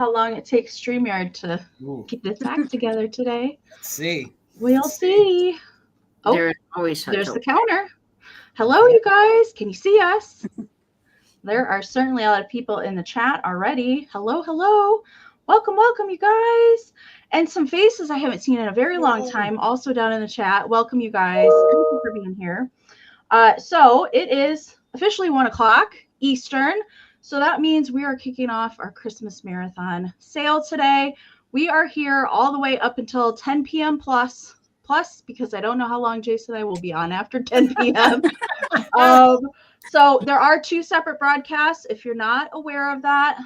how long it takes StreamYard to get its act together today. Let's see. We'll see. Oh, There's always such there's the counter. Hello, you guys. Can you see us? There are certainly a lot of people in the chat already. Hello, hello. Welcome, welcome, you guys. And some faces I haven't seen in a very long time also down in the chat. Welcome, you guys. Thank you for being here. So it is officially 1 o'clock Eastern. So that means we are kicking off our Christmas marathon sale today. We are here all the way up until 10 p.m. plus, because I don't know how long Jason and I will be on after 10 p.m. So there are 2 separate broadcasts. If you're not aware of that,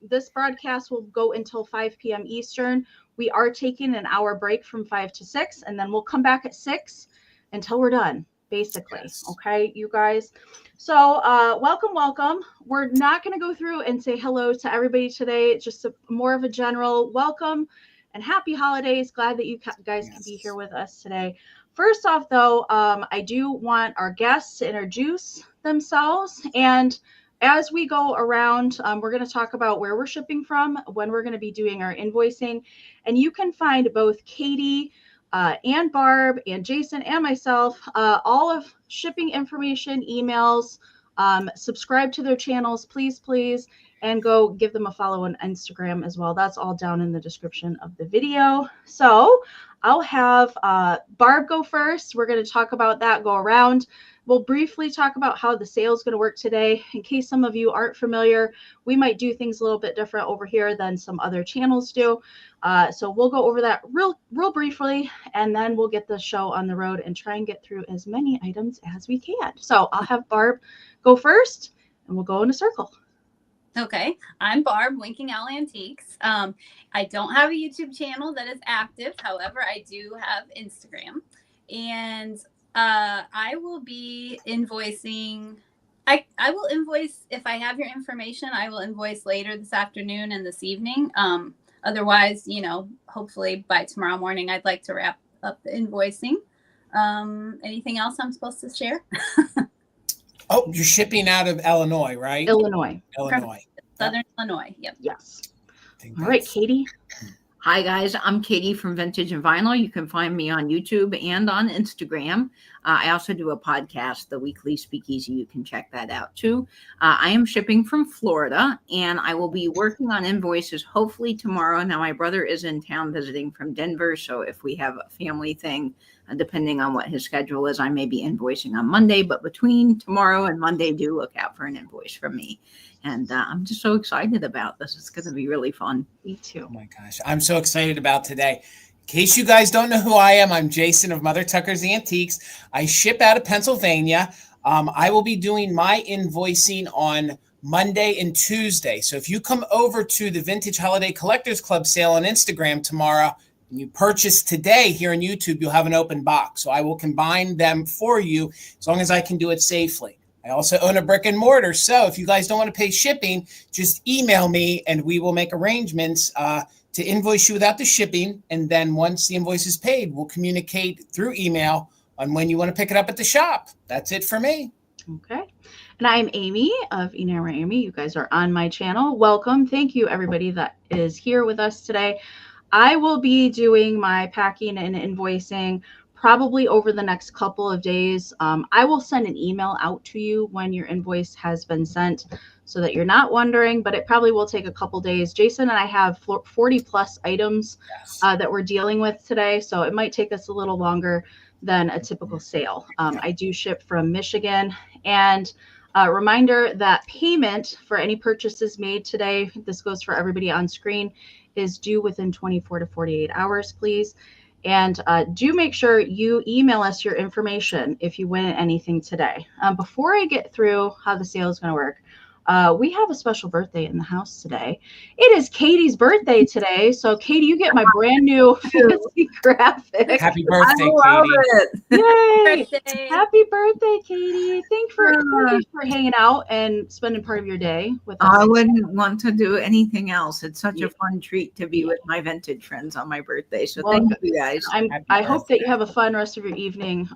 this broadcast will go until 5 p.m. Eastern. We are taking an hour break from 5 to 6, and then we'll come back at 6 until we're done, basically. Yes. Okay, you guys. So welcome, welcome. We're not going to go through and say hello to everybody today. It's just more of a general welcome and happy holidays. Glad that you guys can be here with us today. First off, though, I do want our guests to introduce themselves. And as we go around, we're going to talk about where we're shipping from, when we're going to be doing our invoicing. And you can find both Katie and Barb and Jason and myself, all of shipping information, emails, subscribe to their channels, please, and go give them a follow on Instagram as well. That's all down in the description of the video. So I'll have Barb go first. We're going to talk about that, go around. We'll briefly talk about how the sale is going to work today. In case some of you aren't familiar, we might do things a little bit different over here than some other channels do. So we'll go over that real briefly, and then we'll get the show on the road and try and get through as many items as we can. So I'll have Barb go first, and we'll go in a circle. Okay, I'm Barb WinkingOwlAntiques. I don't have a YouTube channel that is active. However, I do have Instagram, and I will be invoicing. I will invoice if I have your information. I will invoice later this afternoon and this evening. Otherwise, you know, hopefully by tomorrow morning, I'd like to wrap up the invoicing. Anything else I'm supposed to share? Oh, you're shipping out of Illinois, right? Illinois. Southern Illinois. Yep. Yes. All right, Katie. Hi, guys. I'm Katie from Vintage and Vinyl. You can find me on YouTube and on Instagram. I also do a podcast, The Weekly Speakeasy. You can check that out, too. I am shipping from Florida, and I will be working on invoices hopefully tomorrow. Now, my brother is in town visiting from Denver, so if we have a family thing, depending on what his schedule is, I may be invoicing on Monday. But between tomorrow and Monday, do look out for an invoice from me. And I'm just so excited about this. It's going to be really fun. Me too. Oh, my gosh. I'm so excited about today. In case you guys don't know who I am, I'm Jason of MothertuckersAntiques. I ship out of Pennsylvania. I will be doing my invoicing on Monday and Tuesday. So if you come over to the Vintage Holiday Collectors Club sale on Instagram tomorrow, and you purchase today here on YouTube, you'll have an open box. So I will combine them for you as long as I can do it safely. I also own a brick and mortar. So if you guys don't want to pay shipping, just email me and we will make arrangements to invoice you without the shipping. And then once the invoice is paid, we'll communicate through email on when you want to pick it up at the shop. That's it for me. Okay. And I'm Amie of Enamel Amie. You guys are on my channel. Welcome. Thank you, everybody that is here with us today. I will be doing my packing and invoicing probably over the next couple of days. I will send an email out to you when your invoice has been sent so that you're not wondering, but it probably will take a couple days. Jason and I have 40 plus items that we're dealing with today, so it might take us a little longer than a typical sale. I do ship from Michigan, and a reminder that payment for any purchases made today, this goes for everybody on screen, is due within 24 to 48 hours, please. And do make sure you email us your information if you win anything today. Before I get through how the sale is going to work, we have a special birthday in the house today. It is Katie's birthday today. So, Katie, you get my brand new fancy graphic. Happy birthday, Katie. I love it. Yay. Birthday. Happy birthday, Katie. Thank you for hanging out and spending part of your day with us. I wouldn't want to do anything else. It's such a fun treat to be with my vintage friends on my birthday. So thank you, guys. I hope that you have a fun rest of your evening.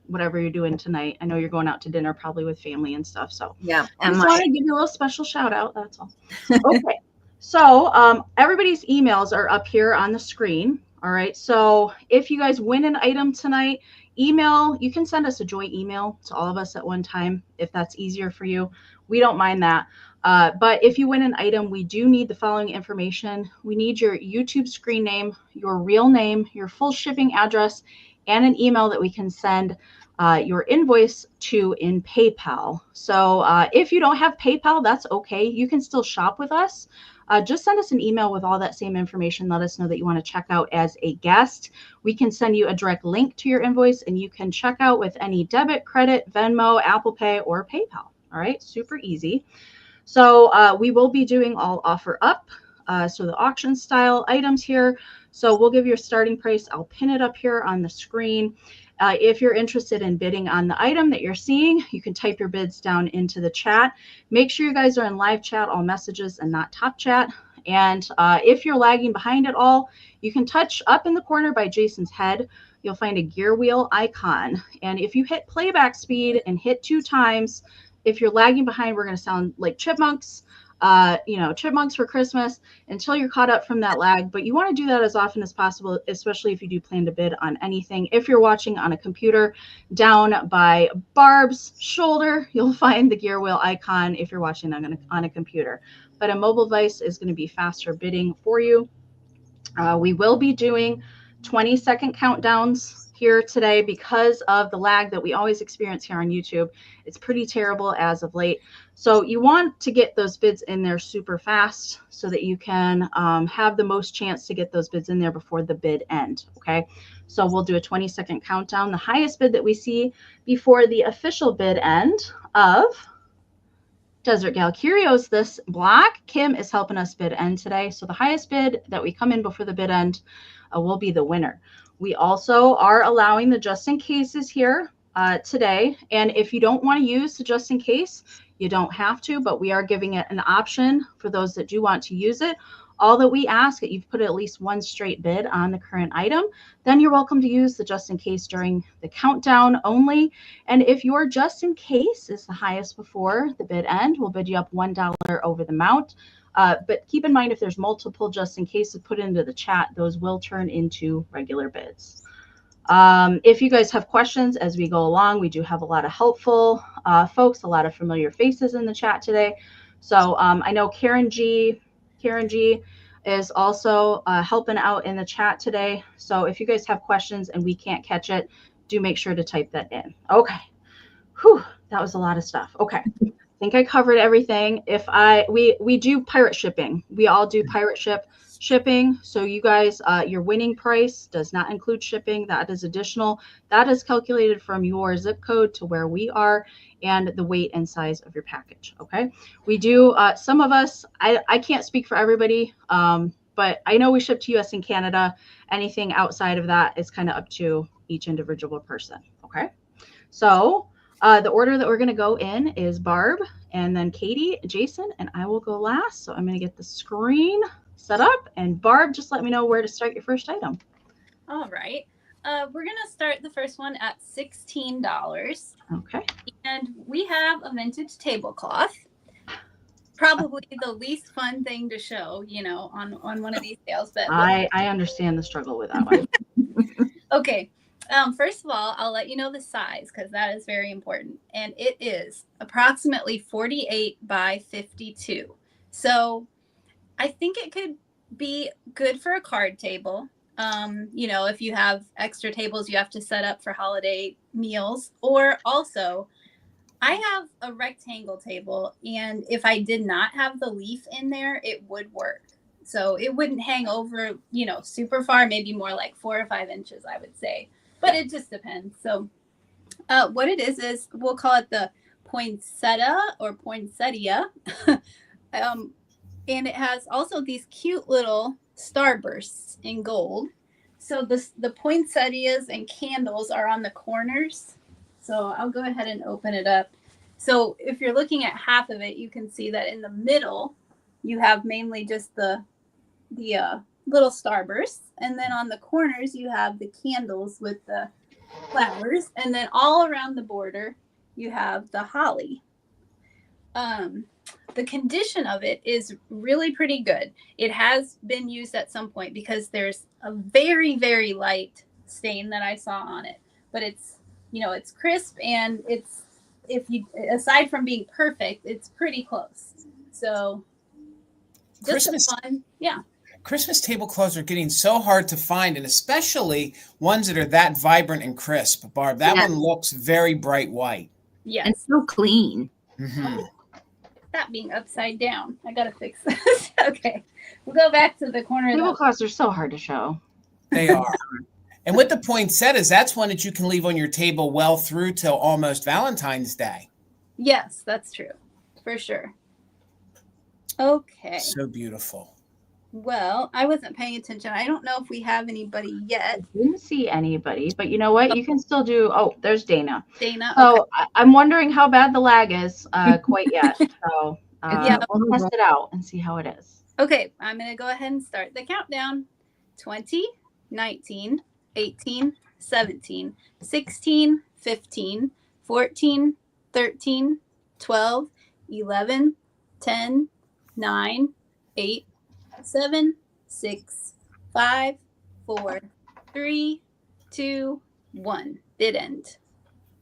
Whatever you're doing tonight. I know you're going out to dinner probably with family and stuff. So yeah, I just want to give you a little special shout out. That's all. Okay. So everybody's emails are up here on the screen. All right. So if you guys win an item tonight, email, you can send us a joint email to all of us at one time if that's easier for you. We don't mind that. But if you win an item, we do need the following information. We need your YouTube screen name, your real name, your full shipping address, and an email that we can send your invoice to in PayPal. So if you don't have PayPal, that's okay. You can still shop with us. Just send us an email with all that same information. Let us know that you want to check out as a guest. We can send you a direct link to your invoice, and you can check out with any debit, credit, Venmo, Apple Pay, or PayPal. All right, super easy. So we will be doing all offer up, so the auction style items here. So we'll give you a starting price. I'll pin it up here on the screen. If you're interested in bidding on the item that you're seeing, you can type your bids down into the chat. Make sure you guys are in live chat, all messages, and not top chat. And if you're lagging behind at all, you can touch up in the corner by Jason's head. You'll find a gear wheel icon. And if you hit playback speed and hit 2 times, if you're lagging behind, we're going to sound like chipmunks. Chipmunks for Christmas until you're caught up from that lag. But you want to do that as often as possible, especially if you do plan to bid on anything. If you're watching on a computer, down by Barb's shoulder, you'll find the gear wheel icon if you're watching on a computer. But a mobile device is going to be faster bidding for you. We will be doing 20-second countdowns here today because of the lag that we always experience here on YouTube. It's pretty terrible as of late. So you want to get those bids in there super fast so that you can have the most chance to get those bids in there before the bid end. Okay. So we'll do a 20-second countdown. The highest bid that we see before the official bid end of Desert Gal Curios this block, Kim is helping us bid end today. So the highest bid that we come in before the bid end will be the winner. We also are allowing the just in cases here today. And if you don't want to use the just in case, you don't have to, but we are giving it an option for those that do want to use it. All that we ask that you've put at least one straight bid on the current item, then you're welcome to use the just in case during the countdown only. And if your just in case is the highest before the bid end, we'll bid you up $1 over the amount. But keep in mind, if there's multiple just in case to put into the chat, those will turn into regular bids. If you guys have questions as we go along, we do have a lot of helpful folks, a lot of familiar faces in the chat today. So I know Karen G is also helping out in the chat today. So if you guys have questions and we can't catch it, do make sure to type that in. Okay. Whew, that was a lot of stuff. Okay. I think I covered everything. We do pirate shipping. We all do pirate shipping. So you guys, your winning price does not include shipping. That is additional. That is calculated from your zip code to where we are and the weight and size of your package. Okay. We do, some of us, I can't speak for everybody, but I know we ship to US and Canada. Anything outside of that is kind of up to each individual person. Okay. So the order that we're going to go in is Barb and then Katie, Jason, and I will go last. So I'm going to get the screen set up, and Barb, just let me know where to start your first item. All right. We're going to start the first one at $16. Okay. And we have a vintage tablecloth. Probably the least fun thing to show, on one of these sales. But I understand the struggle with that one. Okay. First of all, I'll let you know the size because that is very important. And it is approximately 48 by 52. So I think it could be good for a card table. If you have extra tables you have to set up for holiday meals, or also I have a rectangle table, and if I did not have the leaf in there, it would work. So it wouldn't hang over, super far, maybe more like 4 or 5 inches, I would say. But it just depends. So what it is we'll call it the poinsettia or poinsettia. And it has also these cute little starbursts in gold. So the poinsettias and candles are on the corners. So I'll go ahead and open it up. So if you're looking at half of it, you can see that in the middle, you have mainly just the little starbursts. And then on the corners, you have the candles with the flowers. And then all around the border, you have the holly. the condition of it is really pretty good. It has been used at some point because there's a very, very light stain that I saw on it, but it's, you know, it's crisp, and it's, if you, aside from being perfect, it's pretty close. So just Christmas, fun. Yeah. Christmas tablecloths are getting so hard to find, and especially ones that are that vibrant and crisp. Barb, that one looks very bright white. Yes. And so clean. Mm-hmm. That being upside down. I gotta fix this. Okay. We'll go back to the corner. Tablecloths are so hard to show. They are. And with the poinsettias, that's one that you can leave on your table well through till almost Valentine's Day. Yes, that's true. For sure. Okay. So beautiful. Well, I wasn't paying attention. I don't know if we have anybody yet. I didn't see anybody, but you know what? You can still do. Oh, there's Dana. Dana. So Okay. I'm wondering how bad the lag is quite yet. So Yeah. we'll test it out and see how it is. Okay, I'm going to go ahead and start the countdown. 20, 19, 18, 17, 16, 15, 14, 13, 12, 11, 10, 9, 8, 7, 6, 5, 4, 3, 2, 1. Bid end.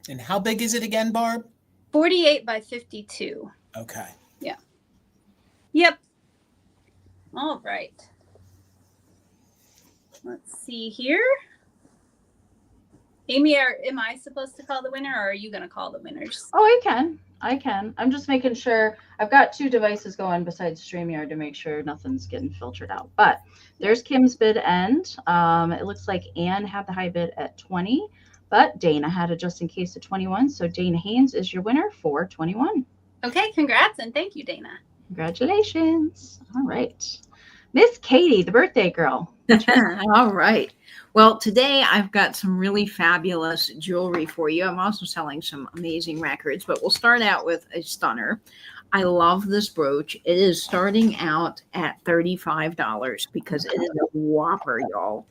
And how big is it again, Barb? 48 by 52. Okay. Yeah. Yep. All right. Let's see here. Amy, am I supposed to call the winner, or are you going to call the winners? Oh, I can. I'm just making sure. I've got two devices going besides StreamYard to make sure nothing's getting filtered out. But there's Kim's bid end. It looks like Anne had the high bid at 20, but Dana had a just in case at 21. So Dana Haynes is your winner for 21. Okay, congrats, and thank you, Dana. Congratulations. All right. Miss Katie, the birthday girl. All right. Well, today I've got some really fabulous jewelry for you. I'm also selling some amazing records, but we'll start out with a stunner. I love this brooch. It is starting out at $35 because it is a whopper, y'all.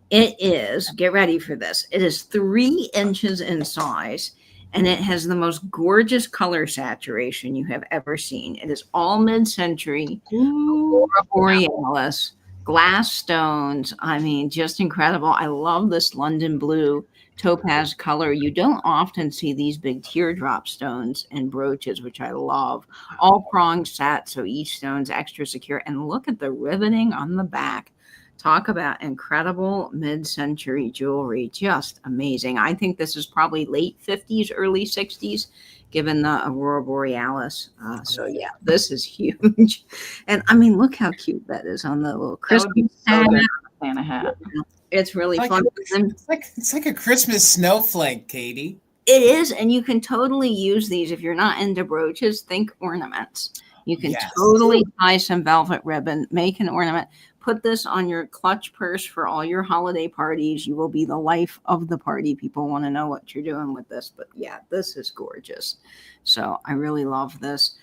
It is, get ready for this. It is 3 inches in size, and it has the most gorgeous color saturation you have ever seen. It is all mid-century, Aurora Borealis, glass stones. I mean, just incredible. I love this London blue topaz color. You don't often see these big teardrop stones and brooches, which I love. All prong set, so each stone's extra secure. And look at the riveting on the back. Talk about incredible mid-century jewelry. Just amazing. I think this is probably late 50s, early 60s, given the Aurora Borealis. So yeah, this is huge. And I mean, look how cute that is on the little Christmas Santa hat. It's really fun. It's like a Christmas snowflake, Katie. It is, and you can totally use these if you're not into brooches. Think ornaments. You can totally tie some velvet ribbon, make an ornament. Put this on your clutch purse for all your holiday parties. You will be the life of the party. People want to know what you're doing with this. But yeah, this is gorgeous. So I really love this.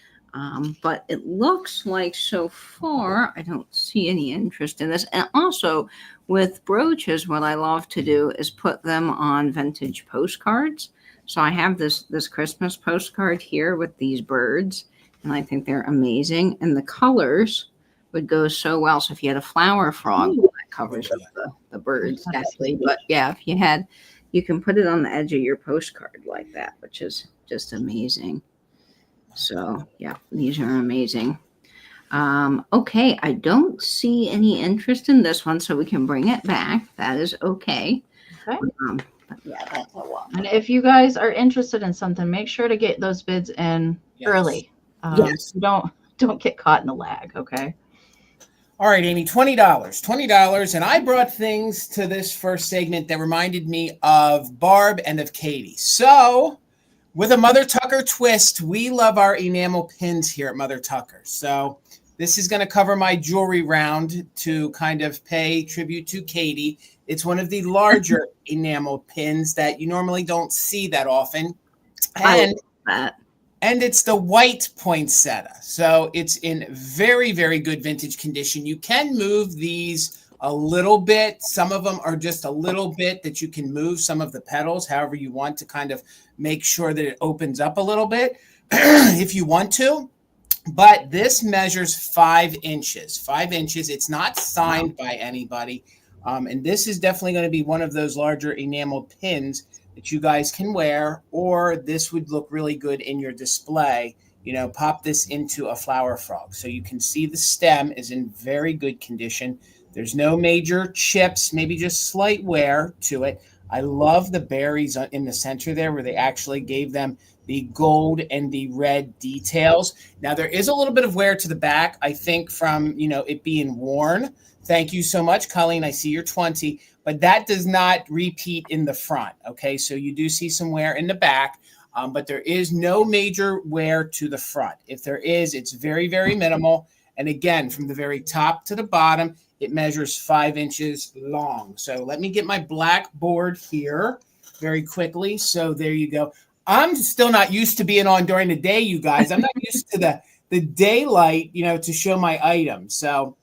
But it looks like so far, I don't see any interest in this. And also with brooches, what I love to do is put them on vintage postcards. So I have this Christmas postcard here with these birds, and I think they're amazing. And the colors would go so well. So if you had a flower frog, that covers up the birds, actually. But yeah, if you had, you can put it on the edge of your postcard like that, which is just amazing. So yeah, these are amazing. Okay, I don't see any interest in this one, so we can bring it back. That is okay. Okay. But yeah, that's a lot. And if you guys are interested in something, make sure to get those bids in early. Yes. Don't get caught in the lag. Okay. All right, Amy, $20. And I brought things to this first segment that reminded me of Barb and of Katie. So with a Mother Tucker twist, we love our enamel pins here at Mother Tucker. So this is going to cover my jewelry round to kind of pay tribute to Katie. It's one of the larger enamel pins that you normally don't see that often. And it's the white poinsettia. So it's in very, very good vintage condition. You can move these a little bit. Some of them are just a little bit that you can move some of the petals, however you want to kind of make sure that it opens up a little bit if you want to. but this measures 5 inches. 5 inches. It's not signed by anybody. And this is definitely going to be one of those larger enamel pins that you guys can wear, or this would look really good in your display. You know, pop this into a flower frog. So you can see the stem is in very good condition. There's no major chips, maybe just slight wear to it. I love the berries in the center there where they actually gave them the gold and the red details. Now there is a little bit of wear to the back, I think, from, you know, it being worn. Thank you so much, Colleen. I see you're 20, but that does not repeat in the front. Okay, so you do see some wear in the back, but there is no major wear to the front. If there is, it's very, very minimal. And again, from the very top to the bottom, it measures 5 inches long. So let me get my black board here very quickly. So there you go. I'm still not used to being on during the day, you guys. I'm not used to the daylight, you know, to show my items. So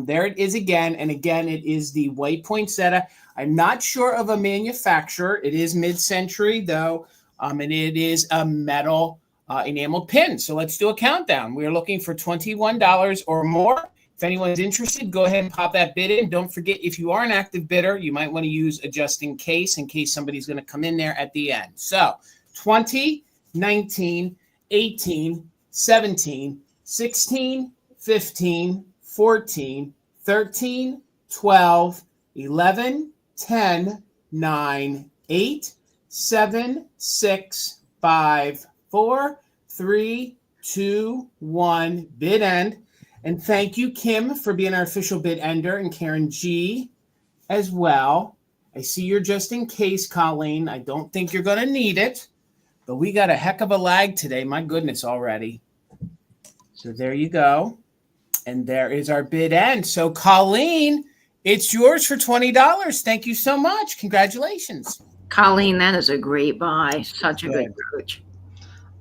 there it is again. And again, it is the white poinsettia. I'm not sure of a manufacturer. It is mid-century though. And it is a metal enamel pin. So let's do a countdown. We're looking for $21 or more. If anyone's interested, go ahead and pop that bid in. Don't forget, if you are an active bidder, you might want to use a just in case somebody's going to come in there at the end. So 20, 19, 18, 17, 16, 15, 14, 13, 12, 11, 10, 9, 8, 7, 6, 5, 4, 3, 2, 1, bid end. And thank you, Kim, for being our official bid ender, and Karen G as well. I see you're just in case, Colleen. I don't think you're going to need it, but we got a heck of a lag today. My goodness, already. So there you go. And there is our bid end. So Colleen, it's yours for $20. Thank you so much. Congratulations. Colleen, that is a great buy. Such a good brooch.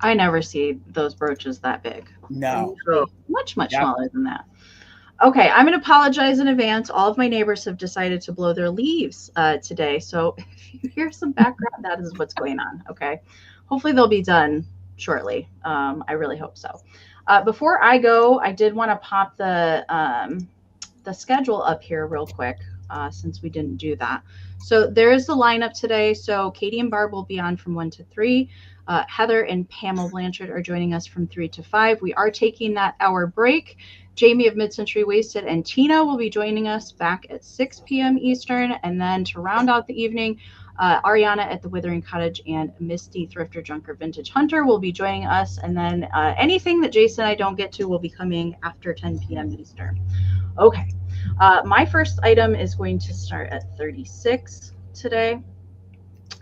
I never see those brooches that big. No. Much smaller than that. Okay, I'm going to apologize in advance. All of my neighbors have decided to blow their leaves today. So if you hear some background, that is what's going on. Okay. Hopefully they'll be done shortly. I really hope so. Before I go, I did want to pop the schedule up here real quick since we didn't do that. So there is the lineup today. So Katie and Barb will be on from 1 to 3. Heather and Pamela Blanchard are joining us from 3 to 5. We are taking that hour break. Jamie of Mid-Century Wasted and Tina will be joining us back at 6 p.m. Eastern. And then to round out the evening, Ariana at the Withering Cottage and Misty Thrifter Junker Vintage Hunter will be joining us. And then anything that Jason and I don't get to will be coming after 10 p.m. Eastern. Okay. My first item is going to start at 36 today.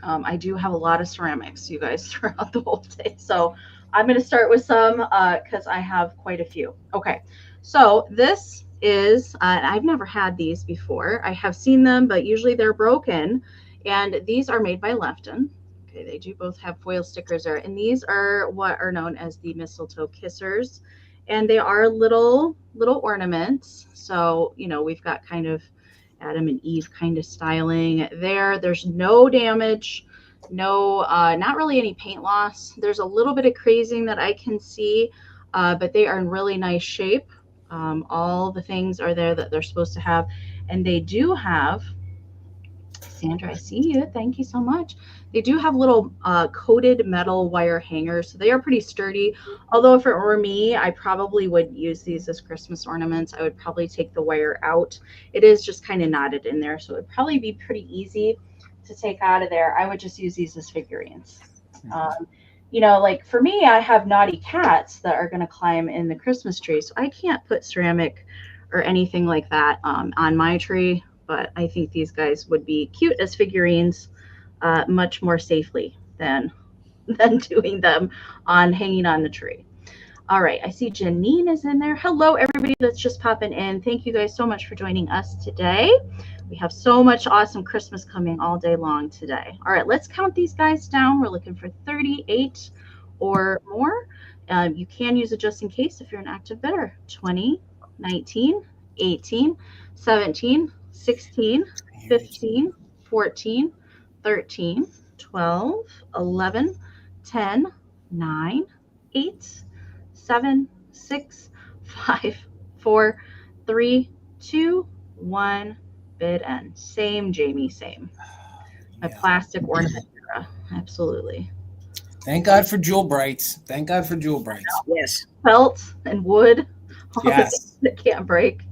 I do have a lot of ceramics, you guys, throughout the whole day. So I'm going to start with some because I have quite a few. Okay, so this is, I've never had these before. I have seen them, but usually they're broken. And these are made by Lefton. Okay, they do both have foil stickers there. And these are what are known as the mistletoe kissers. And they are little ornaments. So, you know, we've got kind of Adam and Eve kind of styling there. There's no damage, no, not really any paint loss. There's a little bit of crazing that I can see, but they are in really nice shape. All the things are there that they're supposed to have. And they do have, Sandra, I see you. Thank you so much. They do have little coated metal wire hangers. So they are pretty sturdy. Although if it were me, I probably would use these as Christmas ornaments. I would probably take the wire out. It is just kind of knotted in there. So it would probably be pretty easy to take out of there. I would just use these as figurines. You know, like for me, I have naughty cats that are going to climb in the Christmas tree. So I can't put ceramic or anything like that on my tree. But I think these guys would be cute as figurines much more safely than doing them hanging on the tree. All right, I see Janine is in there. Hello, everybody that's just popping in. Thank you guys so much for joining us today. We have so much awesome Christmas coming all day long today. All right, let's count these guys down. We're looking for 38 or more. You can use it just in case if you're an active bidder. 20, 19, 18, 17, 16, 15, 14, 13, 12, 11, 10, 9, 8, 7, 6, 5, 4, 3, 2, 1. Bid end. Same, Jamie, same. My plastic ornament era. Absolutely. Thank God for Jewel Brights. Thank God for Jewel Brights. Yes. Felt and wood. All the Yes. things that can't break.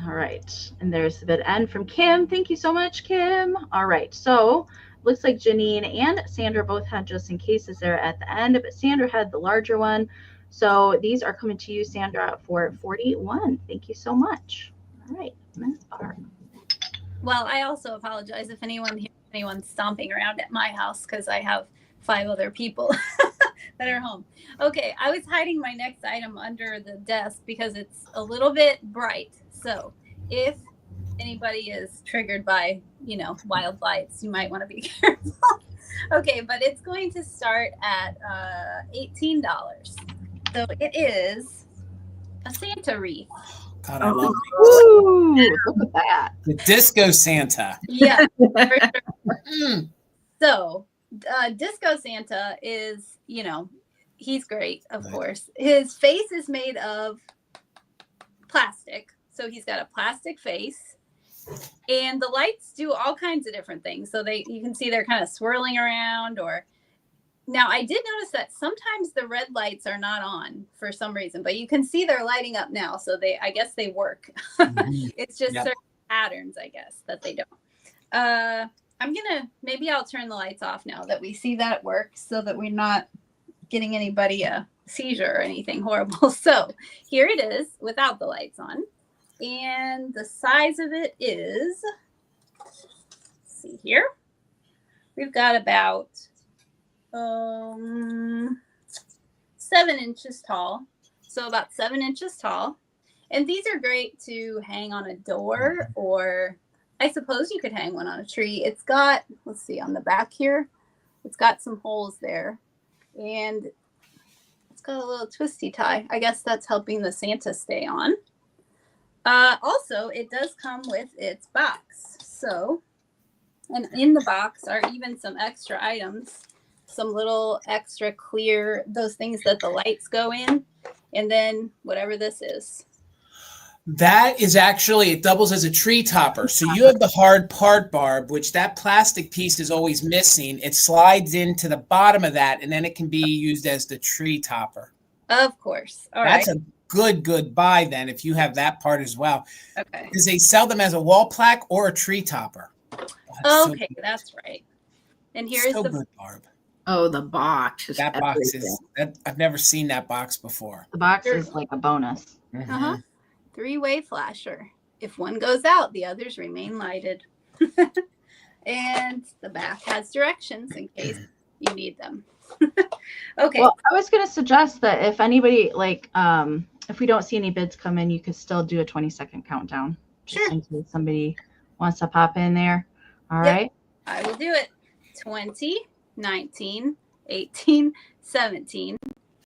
All right. And there's the bid end from Kim. Thank you so much, Kim. All right. So looks like Janine and Sandra both had just in cases there at the end, but Sandra had the larger one. So these are coming to you, Sandra, for 41. Thank you so much. All right. Ms. Barb. Well, I also apologize if anyone hears anyone stomping around at my house because I have 5 other people that are home. Okay, I was hiding my next item under the desk because it's a little bit bright. So if anybody is triggered by, you know, wild lights, you might want to be careful. Okay, but it's going to start at $18. So it is a Santa wreath. God, I love Ooh, look at that. the Disco Santa. Yeah, for sure. So Disco Santa is, you know, he's great, of course. His face is made of plastic. So he's got a plastic face. And the lights do all kinds of different things. So you can see they're kind of swirling around. Now, I did notice that sometimes the red lights are not on for some reason, but you can see they're lighting up now. So I guess they work. It's just certain patterns, I guess, that they don't. Maybe I'll turn the lights off now that we see that it works so that we're not getting anybody a seizure or anything horrible. So here it is without the lights on. And the size of it is, let's see here. We've got about 7 inches tall. So about 7 inches tall. And these are great to hang on a door, or I suppose you could hang one on a tree. It's got, let's see, on the back here, it's got some holes there. And it's got a little twisty tie. I guess that's helping the Santa stay on. Also, it does come with its box. So, and in the box are even some extra items, some little extra clear, those things that the lights go in, and then whatever this is. That is actually, it doubles as a tree topper. So you have the hard part, Barb, which that plastic piece is always missing. It slides into the bottom of that, and then it can be used as the tree topper. Of course. All That's right. a good buy then if you have that part as well. Okay. Because they sell them as a wall plaque or a tree topper. Okay, that's right. And here's so the good, Barb. Oh, the box. That box is, I've never seen that box before. The box is like a bonus. Mhm. 3-way flasher. If one goes out, the others remain lighted. And the back has directions in case you need them. Okay. Well, I was going to suggest that if anybody, like, if we don't see any bids come in, you could still do a 20-second countdown. Sure. In case somebody wants to pop in there. All Yep. right. I will do it. 20, 19, 18, 17,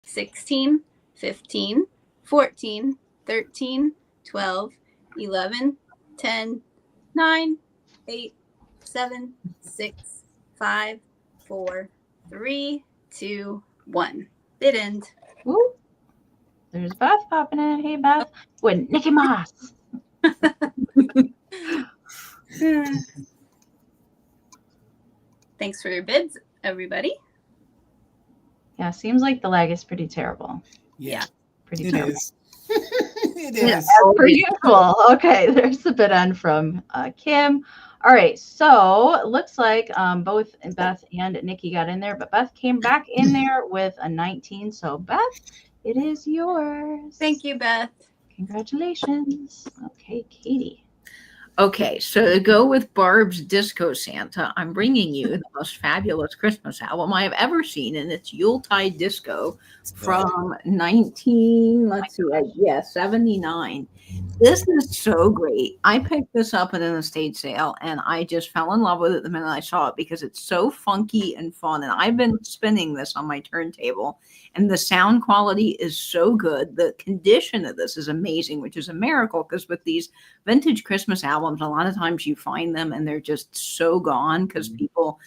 16, 15, 14, 13, 12, 11, 10, 9, 8, 7, 6, 5, 4, 3, 2, 1. Bid end. Woo. There's Beth popping in. Hey, Beth. With Nikki Moss. Thanks for your bids, everybody. Yeah, seems like the lag is pretty terrible. Yeah, Pretty it terrible. is. It is. As per usual. Okay, there's the bid end from Kim. All right, so it looks like both Beth and Nikki got in there, but Beth came back in there with a 19. So Beth, it is yours. Thank you, Beth. Congratulations. Okay, Katie. Okay, so to go with Barb's Disco Santa, I'm bringing you the most fabulous Christmas album I have ever seen, and it's Yuletide Disco from 79. This is so great. I picked this up at an estate sale, and I just fell in love with it the minute I saw it because it's so funky and fun, and I've been spinning this on my turntable, and the sound quality is so good. The condition of this is amazing, which is a miracle because with these vintage Christmas albums, albums, a lot of times you find them and they're just so gone because people,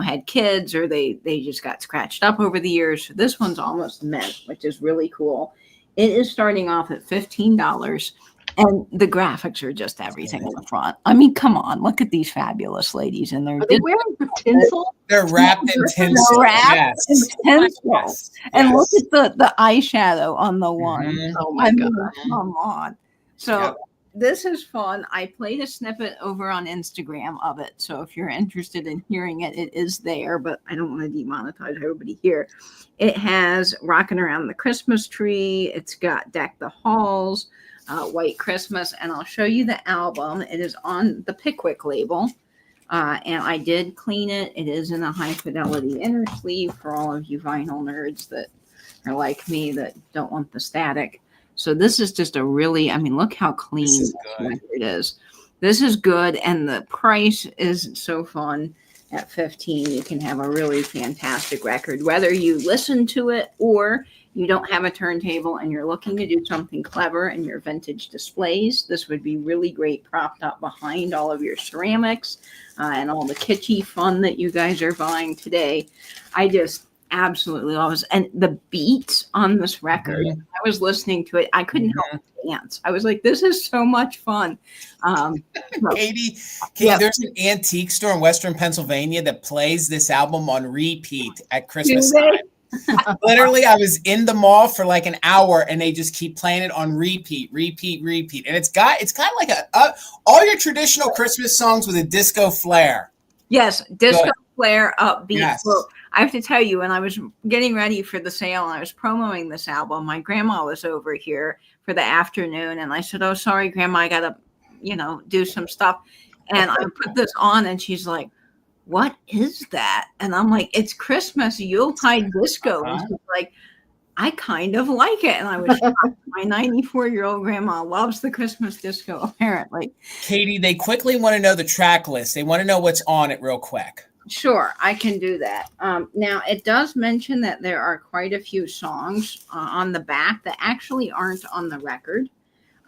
had kids or they just got scratched up over the years. So this one's almost mint, which is really cool. It is starting off at $15. And the graphics are just everything in the front. I mean, come on, look at these fabulous ladies. And Are they wearing tinsel? They're wrapped in tinsel. Wrapped in tinsel. Yes. And look at the eyeshadow on the one. Mhm. Oh my God. Come on. So Yep. this is fun. I played a snippet over on Instagram of it. So if you're interested in hearing it, it is there, but I don't want to demonetize everybody here. It has Rocking Around the Christmas Tree. It's got Deck the Halls, White Christmas, and I'll show you the album. It is on the Pickwick label, and I did clean it. It is in a high fidelity inner sleeve for all of you vinyl nerds that are like me that don't want the static. So this is just a really, look how clean This is good. it is. This is good, and the price is so fun. At $15, you can have a really fantastic record, whether you listen to it or you don't have a turntable and you're looking to do something clever in your vintage displays. This would be really great propped up behind all of your ceramics and all the kitschy fun that you guys are buying today. I just absolutely love this. And the beats on this record, I was listening to it, I couldn't help but dance. I was like, this is so much fun. Katie, Yeah. there's an antique store in Western Pennsylvania that plays this album on repeat at Christmas Do they? time. Literally, I was in the mall for like an hour and they just keep playing it on repeat. And it's kind of like all your traditional Christmas songs with a disco flair. Yes, disco Good. flair upbeat. Yes. Well, I have to tell you, when I was getting ready for the sale and I was promoting this album, my grandma was over here for the afternoon, and I said, "Oh, sorry, Grandma, I gotta, do some stuff." And I put this on, and she's like, "What is that?" And I'm like, "It's Christmas Yuletide disco." And she's like, "I kind of like it." And I was shocked. My 94-year-old grandma loves the Christmas disco, apparently. Katie, they quickly want to know the track list. They want to know what's on it real quick. Sure, I can do that. Now, it does mention that there are quite a few songs on the back that actually aren't on the record,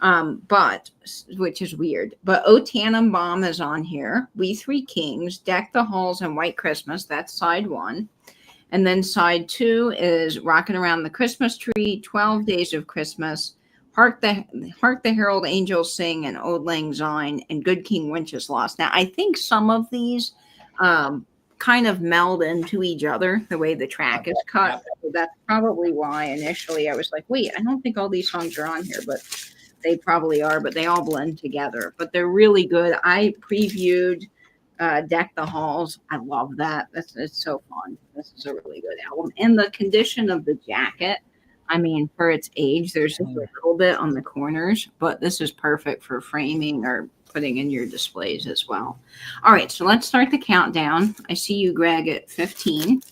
but which is weird. But O Tannenbaum is on here. We Three Kings, Deck the Halls, and White Christmas. That's side one. And then side two is Rocking Around the Christmas Tree, 12 Days of Christmas, Hark the Herald Angels Sing, and Old Lang Syne, and Good King Wenceslas. Now, I think some of these kind of meld into each other the way the track is cut. So that's probably why initially I was like, wait, I don't think all these songs are on here, but they probably are, but they all blend together. But they're really good. I previewed Deck the Halls. I love that. It's so fun. This is a really good album. And the condition of the jacket, for its age, there's just a little bit on the corners, but this is perfect for framing or putting in your displays as well. All right, so let's start the countdown. I see you, Greg, at 15.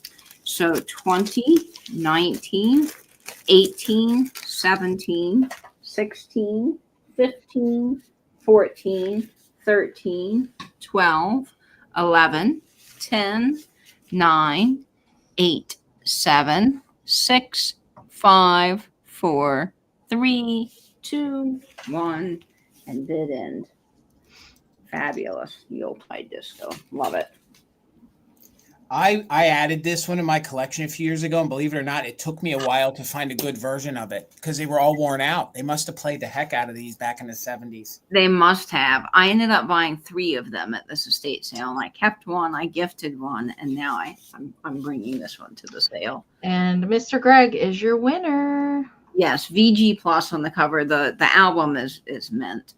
So 20, 19, 18, 17, 16, 15, 14, 13, 12, 11, 10, 9, 8, 7, 6, 5, 4, 3, 2, 1, and bid end. Fabulous Yuletide disco. Love it. I added this one to my collection a few years ago, and believe it or not, it took me a while to find a good version of it because they were all worn out. They must have played the heck out of these back in the 70s. They must have. I ended up buying 3 of them at this estate sale, and I kept one, I gifted one, and now I'm bringing this one to the sale. And Mr. Greg is your winner. Yes, VG Plus on the cover. The album is mint.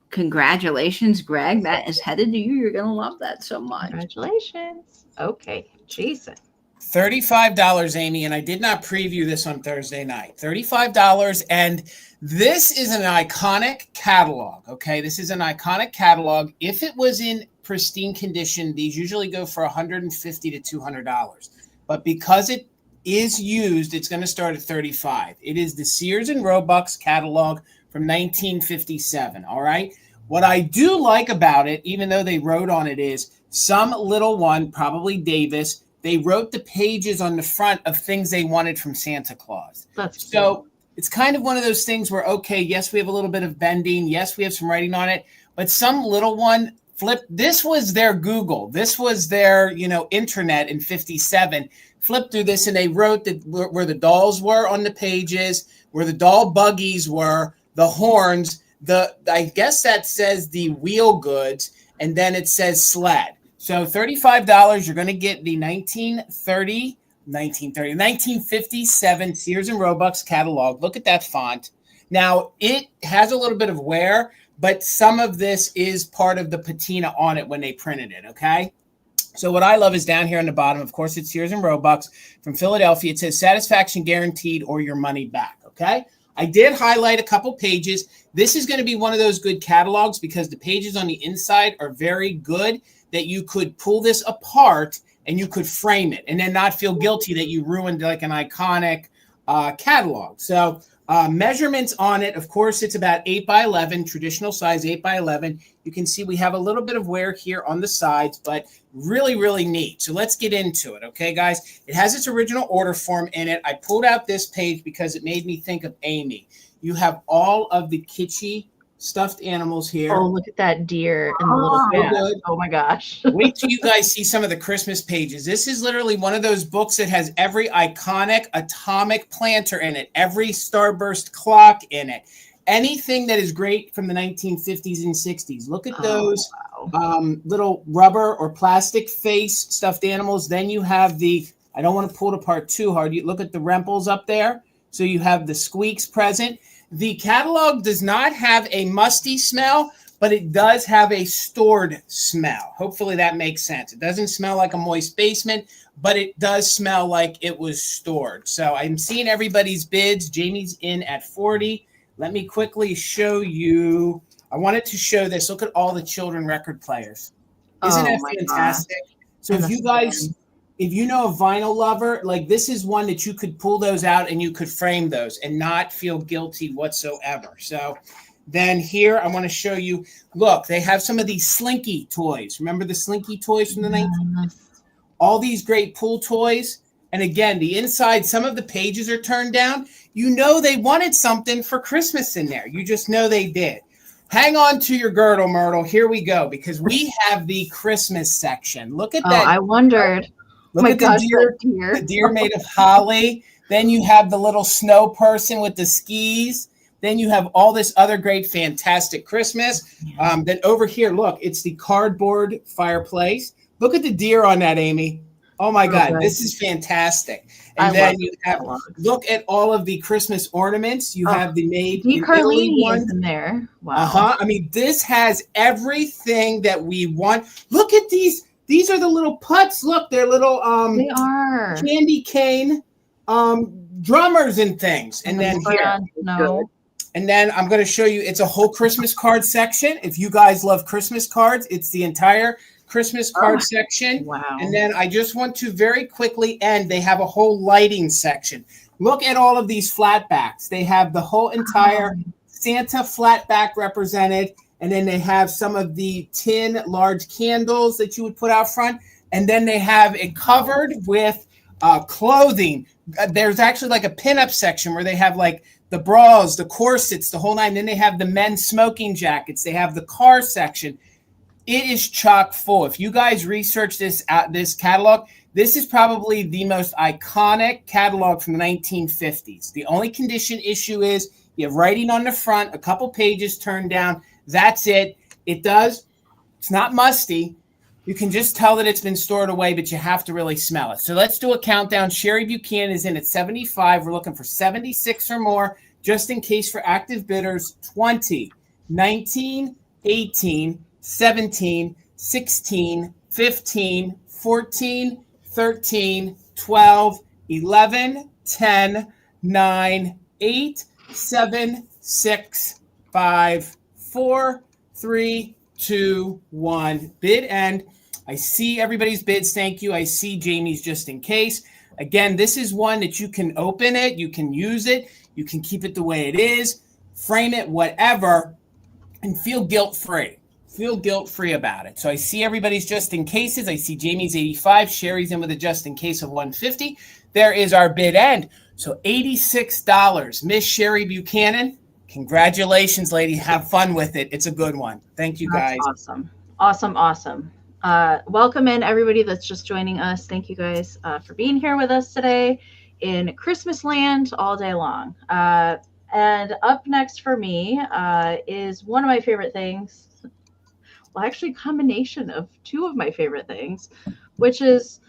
Congratulations, Greg. That is headed to you. You're going to love that so much. Congratulations. Okay, Jason. $35, Amy, and I did not preview this on Thursday night. $35, and this is an iconic catalog, okay? This is an iconic catalog. If it was in pristine condition, these usually go for $150 to $200. But because it is used, it's going to start at $35. It is the Sears and Roebuck's catalog from 1957, all right? What I do like about it, even though they wrote on it, is some little one, probably Davis, they wrote the pages on the front of things they wanted from Santa Claus. That's so it's kind of one of those things where, okay, yes, we have a little bit of bending. Yes, we have some writing on it, but some little one flipped. This was their Google. This was their, internet in 57. Flipped through this and they wrote that where the dolls were on the pages, where the doll buggies were, the horns, I guess that says the wheel goods, and then it says sled. So $35, you're going to get the 1957 Sears and Roebuck's catalog. Look at that font. Now, it has a little bit of wear, but some of this is part of the patina on it when they printed it, okay? So what I love is down here on the bottom, of course, it's Sears and Roebuck's from Philadelphia. It says satisfaction guaranteed or your money back, okay? I did highlight a couple pages. This is going to be one of those good catalogs because the pages on the inside are very good that you could pull this apart and you could frame it and then not feel guilty that you ruined like an iconic catalog. So measurements on it, of course, it's about 8 by 11, traditional size 8 by 11. You can see we have a little bit of wear here on the sides, but really, really neat. So let's get into it, okay, guys? It has its original order form in it. I pulled out this page because it made me think of Amie. You have all of the kitschy stuffed animals here. Oh, look at that deer and the little cat. Oh my gosh. Wait till you guys see some of the Christmas pages. This is literally one of those books that has every iconic atomic planter in it, every starburst clock in it, anything that is great from the 1950s and 60s. Look at those little rubber or plastic face stuffed animals. Then you have I don't want to pull it apart too hard. You look at the Rempels up there. So you have the squeaks present. The catalog does not have a musty smell, but it does have a stored smell. Hopefully that makes sense. It doesn't smell like a moist basement, but it does smell like it was stored. So I'm seeing everybody's bids. Jamie's in at 40. Let me quickly show you. I wanted to show this. Look at all the children record players. Isn't that fantastic? So if you guys... If you know a vinyl lover, like this is one that you could pull those out and you could frame those and not feel guilty whatsoever. So then here I want to show you, look, they have some of these Slinky toys. Remember the Slinky toys from the 1990s? All these great pool toys. And again, the inside, some of the pages are turned down. You know they wanted something for Christmas in there. You just know they did. Hang on to your girdle, Myrtle. Here we go, because we have the Christmas section. Look at that. I wondered. Look at the deer made of holly. Then you have the little snow person with the skis. Then you have all this other great, fantastic Christmas. Then over here, look, it's the cardboard fireplace. Look at the deer on that, Amie. Oh, my God. This is fantastic. And then you have, look at all of the Christmas ornaments. You have the made in Italy ones in there. Wow. I mean, this has everything that we want. Look at these. These are the little putts. Look, they're little they are candy cane drummers and things. And then here. And then I'm going to show you, it's a whole Christmas card section. If you guys love Christmas cards, it's the entire Christmas card section. Wow. And then I just want to very quickly end. They have a whole lighting section. Look at all of these flatbacks. They have the whole entire Santa flatback represented. And then they have some of the tin large candles that you would put out front. And then they have it covered with clothing. There's actually like a pinup section where they have like the bras, the corsets, the whole nine. Then they have the men's smoking jackets. They have the car section. It is chock full. If you guys research this catalog, this is probably the most iconic catalog from the 1950s. The only condition issue is you have writing on the front, a couple pages turned down. That's it. It's not musty. You can just tell that it's been stored away, but you have to really smell it. So let's do a countdown. Sherry Buchanan is in at 75. We're looking for 76 or more, just in case for active bidders. 20, 19, 18, 17, 16, 15, 14, 13, 12, 11, 10, 9, 8, 7, 6, 5, 4, 3, 2, 1. Bid end. I see everybody's bids. Thank you. I see Jamie's just in case. Again, this is one that you can open it. You can use it. You can keep it the way it is, frame it, whatever, and feel guilt-free. Feel guilt-free about it. So I see everybody's just in cases. I see Jamie's 85. Sherry's in with a just in case of 150. There is our bid end. So $86. Miss Sherry Buchanan, congratulations, lady. Have fun with it. It's a good one. Thank you, That's guys. awesome. Awesome. Awesome. Welcome in everybody that's just joining us. Thank you guys for being here with us today in Christmas land all day long. And up next for me is one of my favorite things. Well, actually, combination of two of my favorite things, which is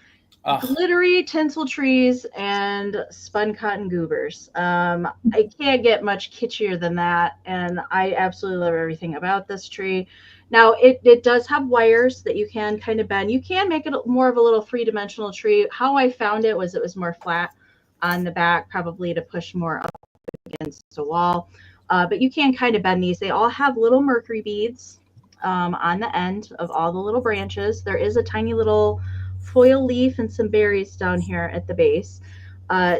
glittery tinsel trees and spun cotton goobers. I can't get much kitschier than that, and I absolutely love everything about this tree. Now, it does have wires that you can kind of bend. You can make it more of a little three-dimensional tree. How I found it was more flat on the back, probably to push more up against a wall. But you can kind of bend these. They all have little mercury beads on the end of all the little branches. There is a tiny little foil leaf and some berries down here at the base.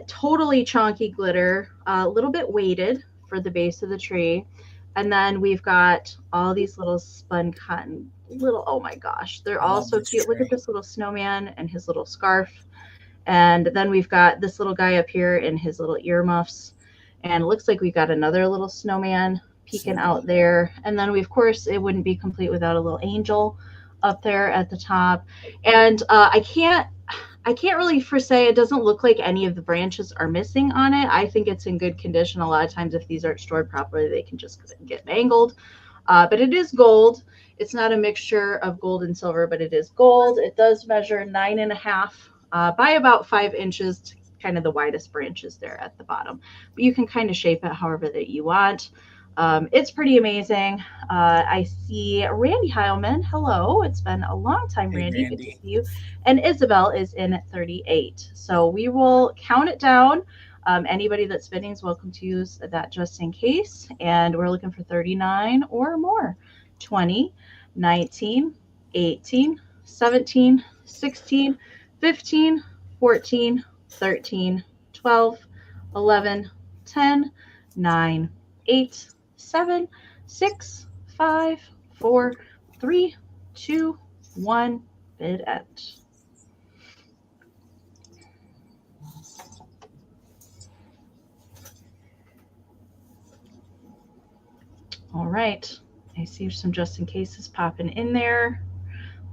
Totally chunky glitter, a little bit weighted for the base of the tree. And then we've got all these little spun cotton, oh my gosh, they're all so cute. Look at this little snowman and his little scarf. And then we've got this little guy up here in his little earmuffs. And it looks like we've got another little snowman peeking out there. And then of course, it wouldn't be complete without a little angel up there at the top. And I can't really say it doesn't look like any of the branches are missing on it. I think it's in good condition. A lot of times if these aren't stored properly, they can just get mangled. But it is gold. It's not a mixture of gold and silver, but it is gold. It does measure 9.5 by about 5 inches, kind of the widest branches there at the bottom. But you can kind of shape it however that you want. It's pretty amazing. I see Randy Heilman. Hello. It's been a long time, Randy. Good to see you. And Isabel is in at 38. So we will count it down. Anybody that's spinning is welcome to use that just in case. And we're looking for 39 or more. 20, 19, 18, 17, 16, 15, 14, 13, 12, 11, 10, 9, 8, 7, 6, 5, 4, 3, 2, 1. Bid end. All right. I see some just in cases popping in there.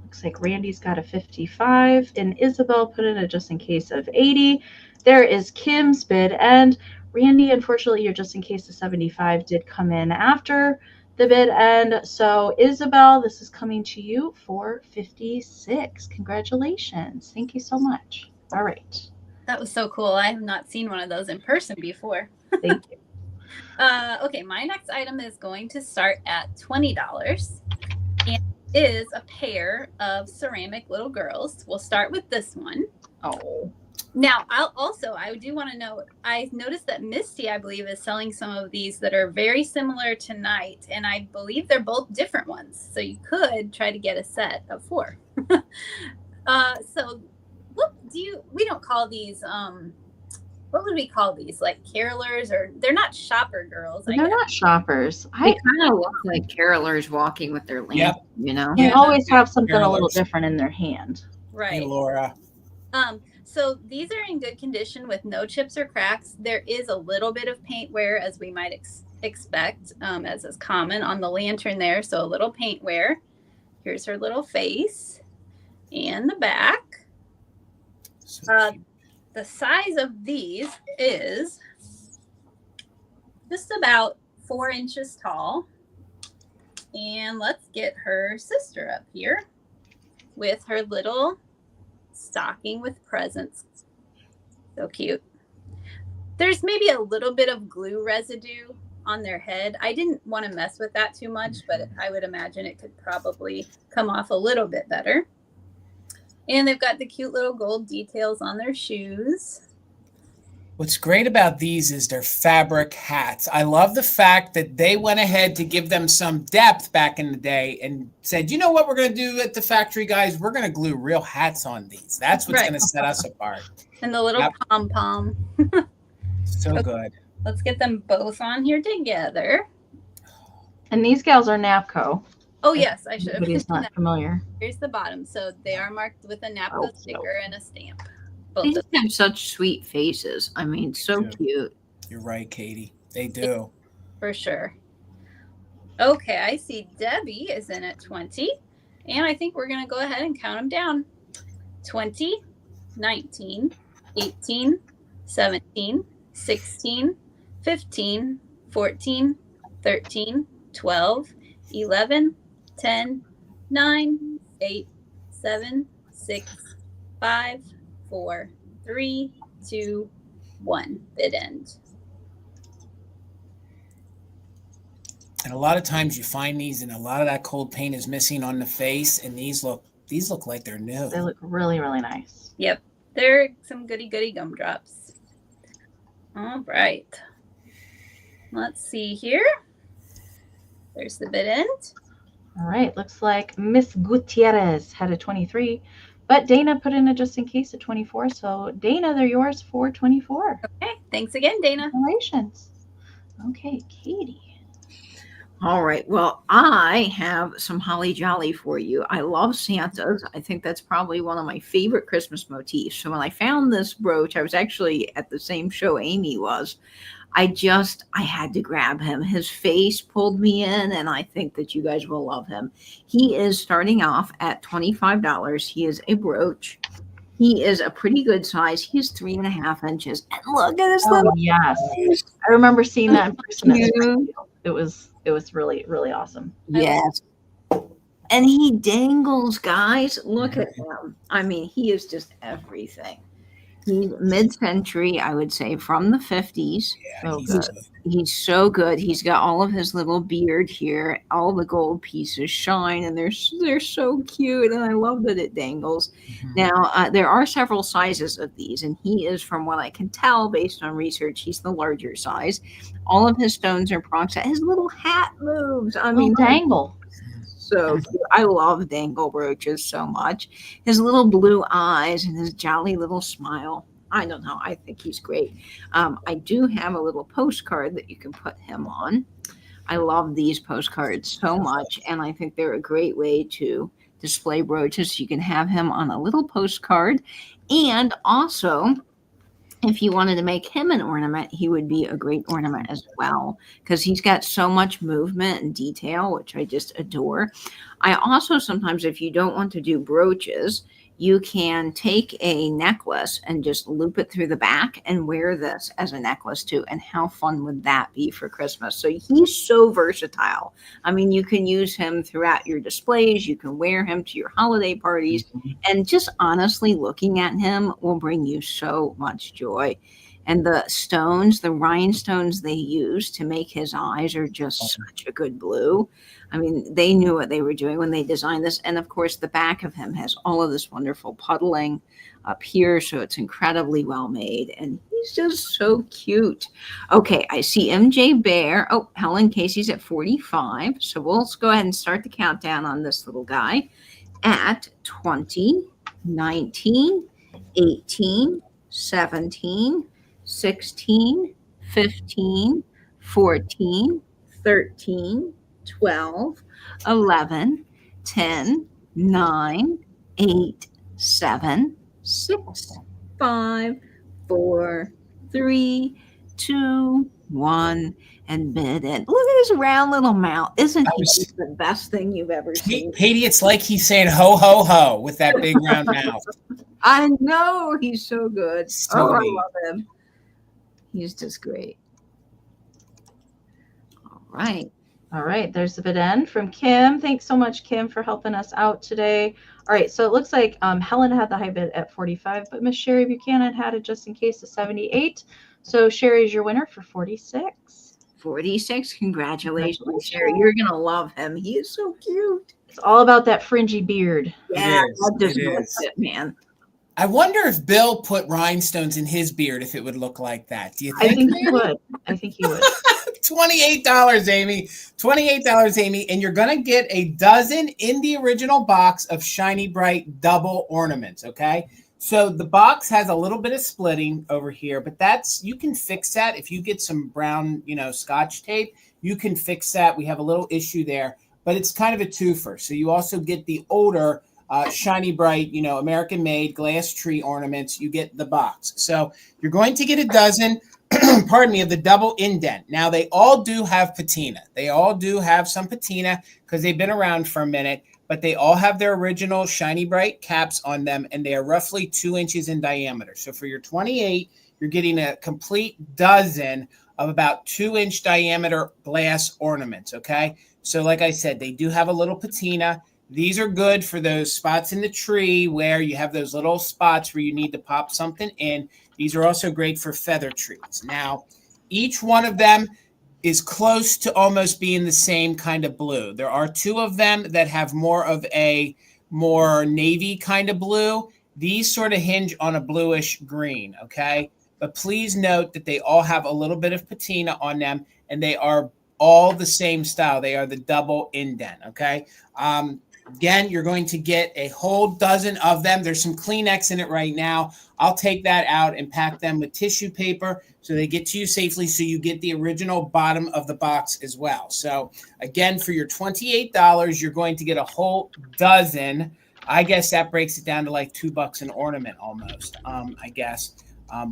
Looks like Randy's got a 55 and Isabel put in a just in case of 80. There is Kim's bid end. Randy, unfortunately, your just in case of 75 did come in after the bid end. So Isabel, this is coming to you for 56. Congratulations. Thank you so much. All right. That was so cool. I have not seen one of those in person before. Thank you. Okay, my next item is going to start at $20 and is a pair of ceramic little girls. We'll start with this one. Oh. Now, I do want to know, I noticed that Misty, I believe, is selling some of these that are very similar tonight, and I believe they're both different ones. So you could try to get a set of 4. So we don't call these, what would we call these? Like carolers, or they're not shopper girls. They're not shoppers. They kind of look like carolers walking with their lamp, you know? They always have something a little different in their hand. Right. Hey, Laura. So these are in good condition with no chips or cracks. There is a little bit of paint wear, as we might expect, as is common on the lantern there. So a little paint wear. Here's her little face and the back. The size of these is just about 4 inches tall. And let's get her sister up here with her little stocking with presents. So cute. There's maybe a little bit of glue residue on their head. I didn't want to mess with that too much, but I would imagine it could probably come off a little bit better. And they've got the cute little gold details on their shoes. What's great about these is their fabric hats. I love the fact that they went ahead to give them some depth back in the day and said, you know what we're going to do at the factory, guys? We're going to glue real hats on these. That's what's going to set us apart. And the little pom-pom. So good. Let's get them both on here together. And these gals are NAPCO. Oh, yes, I should have. Nobody's not familiar. Here's the bottom. So they are marked with a NAPCO sticker and a stamp. They both just of them. have such sweet faces. I mean, so too. cute. You're right, Katie. They do. For sure. Okay, I see Debbie is in at 20. And I think we're going to go ahead and count them down. 20, 19, 18, 17, 16, 15, 14, 13, 12, 11, 10, 9, 8, 7, 6, 5, 4, 3, 2, 1. Bid end. And a lot of times you find these, and a lot of that cold paint is missing on the face, and these look like they're new. They look really, really nice. Yep, they're some goody gumdrops. All right. Let's see here. There's the bid end. All right, looks like Miss Gutierrez had a 23, but Dana put in a just in case at 24. So Dana, they're yours for 24. Okay, thanks again, Dana. Congratulations. Okay, Katie. All right. Well, I have some holly jolly for you. I love Santas. I think that's probably one of my favorite Christmas motifs. So when I found this brooch, I was actually at the same show Amie was. I had to grab him. His face pulled me in, and I think that you guys will love him. He is starting off at $25. He is a brooch. He is a pretty good size. He's 3.5 inches. And look at his little. Yes. I remember seeing that in person. It was really, really awesome. Yes. And he dangles, guys. Look at him. I mean, he is just everything. He's mid-century, I would say, from the 50s. Yeah, He's so good. He's got all of his little beard here. All the gold pieces shine, and they're so cute. And I love that it dangles. Mm-hmm. Now, there are several sizes of these, and he is, from what I can tell, based on research, he's the larger size. All of his stones are prongs. His little hat moves. I mean, dangle. So cute. I love dangle brooches so much. His little blue eyes and his jolly little smile. I don't know. I think he's great. I do have a little postcard that you can put him on. I love these postcards so much, and I think they're a great way to display brooches. You can have him on a little postcard, and also, if you wanted to make him an ornament, he would be a great ornament as well, because he's got so much movement and detail, which I just adore. I also sometimes, if you don't want to do brooches, you can take a necklace and just loop it through the back and wear this as a necklace too. And how fun would that be for Christmas? So he's so versatile. I mean, you can use him throughout your displays. You can wear him to your holiday parties. And just honestly looking at him will bring you so much joy. And the stones, the rhinestones they use to make his eyes are just such a good blue. I mean, they knew what they were doing when they designed this. And of course, the back of him has all of this wonderful puddling up here. So it's incredibly well made. And he's just so cute. Okay, I see MJ Bear. Oh, Helen Casey's at 45. So we'll go ahead and start the countdown on this little guy at 20, 19, 18, 17, 16, 15, 14, 13, 12, 11, 10, 9, 8, 7, 6, 5, 4, 3, 2, 1, and bid it. Look at his round little mouth. Isn't he the best thing you've ever seen? Katie, it's like he's saying ho, ho, ho with that big round mouth. I know. He's so good. So I neat. love him. He's just great. All right. All right, there's the bid end from Kim. Thanks so much, Kim, for helping us out today. All right, so it looks like Helen had the high bid at 45, but Miss Sherry Buchanan had it just in case of 78. So Sherry's your winner for 46. 46. Congratulations, Sherry. You're going to love him. He is so cute. It's all about that fringy beard. Yeah, It that just is. looks it, man. I wonder if Bill put rhinestones in his beard, if it would look like that. Do you I think? think he would. I think he would. $28, Amy. $28, Amy. And you're going to get a dozen in the original box of Shiny Bright double ornaments, okay? So the box has a little bit of splitting over here, but you can fix that. If you get some brown, Scotch tape, you can fix that. We have a little issue there, but it's kind of a twofer. So you also get the older shiny bright, American made glass tree ornaments, you get the box. So you're going to get a dozen, pardon me, of the double indent. Now they all do have patina. They all do have some patina because they've been around for a minute, but they all have their original shiny bright caps on them, and they are roughly 2 inches in diameter. So for your 28, you're getting a complete dozen of about 2-inch diameter glass ornaments, okay? So like I said, they do have a little patina. These are good for those spots in the tree where you have those little spots where you need to pop something in. These are also great for feather trees. Now, each one of them is close to almost being the same kind of blue. There are 2 of them that have more of a more navy kind of blue. These sort of hinge on a bluish green, okay? But please note that they all have a little bit of patina on them, and they are all the same style. They are the double indent, okay? Again, you're going to get a whole dozen of them. There's some Kleenex in it right now. I'll take that out and pack them with tissue paper so they get to you safely, so you get the original bottom of the box as well. So again, for your $28, you're going to get a whole dozen. I guess that breaks it down to like $2 an ornament almost, I guess.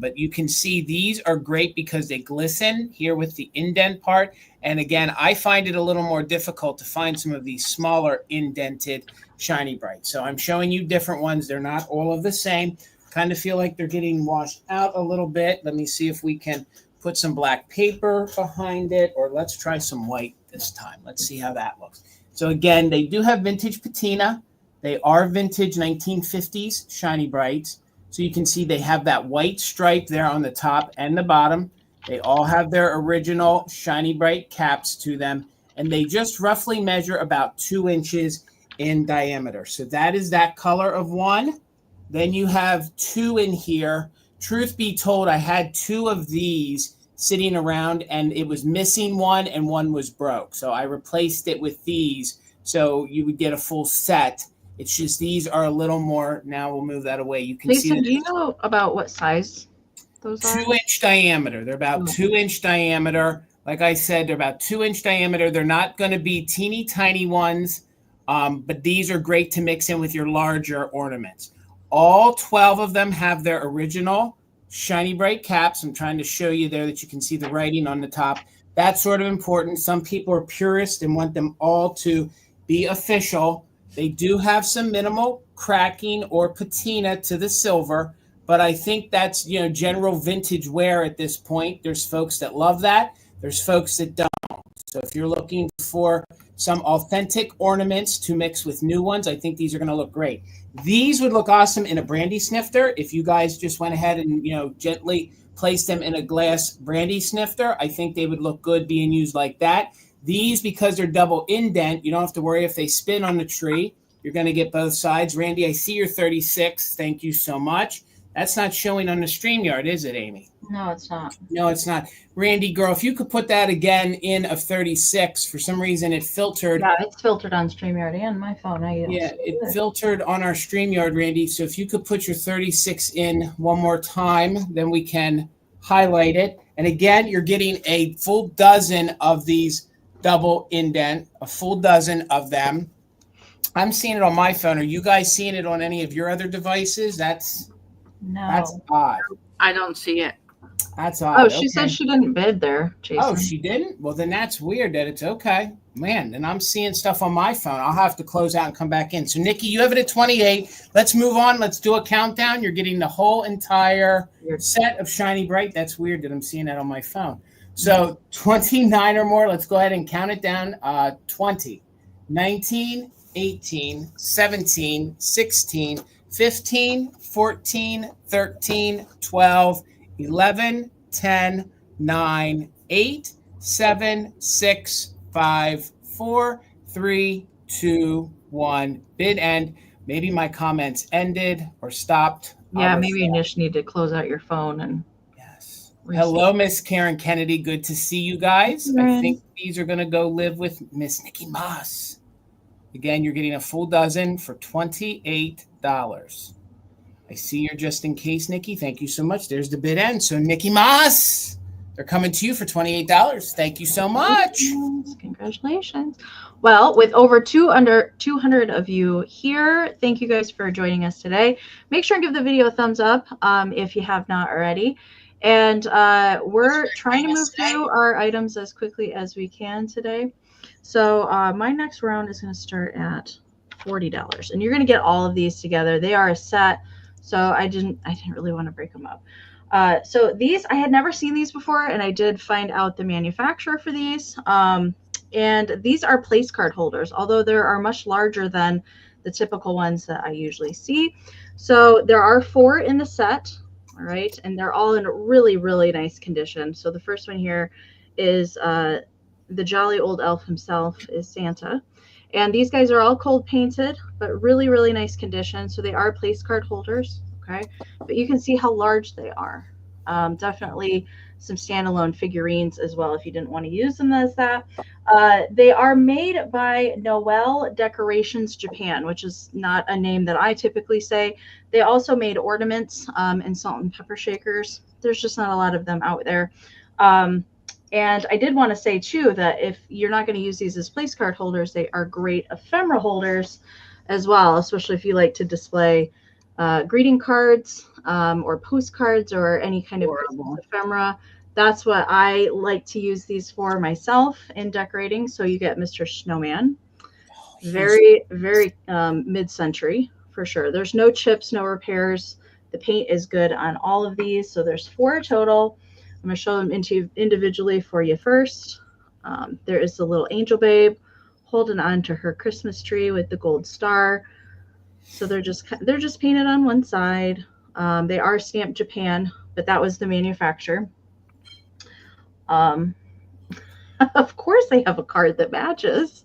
But you can see these are great because they glisten here with the indent part. And again, I find it a little more difficult to find some of these smaller indented shiny bright. So I'm showing you different ones. They're not all of the same. Kind of feel like they're getting washed out a little bit. Let me see if we can put some black paper behind it, or let's try some white this time. Let's see how that looks. So again, they do have vintage patina. They are vintage 1950s shiny brights. So you can see they have that white stripe there on the top and the bottom. They all have their original shiny bright caps to them, and they just roughly measure about 2 inches in diameter. So that is that color of one. Then you have 2 in here. Truth be told, I had 2 of these sitting around, and it was missing one, and one was broke. So I replaced it with these, so you would get a full set. It's just these are a little more. Now we'll move that away. You can see. Jason, do you know about what size those are? 2-inch diameter. They're about 2-inch diameter. Like I said, they're about 2-inch diameter. They're not going to be teeny tiny ones, but these are great to mix in with your larger ornaments. All 12 of them have their original shiny bright caps. I'm trying to show you there that you can see the writing on the top. That's sort of important. Some people are purists and want them all to be official. They do have some minimal cracking or patina to the silver, but I think that's, general vintage wear at this point. There's folks that love that. There's folks that don't. So if you're looking for some authentic ornaments to mix with new ones, I think these are going to look great. These would look awesome in a brandy snifter. If you guys just went ahead and, gently placed them in a glass brandy snifter, I think they would look good being used like that. These, because they're double indent, you don't have to worry if they spin on the tree. You're going to get both sides. Randy, I see your 36. Thank you so much. That's not showing on the StreamYard, is it, Amy? No, it's not. No, it's not. Randy, girl, if you could put that again in a 36. For some reason, it filtered. Yeah, it's filtered on StreamYard and my phone. It filtered on our StreamYard, Randy. So if you could put your 36 in one more time, then we can highlight it. And again, you're getting a full dozen of these double indent, a full dozen of them. I'm seeing it on my phone. Are you guys seeing it on any of your other devices? That's odd. I don't see it. That's odd. Oh, she said she didn't bid there, Jason. Oh, she didn't? Well, then that's weird that it's okay. Man, then I'm seeing stuff on my phone. I'll have to close out and come back in. So, Nikki, you have it at 28. Let's move on. Let's do a countdown. You're getting the whole entire set of shiny bright. That's weird that I'm seeing that on my phone. So 29 or more. Let's go ahead and count it down. 20, 19, 18, 17, 16, 15, 14, 13, 12, 11, 10, 9, 8, 7, 6, 5, 4, 3, 2, 1. Bid end. Maybe my comments ended or stopped. Yeah, maybe you just need to close out your phone and. Yes. Hello, Miss Karen Kennedy. Good to see you guys. I think these are going to go live with Miss Nikki Moss. Again, you're getting a full dozen for $28. I see you're just in case, Nikki. Thank you so much. There's the bid end. So, Nikki Moss, They're coming to you for $28. Thank you so much. Congratulations. Well, with over 200 of you here, thank you guys for joining us today. Make sure and give the video a thumbs up if you have not already. And we're trying to move through our items as quickly as we can today. So my next round is going to start at $40, and you're going to get all of these together. They are a set, so I didn't really want to break them up. So these, I had never seen these before, and I did find out the manufacturer for these. And these are place card holders, although they are much larger than the typical ones that I usually see. So there are 4 in the set, all right, and they're all in really, really nice condition. So the first one here is the jolly old elf himself, is Santa. And these guys are all cold painted, but really, really nice condition. So they are place card holders. Okay, but you can see how large they are. Definitely some standalone figurines as well if you didn't want to use them as that. They are made by Noel Decorations Japan, which is not a name that I typically say. They also made ornaments and salt and pepper shakers. There's just not a lot of them out there. And I did want to say too that if you're not going to use these as place card holders, they are great ephemera holders as well, especially if you like to display greeting cards or postcards or any kind of ephemera. That's what I like to use these for myself in decorating. So you get Mr. Snowman. Very, very mid-century for sure. There's no chips, no repairs. The paint is good on all of these. So there's 4 total. I'm going to show them individually for you first. There is the little angel babe holding on to her Christmas tree with the gold star. So they're just painted on one side. They are stamped Japan, but that was the manufacturer. Of course, they have a card that matches.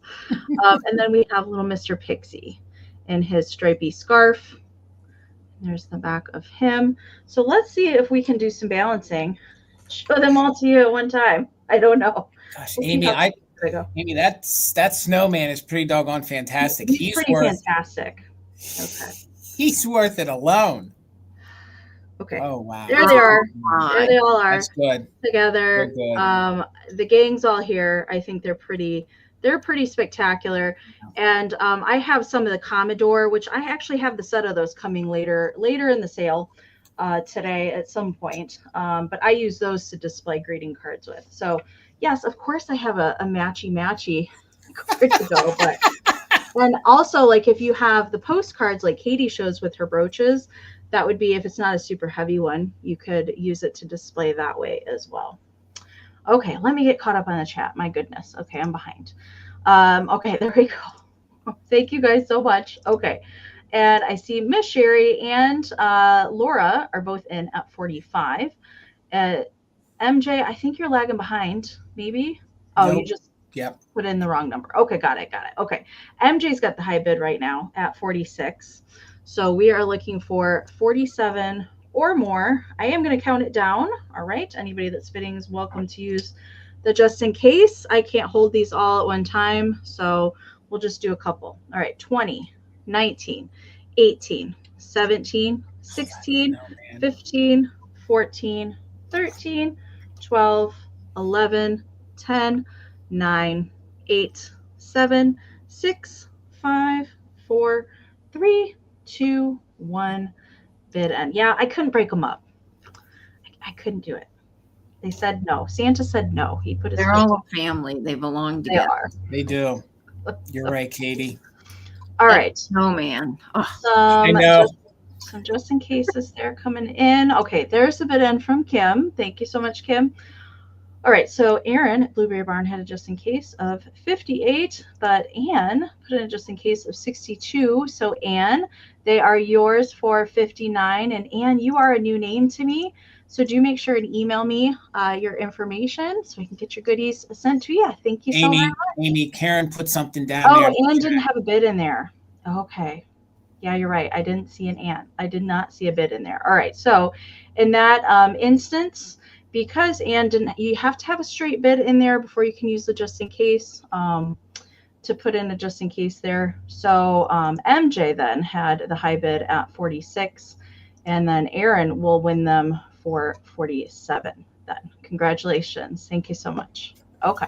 And then we have little Mr. Pixie in his stripy scarf. There's the back of him. So let's see if we can do some balancing. Show them all to you at one time. I don't know. Gosh, Amy, Amy, that snowman is pretty doggone fantastic. He's pretty fantastic. Okay. He's worth it alone. Okay. Oh wow. There they are. There they all are. That's good. Together. Good. The gang's all here. I think they're pretty spectacular. And I have some of the Commodore, which I actually have the set of those coming later in the sale today at some point. But I use those to display greeting cards with. So yes, of course I have a matchy card to go, but and also, like, if you have the postcards like Katie shows with her brooches, that would be, if it's not a super heavy one, you could use it to display that way as well. Okay, let me get caught up on the chat. My goodness. Okay, I'm behind. Okay, there we go. Thank you guys so much. Okay, and I see Miss Sherry and Laura are both in at 45. MJ, I think you're lagging behind, maybe. Oh, nope. You just put in the wrong number. Okay, got it. Okay, MJ's got the high bid right now at 46. So we are looking for 47 or more. I am going to count it down. All right, anybody that's bidding is welcome to use the just in case. I can't hold these all at one time, so we'll just do a couple. All right, 20, 19, 18, 17, 16, 15, 14, 13, 12, 11, 10, 9, 8, 7, 6, 5, 4, 3, 2, 1, bid end. Yeah, I couldn't break them up. I couldn't do it. They said no. Santa said no. He put his. They're all a family. They belong together. They are. They do. You're right, Katie. All right. Snowman. I know. Some just in cases they're coming in. Okay, there's a bid end from Kim. Thank you so much, Kim. All right, so Aaron at Blueberry Barn had a just in case of 58, but Anne put in a just in case of 62. So Anne, they are yours for 59. And Anne, you are a new name to me. So do make sure and email me your information so we can get your goodies sent to you. Thank you so much. Amy, Karen put something down there. Oh, Anne didn't have a bid in there. Okay. Yeah, you're right. I didn't see an Anne. I did not see a bid in there. All right. So in that instance, because Anne didn't, you have to have a straight bid in there before you can use the just in case to put in a just in case there. So MJ then had the high bid at 46, and then Aaron will win them for 47 then. Congratulations. Thank you so much. Okay.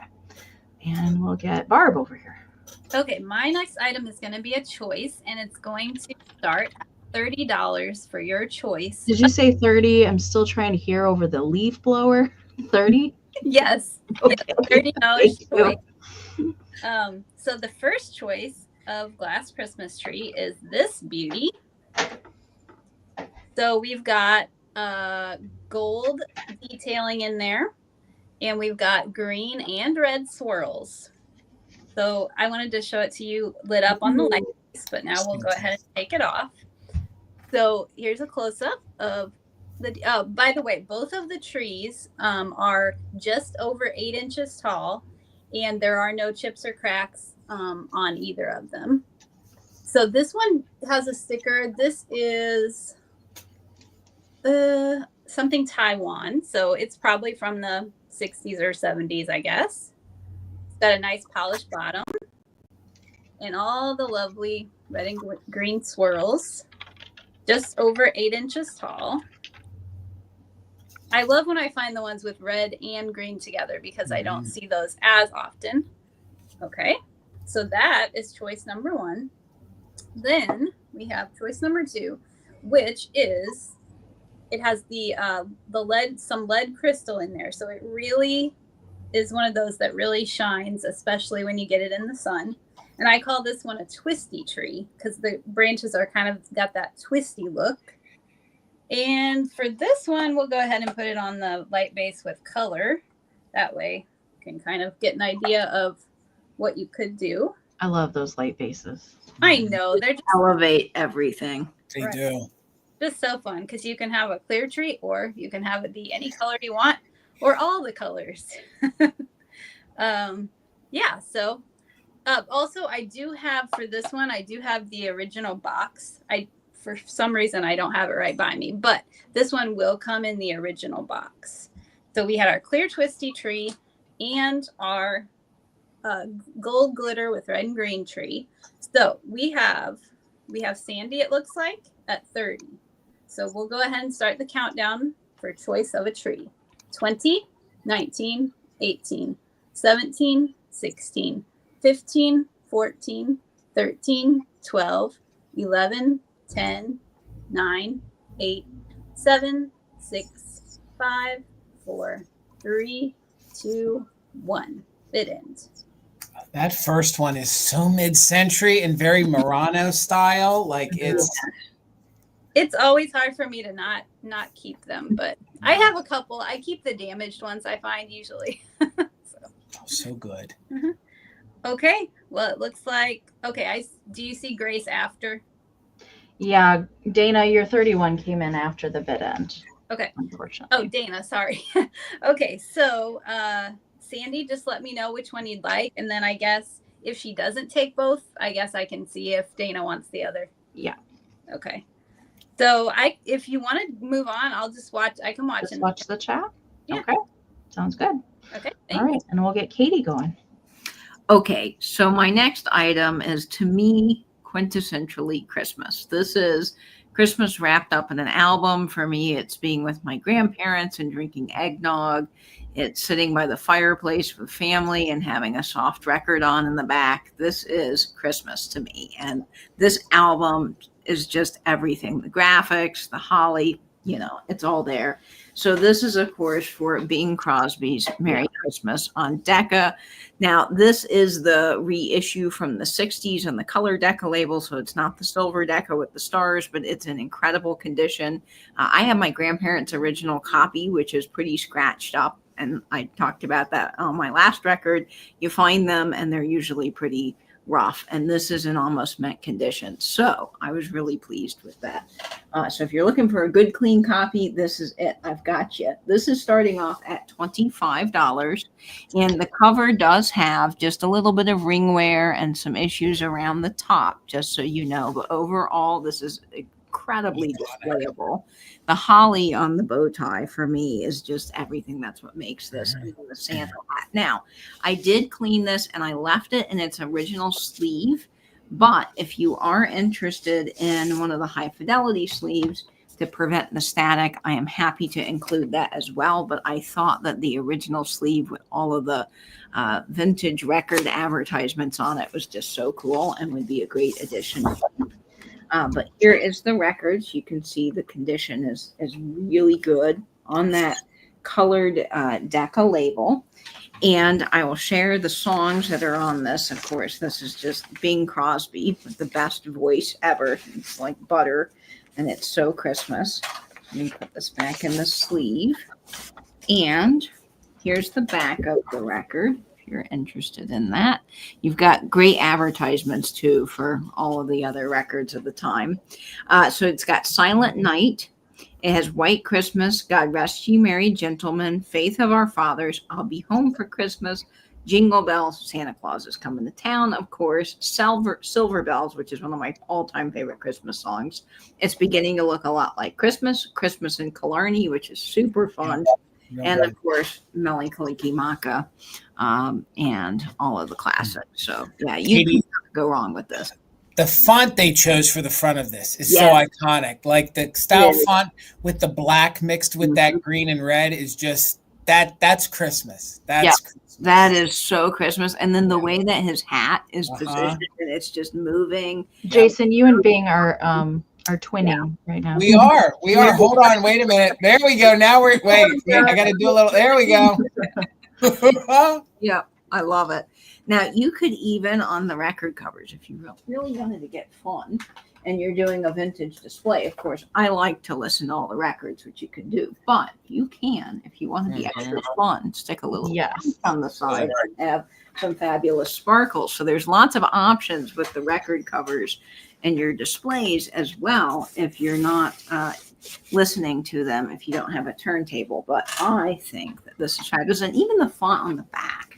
And we'll get Barb over here. Okay, my next item is going to be a choice, and it's going to start at $30 for your choice. Did you say 30? I'm still trying to hear over the leaf blower. 30? Yes. Okay. $30 Thank choice. So the first choice of glass Christmas tree is this beauty. So we've got gold detailing in there, and we've got green and red swirls. So I wanted to show it to you lit up on the light, but now we'll go ahead and take it off. So here's a close-up of the, by the way, both of the trees are just over 8 inches tall, and there are no chips or cracks on either of them. So this one has a sticker. This is something Taiwan. So it's probably from the 60s or 70s, I guess. It's got a nice polished bottom and all the lovely red and green swirls, just over 8 inches tall. I love when I find the ones with red and green together because I don't see those as often. Okay, so that is choice number 1. Then we have choice number 2, which is, it has the lead, some lead crystal in there. So it really is one of those that really shines, especially when you get it in the sun. And I call this one a twisty tree because the branches are kind of got that twisty look. And for this one, we'll go ahead and put it on the light base with color. That way you can kind of get an idea of what you could do. I love those light bases. I know, they're just Elevate everything. They Right. do. just so fun because you can have a clear tree or you can have it be any color you want or all the colors. Yeah, so also I do have, for this one, I do have the original box. For some reason I don't have it right by me, but this one will come in the original box. So we had our clear twisty tree and our gold glitter with red and green tree. So we have Sandy, it looks like, at 30. So we'll go ahead and start the countdown for choice of a tree. 20, 19, 18, 17, 16, 15, 14, 13, 12, 11, 10, 9, 8, 7, 6, 5, 4, 3, 2, 1. Bid end. That first one is so mid-century and very Murano style. Like It's always hard for me to not keep them, but I have a couple. I keep the damaged ones, I find, usually. so good. Mm-hmm. Okay, well, it looks like, okay, do you see Grace after? Yeah, Dana, your 31 came in after the bid end. Okay. Unfortunately. Oh, Dana, sorry. Okay, so Sandy, just let me know which one you'd like, and then I guess if she doesn't take both, I guess I can see if Dana wants the other. Yeah. Okay. So if you want to move on, I'll just watch. I can watch. Just watch the chat. Yeah. Okay. Sounds good. Okay. All right, and we'll get Katie going. Okay, so my next item is, to me, quintessentially Christmas. This is Christmas wrapped up in an album. For me, it's being with my grandparents and drinking eggnog. It's sitting by the fireplace with family and having a soft record on in the back. This is Christmas to me. And this album is just everything. The graphics, the holly, it's all there. So this is, of course, for Bing Crosby's Merry Christmas on Decca. Now, this is the reissue from the 60s on the color Decca label, so it's not the silver Decca with the stars, but it's in incredible condition. I have my grandparents' original copy, which is pretty scratched up, and I talked about that on my last record. You find them, and they're usually pretty rough, and this is in almost mint condition. So I was really pleased with that. So if you're looking for a good clean copy, this is it. I've got you. This is starting off at $25, and the cover does have just a little bit of ring wear and some issues around the top, just so you know. But overall, this is incredibly displayable. The holly on the bow tie for me is just everything. That's what makes this. Even the Santa hat. Now, I did clean this and I left it in its original sleeve. But if you are interested in one of the high fidelity sleeves, to prevent the static, I am happy to include that as well. But I thought that the original sleeve with all of the vintage record advertisements on it was just so cool and would be a great addition. But here is the records. You can see the condition is really good on that colored Decca label. And I will share the songs that are on this. Of course, this is just Bing Crosby with the best voice ever. It's like butter, and it's so Christmas. Let me put this back in the sleeve. And here's the back of the record, if you're interested in that. You've got great advertisements, too, for all of the other records of the time. So it's got Silent Night. It has White Christmas, God Rest Ye Merry Gentlemen, Faith of Our Fathers, I'll Be Home for Christmas, Jingle Bells, Santa Claus is Coming to Town, of course, Silver Bells, which is one of my all-time favorite Christmas songs. It's beginning to look a lot like Christmas, Christmas in Killarney, which is super fun, and of course, Melancholy Maka, and all of the classics. So, yeah, you can't go wrong with this. The font they chose for the front of this is so iconic. Like the style font with the black mixed with that green and red is just that's Christmas. Christmas. That is so Christmas. And then the way that his hat is positioned and it's just moving. Jason, you and Bing are twinning right now. We are. Hold on. Wait a minute. There we go. Now wait. I got to do a little. There we go. Yeah, I love it. Now, you could even, on the record covers, if you really wanted to get fun and you're doing a vintage display, of course, I like to listen to all the records, which you can do. But you can, if you want to be extra fun, stick a little on the side and have some fabulous sparkles. So there's lots of options with the record covers and your displays as well if you're not listening to them, if you don't have a turntable. But I think that this is fabulous. And even the font on the back.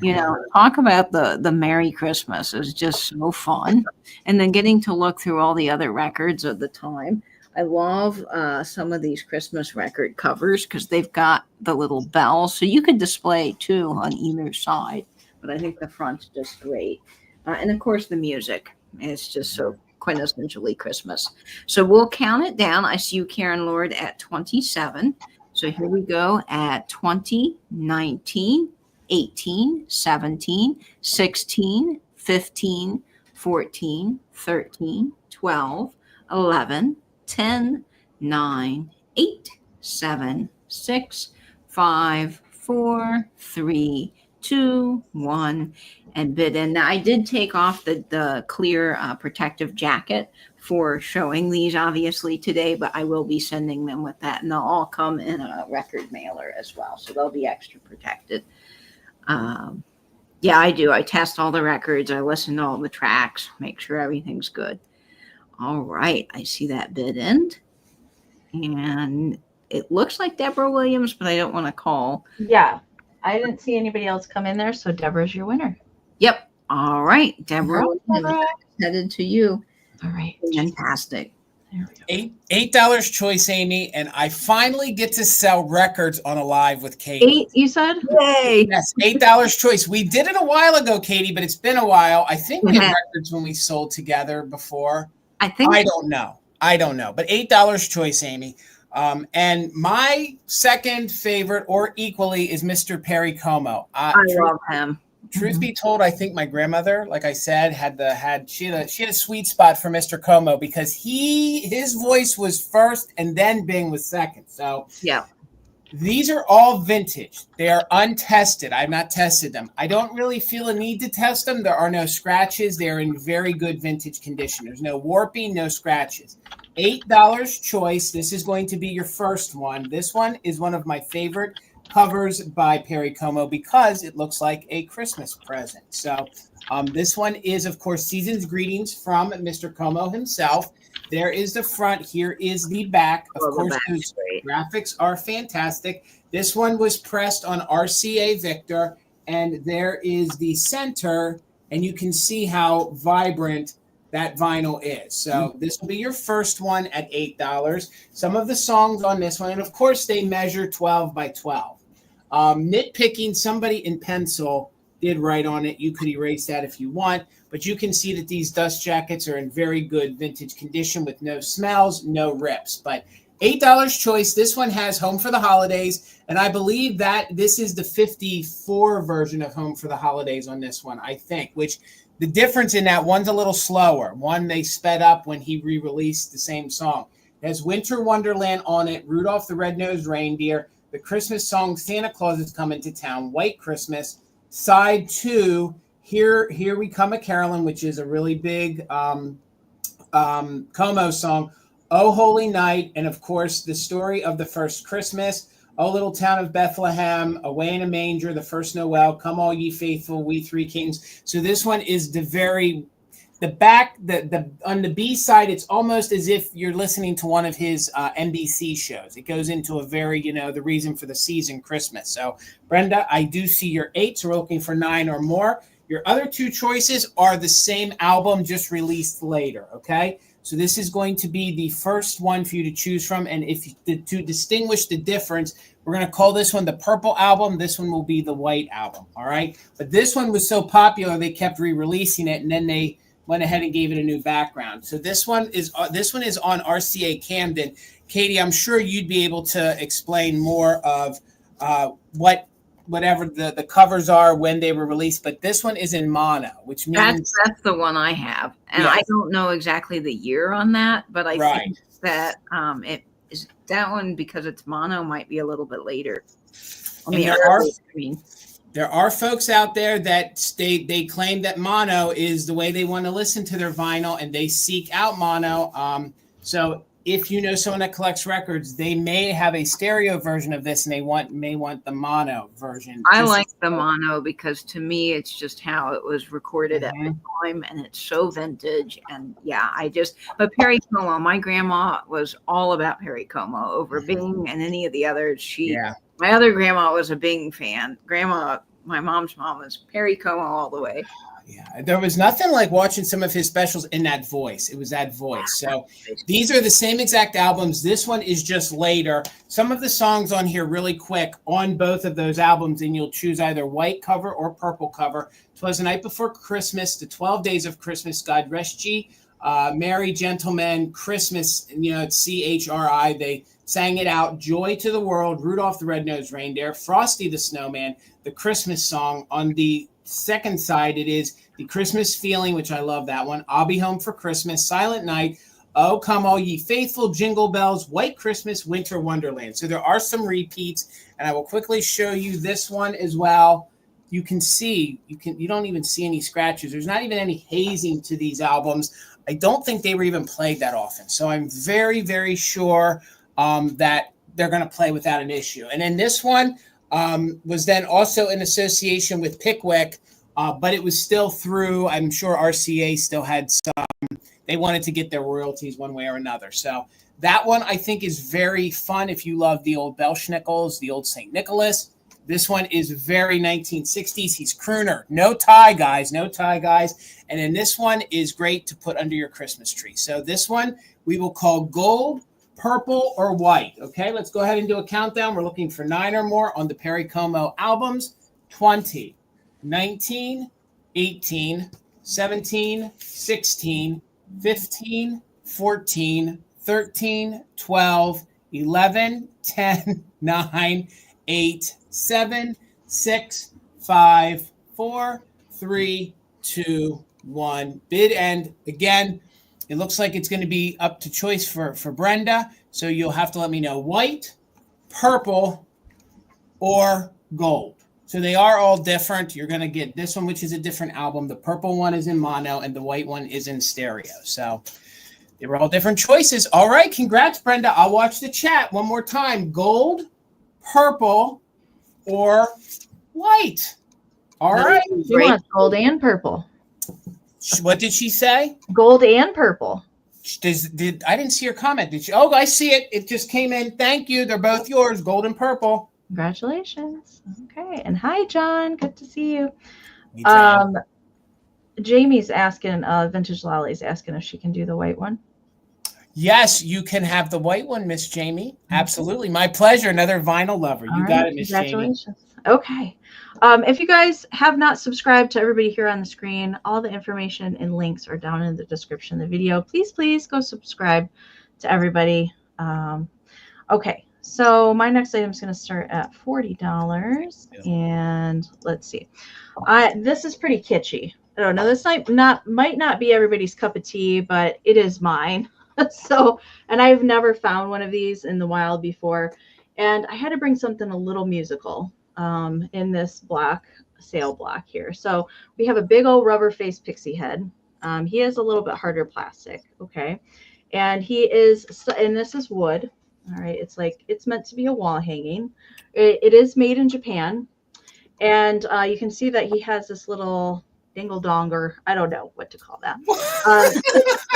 You know, talk about the Merry Christmas is just so fun. And then getting to look through all the other records of the time. I love some of these Christmas record covers because they've got the little bells. So you could display two on either side. But I think the front's just great. And of course, the music is just so quintessentially Christmas. So we'll count it down. I see you, Karen Lord, at 27. So here we go at 20, 19, 18, 17, 16, 15, 14, 13, 12, 11, 10, 9, 8, 7, 6, 5, 4, 3, 2, 1, and bid in. Now, I did take off the clear protective jacket for showing these, obviously, today, but I will be sending them with that, and they'll all come in a record mailer as well, so they'll be extra protected. Yeah, I do. I test all the records. I listen to all the tracks, make sure everything's good. All right. I see that bid end. And it looks like Deborah Williams, but I don't want to call. Yeah. I didn't see anybody else come in there, so Deborah's your winner. Yep. All right. Deborah Williams, headed to you. All right. Fantastic. There we go. $8 choice, Amy, and I finally get to sell records on a live with Katie. 8, you said? Yay! Yes, $8 choice. We did it a while ago, Katie, but it's been a while. I think we had records when we sold together before. I don't know, but $8 choice, Amy. And my second favorite, or equally, is Mr. Perry Como. I love him. Truth be told, I think my grandmother, like I said, she had a sweet spot for Mr. Como because his voice was first and then Bing was second. So yeah, these are all vintage. They are untested. I've not tested them. I don't really feel a need to test them. There are no scratches. They're in very good vintage condition. There's no warping, no scratches. $8 choice. This is going to be your first one. This one is one of my favorite covers by Perry Como because it looks like a Christmas present. So this one is, of course, Season's Greetings from Mr. Como himself. There is the front. Here is the back. Of course, those graphics are fantastic. This one was pressed on RCA Victor, and there is the center, and you can see how vibrant that vinyl is. So this will be your first one at $8. Some of the songs on this one, and of course, they measure 12 by 12. Nitpicking somebody in pencil did write on it. You could erase that if you want, but you can see that these dust jackets are in very good vintage condition with no smells, no rips. But $8 choice. This one has Home for the Holidays, and I believe that this is the 54 version of Home for the Holidays on this one, I think, which the difference in that one's a little slower. One they sped up when he re-released the same song. It has Winter Wonderland on it, Rudolph the Red-Nosed Reindeer, the Christmas song Santa Claus is Coming to Town, White Christmas, Side 2, Here We Come a Carolyn, which is a really big Como song, Oh Holy Night, and of course the Story of the First Christmas, O Little Town of Bethlehem, Away in a Manger, The First Noel, Come All Ye Faithful, We Three Kings. So this one is on the B side, it's almost as if you're listening to one of his NBC shows. It goes into a very, the reason for the season, Christmas. So Brenda, I do see your 8, so we're looking for 9 or more. Your other 2 choices are the same album, just released later, okay? So this is going to be the first one for you to choose from. And to distinguish the difference, we're going to call this one the purple album. This one will be the white album, all right? But this one was so popular, they kept re-releasing it, and then they went ahead and gave it a new background. So this one is on RCA Camden. Katie, I'm sure you'd be able to explain more of whatever the covers are when they were released, but this one is in mono, which means that's the one I have, and yes. I don't know exactly the year on that, but I think that it is that one, because it's mono, might be a little bit later. There are folks out there that they claim that mono is the way they want to listen to their vinyl, and they seek out mono. So if you know someone that collects records, they may have a stereo version of this, and they may want the mono version. I like the mono because to me, it's just how it was recorded at the time, and it's so vintage. And yeah, but Perry Como, my grandma was all about Perry Como over Bing and any of the others. My other grandma was a Bing fan. My mom's mom was Perry Como all the way. Yeah, there was nothing like watching some of his specials in that voice. It was that voice. So these are the same exact albums. This one is just later. Some of the songs on here really quick on both of those albums, and you'll choose either white cover or purple cover. 'Twas the Night Before Christmas, The 12 Days of Christmas, God Rest Ye, Merry Gentlemen, Christmas, it's CHRI. They sang it out, Joy to the World, Rudolph the Red-Nosed Reindeer, Frosty the Snowman, the Christmas song. On the second side, it is The Christmas Feeling, which I love that one, I'll Be Home for Christmas, Silent Night, Oh Come All Ye Faithful, Jingle Bells, White Christmas, Winter Wonderland. So there are some repeats, and I will quickly show you this one as well. You can see, you don't even see any scratches. There's not even any hazing to these albums. I don't think they were even played that often. So I'm very, very sure that they're going to play without an issue. And then this one was then also in association with Pickwick, but it was still through, I'm sure RCA still had some, they wanted to get their royalties one way or another. So that one I think is very fun if you love the old Belschnickels, the old St. Nicholas. This one is very 1960s. He's crooner. No tie, guys. No tie, guys. And then this one is great to put under your Christmas tree. So this one we will call gold, purple, or white. Okay, let's go ahead and do a countdown. We're looking for 9 or more on the Perry Como albums. 20, 19, 18, 17, 16, 15, 14, 13, 12, 11, 10, 9, 8, 7, 6, 5, 4, 3, 2, 1. Bid end. Again, it looks like it's going to be up to choice for Brenda. So you'll have to let me know white, purple, or gold. So they are all different. You're going to get this one, which is a different album. The purple one is in mono, and the white one is in stereo. So they were all different choices. All right. Congrats, Brenda. I'll watch the chat one more time. Gold, purple, or white. All right. She wants gold and purple. What did she say? Gold and purple. I didn't see your comment. Did she? Oh, I see it. It just came in. Thank you. They're both yours. Gold and purple. Congratulations. Okay. And hi, John. Good to see you. Hey, John. Jamie's asking, Vintage Lolly's asking if she can do the white one. Yes, you can have the white one, Miss Jamie. Absolutely. My pleasure. Another vinyl lover. You got it, Miss Jamie. Congratulations. Okay. If you guys have not subscribed to everybody here on the screen, all the information and links are down in the description of the video. Please go subscribe to everybody. Okay. So my next item is going to start at $40. And let's see. This is pretty kitschy. I don't know. This might not be everybody's cup of tea, but it is mine. So, and I've never found one of these in the wild before. And I had to bring something a little musical in this sale block here. So we have a big old rubber face pixie head. He is a little bit harder plastic. Okay. And this is wood. All right. It's meant to be a wall hanging. It is made in Japan. And you can see that he has this little dingle-donger. I don't know what to call that.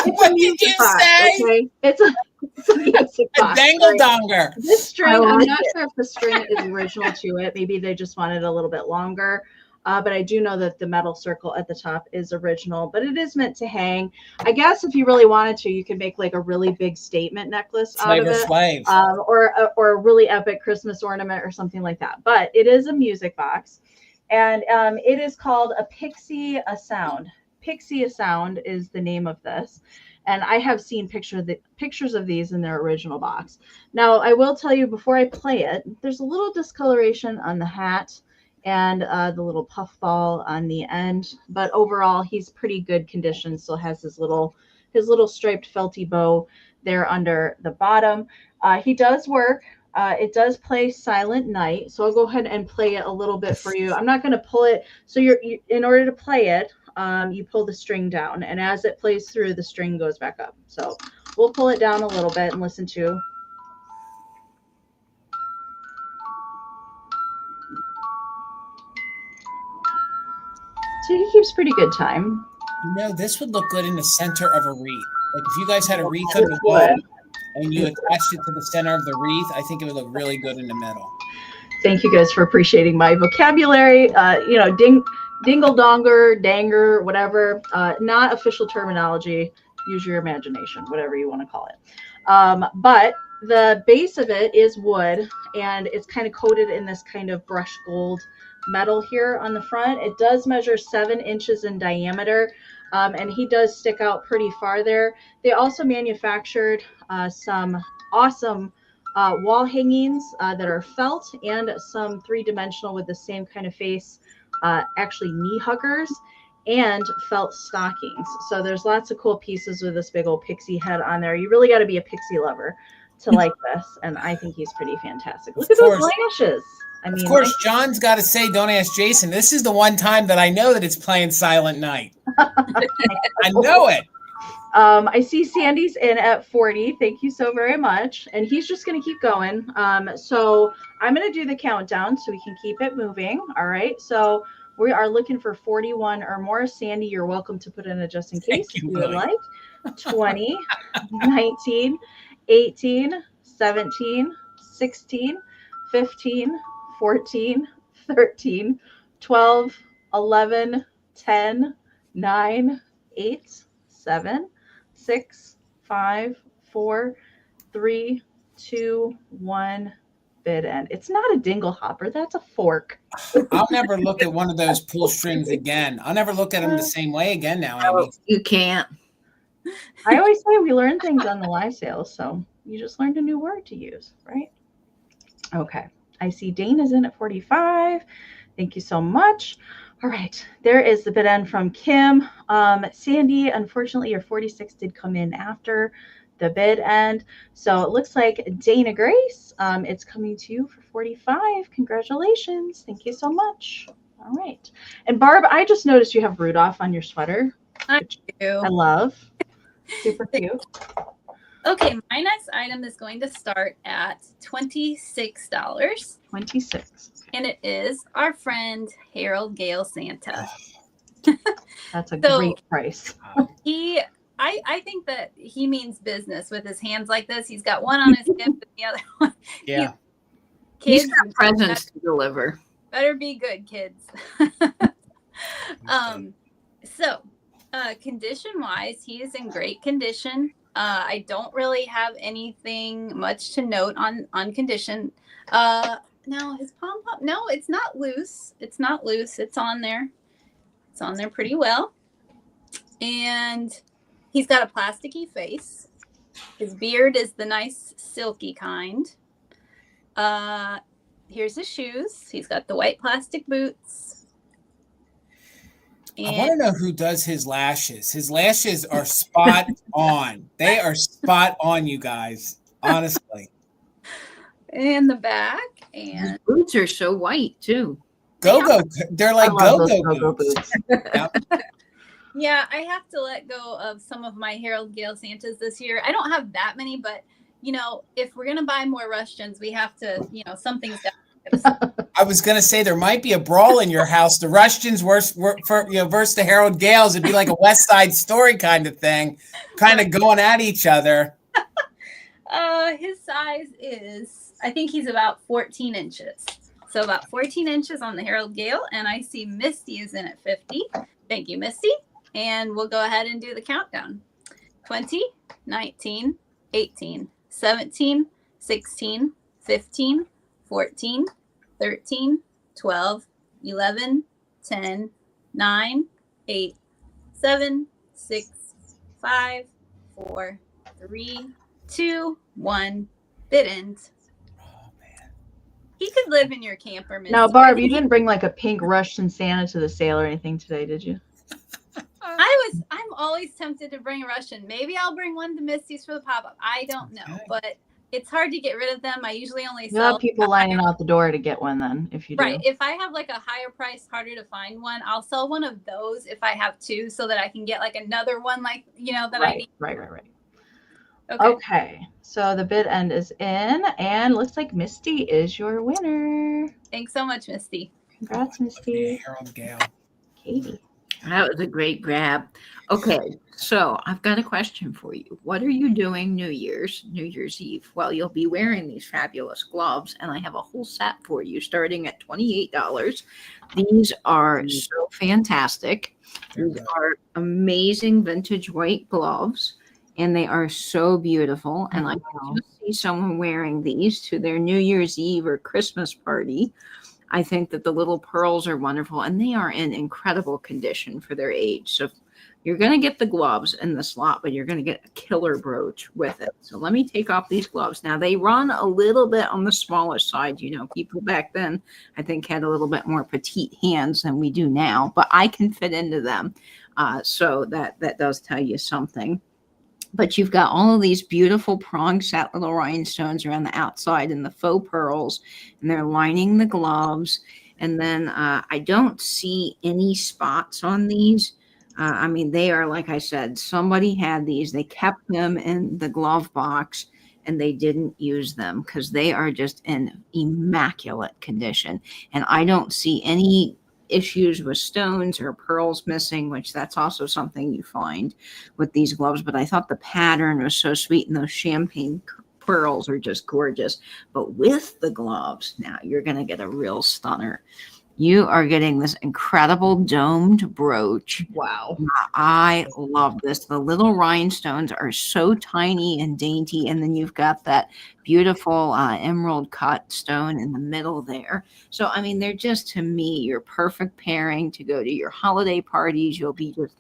It's What did you say? Okay? It's a music box. A dangle-donger. This string, I'm not sure if the string is original to it. Maybe they just wanted a little bit longer. But I do know that the metal circle at the top is original, but it is meant to hang. I guess if you really wanted to, you could make like a really big statement necklace out of it, or a really epic Christmas ornament or something like that. But it is a music box, and it is called a Pixie A Sound. Pixie A Sound is the name of this. And I have seen pictures of these in their original box. Now, I will tell you before I play it, there's a little discoloration on the hat and the little puff ball on the end, but overall he's pretty good condition. Still has his little striped felty bow there under the bottom. He does work. It does play Silent Night, so I'll go ahead and play it a little bit for you. I'm not going to pull it. So in order to play it, you pull the string down, and as it plays through, the string goes back up. So we'll pull it down a little bit and listen to. So he keeps pretty good time. You know, this would look good in the center of a wreath. Like if you guys had a wreath on the wall and you attached it to the center of the wreath, I think it would look really good in the middle. Thank you guys for appreciating my vocabulary. Dingle donger, danger, whatever. Not official terminology. Use your imagination, whatever you want to call it. But the base of it is wood, and it's kind of coated in this kind of brushed gold metal here on the front. It does measure 7 inches in diameter, and he does stick out pretty far there. They also manufactured some awesome wall hangings that are felt, and some 3-dimensional with the same kind of face, actually knee huggers and felt stockings. So there's lots of cool pieces with this big old pixie head on there. You really got to be a pixie lover to like this, and I think he's pretty fantastic. Look at those lashes. I mean, of course, John's got to say, don't ask Jason. This is the one time that I know that it's playing Silent Night. I know it. I see Sandy's in at 40. Thank you so very much. And he's just going to keep going. So I'm going to do the countdown so we can keep it moving. All right. So we are looking for 41 or more. Sandy, you're welcome to put in a just in case if you would like. 20, 19, 18, 17, 16, 15, 14, 13, 12, 11, 10, 9, 8, 7, 6, 5, 4, 3, 2, 1. Bid end. It's not a dingle hopper. That's a fork. I'll never look at one of those pull strings again. I'll never look at them the same way again now. No, you can't. I always say we learn things on the live sales, so you just learned a new word to use, right? Okay. I see Dana's in at 45. Thank you so much. All right. There is the bid end from Kim. Sandy, unfortunately, your 46 did come in after the bid end. So it looks like Dana Grace, it's coming to you for 45. Congratulations. Thank you so much. All right. And Barb, I just noticed you have Rudolph on your sweater. I do. I love. Super cute. Okay, my next item is going to start at $26. 26. And it is our friend Harold Gale Santa. That's a great price. I think that he means business with his hands like this. He's got one on his hip and the other one. Yeah. He's got presents to deliver. Better be good, kids. Condition-wise, he is in great condition. I don't really have anything much to note on condition. Now his pom pom. No, it's not loose. It's not loose. It's on there. It's on there pretty well. And he's got a plasticky face. His beard is the nice silky kind. Here's his shoes. He's got the white plastic boots. I want to know who does his lashes. His lashes are spot on. They are spot on, you guys. Honestly. And the back. And His boots are so white too. Go-go. They're like go-go boots. Yep. Yeah, I have to let go of some of my Harold Gale Santas this year. I don't have that many, but if we're gonna buy more Russians, we have to, something's got. I was gonna say there might be a brawl in your house. The Russians versus the Harold Gales. It'd be like a West Side Story kind of thing, kind of going at each other. His size is, I think he's about 14 inches. So about 14 inches on the Harold Gale, and I see Misty is in at 50. Thank you, Misty. And we'll go ahead and do the countdown. 20, 19, 18, 17, 16, 15, 14, 13, 12, 11, 10, 9, 8, 7, 6, 5, 4, 3, 2, 1. Bid end. Oh, man. He could live in your camper, Misty. Now, Barb, you didn't bring like a pink Russian Santa to the sale or anything today, did you? I'm always tempted to bring a Russian. Maybe I'll bring one to Misty's for the pop-up. I don't know, but it's hard to get rid of them. I usually only You'll have people lining out the door to get one then, if you do. Right. If I have like a higher price, harder to find one, I'll sell one of those if I have two, so that I can get like another one, like, that I need. Right. Okay. So the bid end is in, and looks like Misty is your winner. Thanks so much, Misty. Congrats, Misty. Harold Gale. Katie. That was a great grab. Okay, so I've got a question for you. What are you doing New Year's Eve? Well, you'll be wearing these fabulous gloves, and I have a whole set for you starting at $28. These are so fantastic. These are amazing vintage white gloves, and they are so beautiful. And I can just see someone wearing these to their New Year's Eve or Christmas party. I think that the little pearls are wonderful, and they are in incredible condition for their age. So you're going to get the gloves in the slot, but you're going to get a killer brooch with it. So let me take off these gloves. Now, they run a little bit on the smaller side. People back then, I think, had a little bit more petite hands than we do now, but I can fit into them. So that does tell you something. But you've got all of these beautiful prong set little rhinestones around the outside and the faux pearls, and they're lining the gloves. And then I don't see any spots on these. They are, like I said, somebody had these. They kept them in the glove box, and they didn't use them because they are just in immaculate condition. And I don't see any issues with stones or pearls missing, which that's also something you find with these gloves. But I thought the pattern was so sweet, and those champagne pearls are just gorgeous. But with the gloves, now you're going to get a real stunner. You are getting this incredible domed brooch. Wow. I love this. The little rhinestones are so tiny and dainty. And then you've got that beautiful emerald cut stone in the middle there. So, they're just, to me, your perfect pairing to go to your holiday parties. You'll be just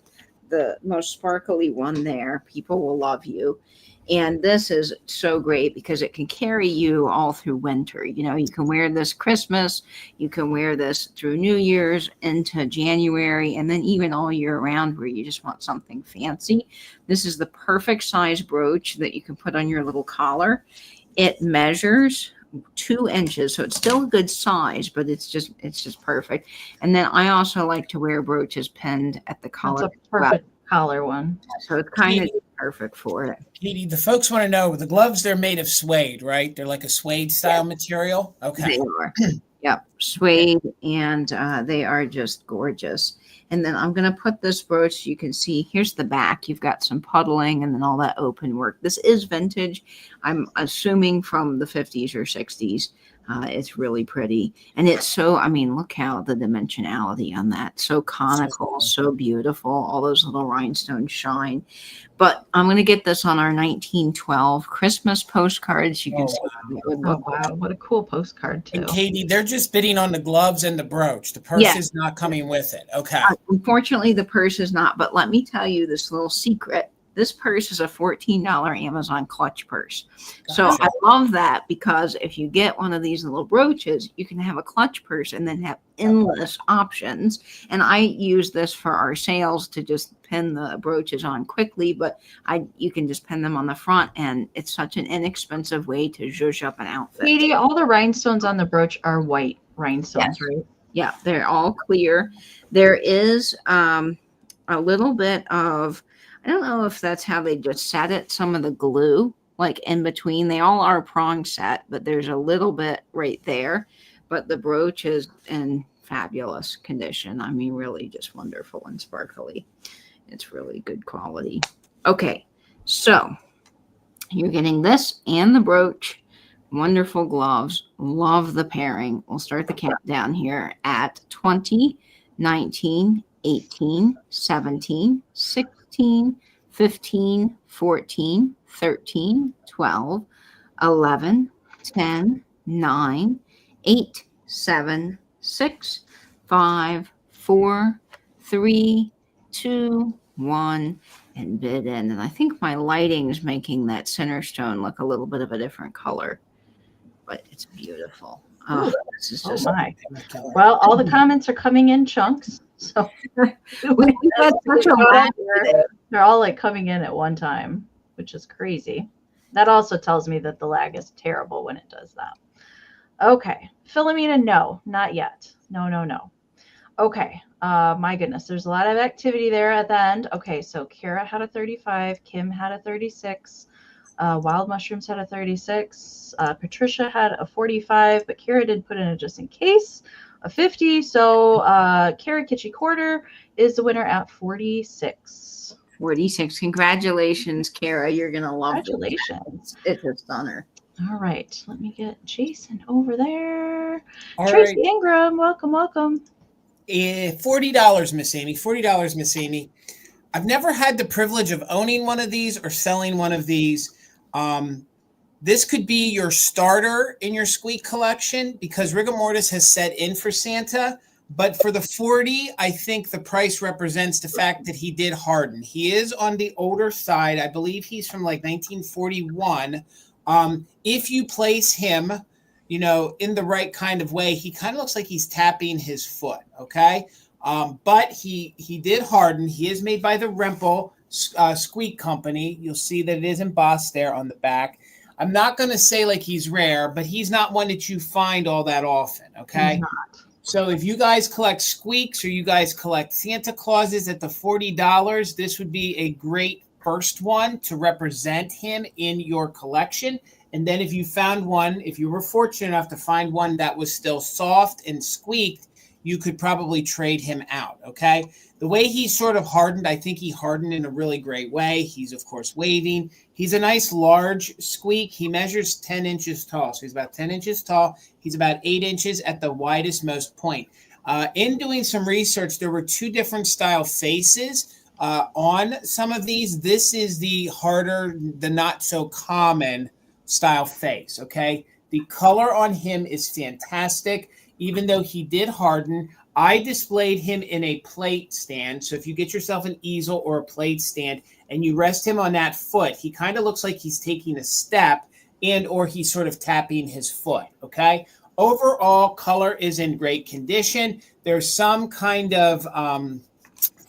the most sparkly one there. People will love you. And this is so great because it can carry you all through winter. You can wear this Christmas, you can wear this through New Year's into January, and then even all year round where you just want something fancy. This is the perfect size brooch that you can put on your little collar. It measures 2 inches, so it's still a good size, but it's just perfect. And then I also like to wear brooches pinned at the collar. That's a perfect collar one. So it's kind of perfect for it. Katie, the folks want to know, the gloves, they're made of suede, right? They're like a suede style material. Okay. They are. Yep. Suede, and they are just gorgeous. And then I'm going to put this brooch, you can see, here's the back. You've got some puddling and then all that open work. This is vintage. I'm assuming from the 50s or 60s, It's really pretty. And it's so, I mean, look how the dimensionality on that. So conical, so beautiful. All those little rhinestones shine. But I'm going to get this on our 1912 Christmas postcards. You can see how it would Oh, look. wow. What a cool postcard, too. And Katie, they're just bidding on the gloves and the brooch. The purse Yeah. is not coming with it. Okay. Unfortunately, the purse is not. But let me tell you this little secret. This purse is a $14 Amazon clutch purse. So Gotcha. I love that, because if you get one of these little brooches, you can have a clutch purse and then have endless options. And I use this for our sales to just pin the brooches on quickly, but you can just pin them on the front, and it's such an inexpensive way to zhuzh up an outfit. Katie, all the rhinestones on the brooch are white rhinestones, Yes. right? Yeah, they're all clear. There is a little bit of, I don't know if that's how they just set it, some of the glue, like in between. They all are prong set, but there's a little bit right there. But the brooch is in fabulous condition. I mean, really just wonderful and sparkly. It's really good quality. Okay, so you're getting this and the brooch. Wonderful gloves. Love the pairing. We'll start the countdown here at 20, 19, 18, 17, 16, 15, 14, 13, 12, 11, 10, 9, 8, 7, 6, 5, 4, 3, 2, 1, and bid in. And I think my lighting is making that center stone look a little bit of a different color, but it's beautiful. Oh, this is just my. Well, all the comments are coming in chunks. So they're all like coming in at one time, which is crazy. That also tells me that the lag is terrible when it does that. Okay. Philomena, no, not yet. No. Okay. My goodness, there's a lot of activity there at the end. Okay, so Kara had a 35, Kim had a 36, Wild Mushrooms had a 36, Patricia had a 45, but Kara did put in a just in case, a 50. So Kara Kitschy Quarter is the winner at 46. 46. Congratulations, Kara. You're going to love it. Congratulations. It's a stunner. All right. Let me get Jason over there. All Tracy right. Ingram, welcome. $40, Miss Amy. $40, Miss Amy. I've never had the privilege of owning one of these or selling one of these. This could be your starter in your squeak collection because rigor mortis has set in for Santa. But for the 40, I think the price represents the fact that he did harden. He is on the older side. I believe he's from like 1941. If you place him, you know, in the right kind of way, he kind of looks like he's tapping his foot. Okay. But he did harden. He is made by the Rempel Squeak Company. You'll see that it is embossed there on the back. I'm not going to say like he's rare, but he's not one that you find all that often. Okay. So if you guys collect squeaks or you guys collect Santa Clauses at the $40, this would be a great first one to represent him in your collection. And then if you found one, if you were fortunate enough to find one that was still soft and squeaked, you could probably trade him out, okay? The way he sort of hardened, I think he hardened in a really great way. He's, of course, waving. He's a nice large squeak. He measures 10 inches tall, so he's about 10 inches tall. He's about 8 inches at the widest most point. In doing some research, there were two different style faces on some of these. This is the harder, the not so common style face, okay? The color on him is fantastic. Even though he did harden, I displayed him in a plate stand. So if you get yourself an easel or a plate stand and you rest him on that foot, he kind of looks like he's taking a step and or he's sort of tapping his foot, okay? Overall, color is in great condition. There's some kind of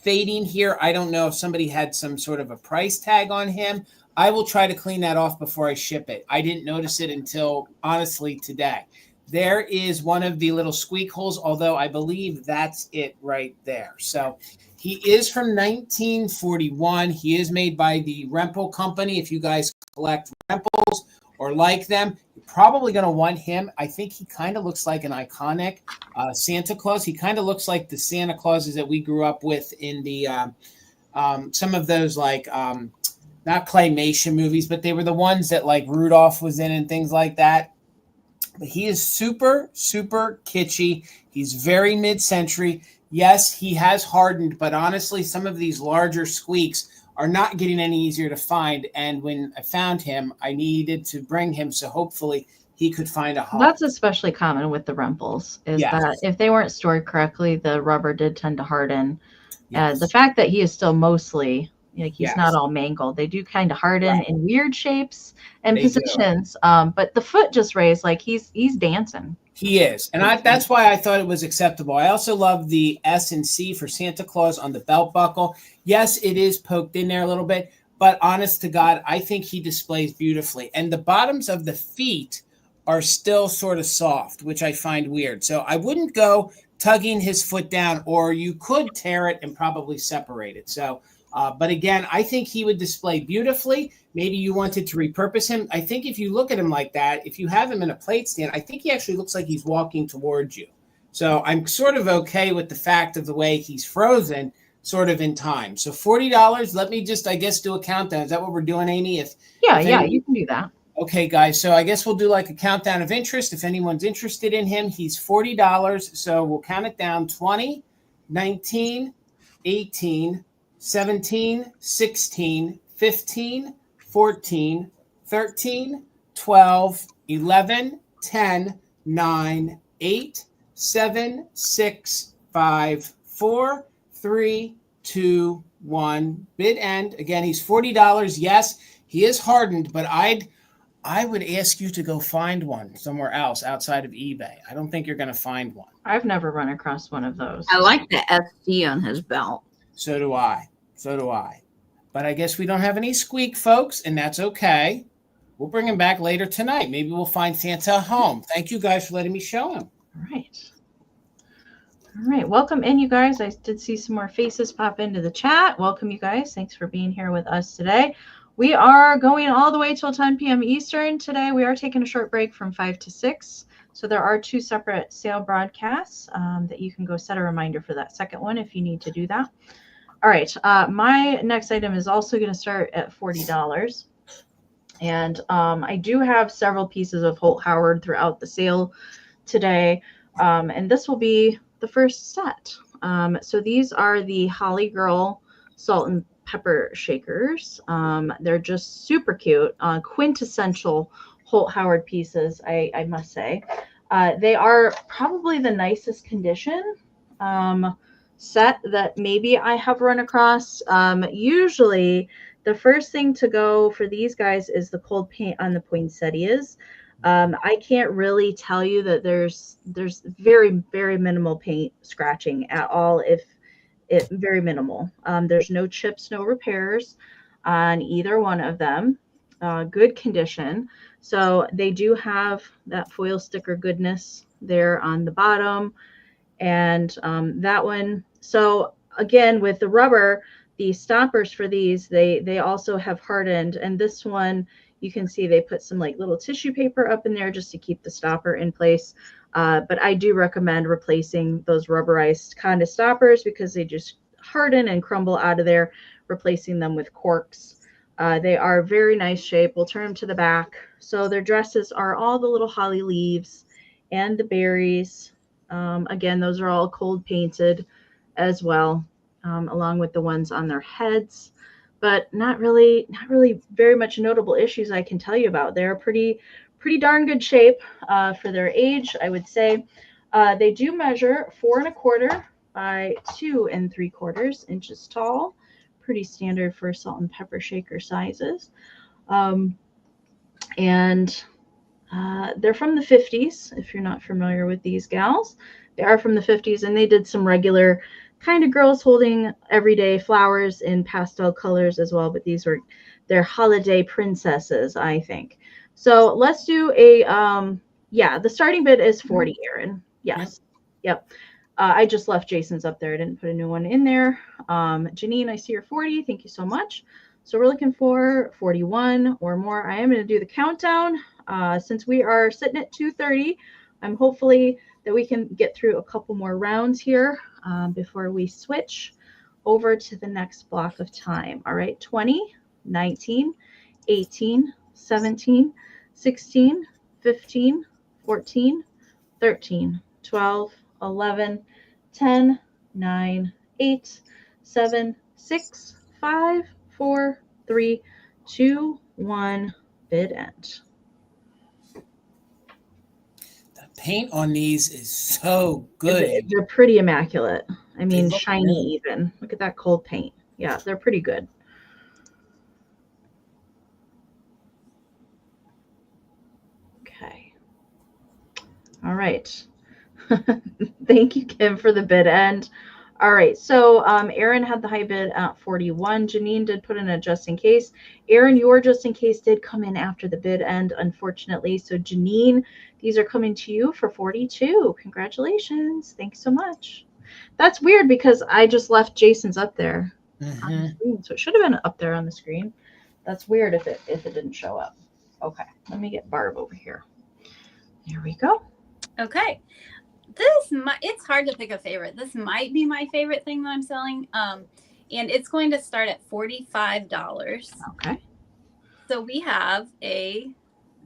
fading here. I don't know if somebody had some sort of a price tag on him. I will try to clean that off before I ship it. I didn't notice it until, honestly, today. There is one of the little squeak holes, although I believe that's it right there. So he is from 1941. He is made by the Rempel Company. If you guys collect Rempels or like them, you're probably going to want him. I think he kind of looks like an iconic Santa Claus. He kind of looks like the Santa Clauses that we grew up with in the some of those like not claymation movies, but they were the ones that like Rudolph was in and things like that. But he is super, super kitschy. He's very mid-century. Yes, he has hardened, but honestly, some of these larger squeaks are not getting any easier to find. And when I found him, I needed to bring him, so hopefully he could find a home. That's especially common with the Rempels, is Yes. that if they weren't stored correctly, the rubber did tend to harden. Yes. The fact that he is still mostly, like, he's Yes. not all mangled. They do kind of harden Right. in weird shapes and They do. positions. But the foot just raised, like he's dancing. He is. And that's why I thought it was acceptable. I also love the S and C for Santa Claus on the belt buckle. Yes, it is poked in there a little bit, but honest to God, I think he displays beautifully. And the bottoms of the feet are still sort of soft, which I find weird. So I wouldn't go tugging his foot down, or you could tear it and probably separate it. So, but again, I think he would display beautifully. Maybe you wanted to repurpose him. I think if you look at him like that, if you have him in a plate stand, I think he actually looks like he's walking towards you. So I'm sort of okay with the fact of the way he's frozen sort of in time. So $40. Let me just, I guess, do a countdown. Is that what we're doing, Amy? Yeah, you can do that. Okay, guys. So I guess we'll do like a countdown of interest. If anyone's interested in him, he's $40. So we'll count it down: 20, 19, 18, 17, 16, 15, 14, 13, 12, 11, 10, 9, 8, 7, 6, 5, 4, 3, 2, 1. Bid end. Again, he's $40. Yes, he is hardened, but I would ask you to go find one somewhere else outside of eBay. I don't think you're going to find one. I've never run across one of those. I like the SC on his belt. So do I. So do I. But I guess we don't have any squeak, folks, and that's okay. We'll bring him back later tonight. Maybe we'll find Santa home. Thank you guys for letting me show him. All right. All right. Welcome in, you guys. I did see some more faces pop into the chat. Welcome, you guys. Thanks for being here with us today. We are going all the way till 10 p.m. Eastern today. We are taking a short break from 5 to 6. So there are 2 separate sale broadcasts that you can go set a reminder for that second one if you need to do that. All right. My next item is also going to start at $40. And I do have several pieces of Holt Howard throughout the sale today. And this will be the first set. So these are the Holly Girl Salt and Pepper Shakers. They're just super cute, quintessential Holt Howard pieces, I must say. They are probably the nicest condition set that maybe I have run across. Usually the first thing to go for these guys is the cold paint on the poinsettias. I can't really tell you that there's very, very minimal paint scratching at all, if it very minimal. There's no chips, no repairs on either one of them. Good condition. So they do have that foil sticker goodness there on the bottom. And that one. So again, with the rubber, the stoppers for these, they also have hardened. And this one, you can see they put some like little tissue paper up in there just to keep the stopper in place. But I do recommend replacing those rubberized kind of stoppers because they just harden and crumble out of there, replacing them with corks. They are very nice shape. We'll turn them to the back. So their dresses are all the little holly leaves and the berries. Again, those are all cold painted as well, along with the ones on their heads. But not really very much notable issues I can tell you about. They're pretty darn good shape for their age, I would say. They do measure 4 1/4 by 2 3/4 inches tall. Pretty standard for salt and pepper shaker sizes. And they're from the 50s, if you're not familiar with these gals. They are from the 50s, and they did some regular kind of girls holding everyday flowers in pastel colors as well, but these were their holiday princesses, I think. So let's do a, the starting bid is 40, Erin. Yes. Yep. I just left Jason's up there. I didn't put a new one in there. Janine, I see your 40. Thank you so much. So we're looking for 41 or more. I am going to do the countdown. Since we are sitting at 2:30, I'm hopefully that we can get through a couple more rounds here before we switch over to the next block of time. All right, 20, 19, 18, 17, 16, 15, 14, 13, 12, 11, 10, 9, 8, 7, 6, 5, 4, 3, 2, 1. Bid end. The paint on these is so good. They're pretty immaculate. I mean, look shiny good. even. Look at that cold paint. Yeah, they're pretty good. Okay. All right. Thank you, Kim, for the bid end. All right, so Aaron had the high bid at 41. Janine did put in a just in case. Aaron, your just in case did come in after the bid end, unfortunately. So Janine, these are coming to you for 42. Congratulations. Thanks so much. That's weird because I just left Jason's up there on the screen. So it should have been up there on the screen. That's weird if it didn't show up. Okay, let me get Barb over here. There we go. Okay. It's hard to pick a favorite. This might be my favorite thing that I'm selling. And it's going to start at $45. Okay. So we have a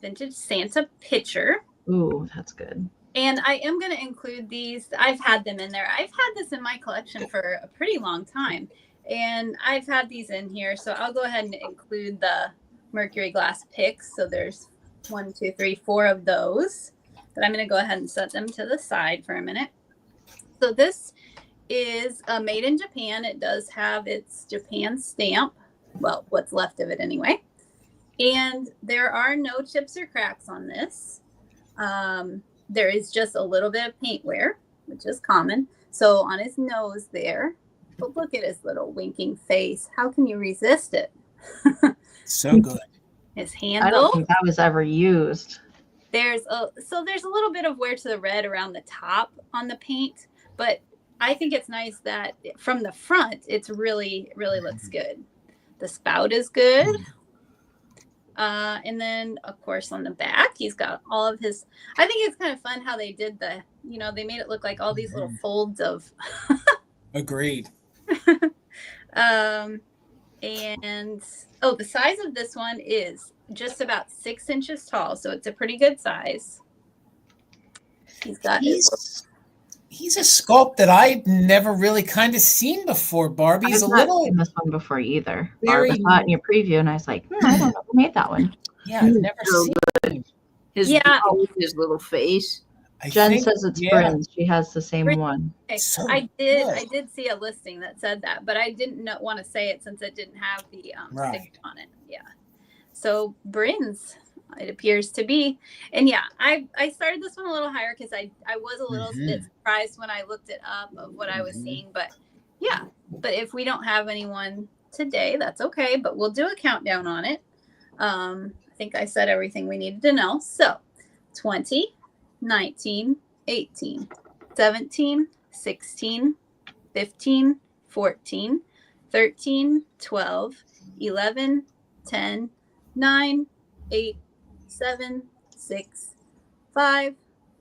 vintage Santa pitcher. Ooh, that's good. And I am going to include these. I've had them in there. I've had this in my collection for a pretty long time. And I've had these in here. So I'll go ahead and include the mercury glass picks. So there's 1, 2, 3, 4 of those. But I'm going to go ahead and set them to the side for a minute. So this is made in Japan. It does have its Japan stamp. Well, what's left of it anyway. And there are no chips or cracks on this. There is just a little bit of paint wear, which is common. So on his nose there, but look at his little winking face. How can you resist it? So good. His handle. I don't think that was ever used. There's a little bit of wear to the red around the top on the paint, but I think it's nice that from the front, it's really looks good. The spout is good. And then of course on the back, he's got all of his, I think it's kind of fun how they did they made it look like all these little folds of. Agreed. And the size of this one is just about 6 inches tall, so it's a pretty good size. He's a sculpt that I've never really kind of seen before. Barbie's I've not seen this one before either. Barb saw it in your preview, and I was like, I don't know who made that one. Yeah, I've never seen it. His little face. Jen says it's Bryn's. She has the same one. Okay. So I did see a listing that said that, but I didn't want to say it since it didn't have the sticker on it. Yeah. So Bryn's, it appears to be. And yeah, I started this one a little higher because I was a little bit surprised when I looked it up of what I was seeing. But yeah, but if we don't have anyone today, that's okay. But we'll do a countdown on it. I think I said everything we needed to know. So 20, 19, 18, 17, 16, 15, 14, 13, 12, 11, 10, 9, 8, 7, 6, 5,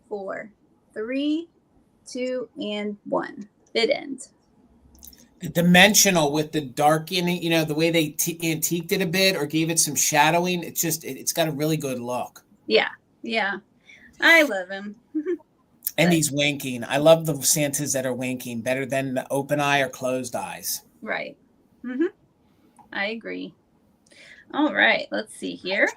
4, 3, 2, and 1. Bid end. Dimensional with the dark in it, the way they antiqued it a bit or gave it some shadowing. It's got a really good look. Yeah. I love him. And he's winking. I love the Santas that are winking better than the open eye or closed eyes. Right. I agree. All right. Let's see here.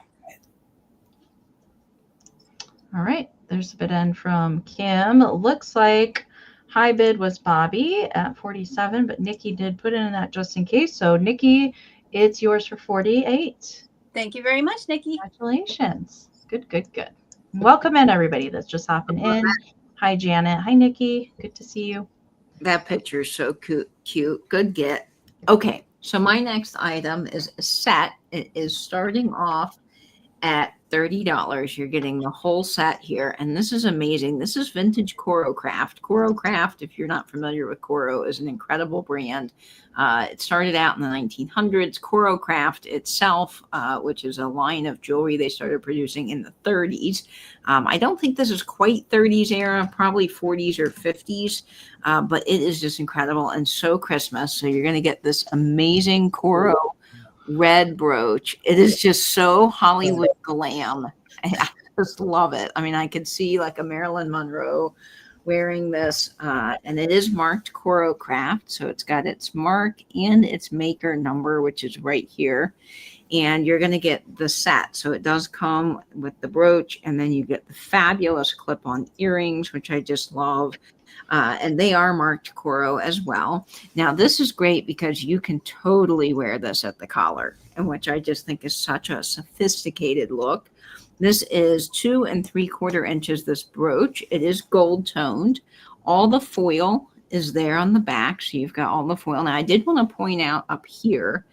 All right. There's a bid end from Kim. It looks like high bid was Bobby at 47, but Nikki did put in that just in case. So Nikki, it's yours for 48. Thank you very much, Nikki. Congratulations. Good. Welcome in, everybody that's just hopping in. Hi, Janet. Hi, Nikki. Good to see you. That picture is so cute. Good get. Okay, so my next item is a set. It is starting off at $30. You're getting the whole set here, and this is amazing. This is vintage Coro Craft. Coro Craft, if you're not familiar with Coro, is an incredible brand. It started out in the 1900s. Coro Craft itself, which is a line of jewelry they started producing in the 30s. I don't think this is quite 30s era, probably 40s or 50s, but it is just incredible and so Christmas. So you're going to get this amazing Coro red brooch. It is just so Hollywood glam. just love it. I mean, I could see like a Marilyn Monroe wearing this, and it is marked Coro Craft. So it's got its mark and its maker number, which is right here. And you're going to get the set. So it does come with the brooch, and then you get the fabulous clip-on earrings, which I just love. And they are marked Coro as well. Now, this is great because you can totally wear this at the collar, and which I just think is such a sophisticated look. This is 2 3/4 inches, this brooch. It is gold toned. All the foil is there on the back. So you've got all the foil. Now, I did want to point out up here,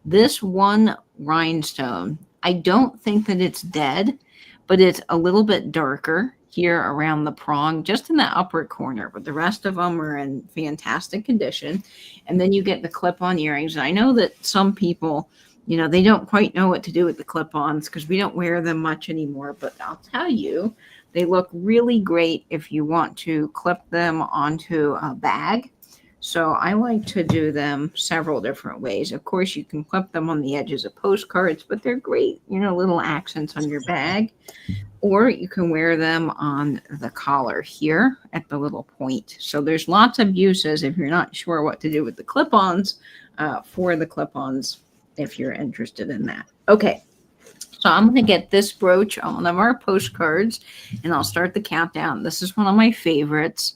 this one rhinestone, I don't think that it's dead, but it's a little bit darker here around the prong, just in the upper corner, but the rest of them are in fantastic condition. And then you get the clip-on earrings. And I know that some people, you know, they don't quite know what to do with the clip-ons because we don't wear them much anymore, but I'll tell you, they look really great if you want to clip them onto a bag. So I like to do them several different ways. Of course, you can clip them on the edges of postcards, but they're great, you know, little accents on your bag. Or you can wear them on the collar here at the little point. So there's lots of uses if you're not sure what to do with the clip-ons, for the clip-ons, if you're interested in that. Okay. So I'm going to get this brooch on one of our postcards, and I'll start the countdown. This is one of my favorites.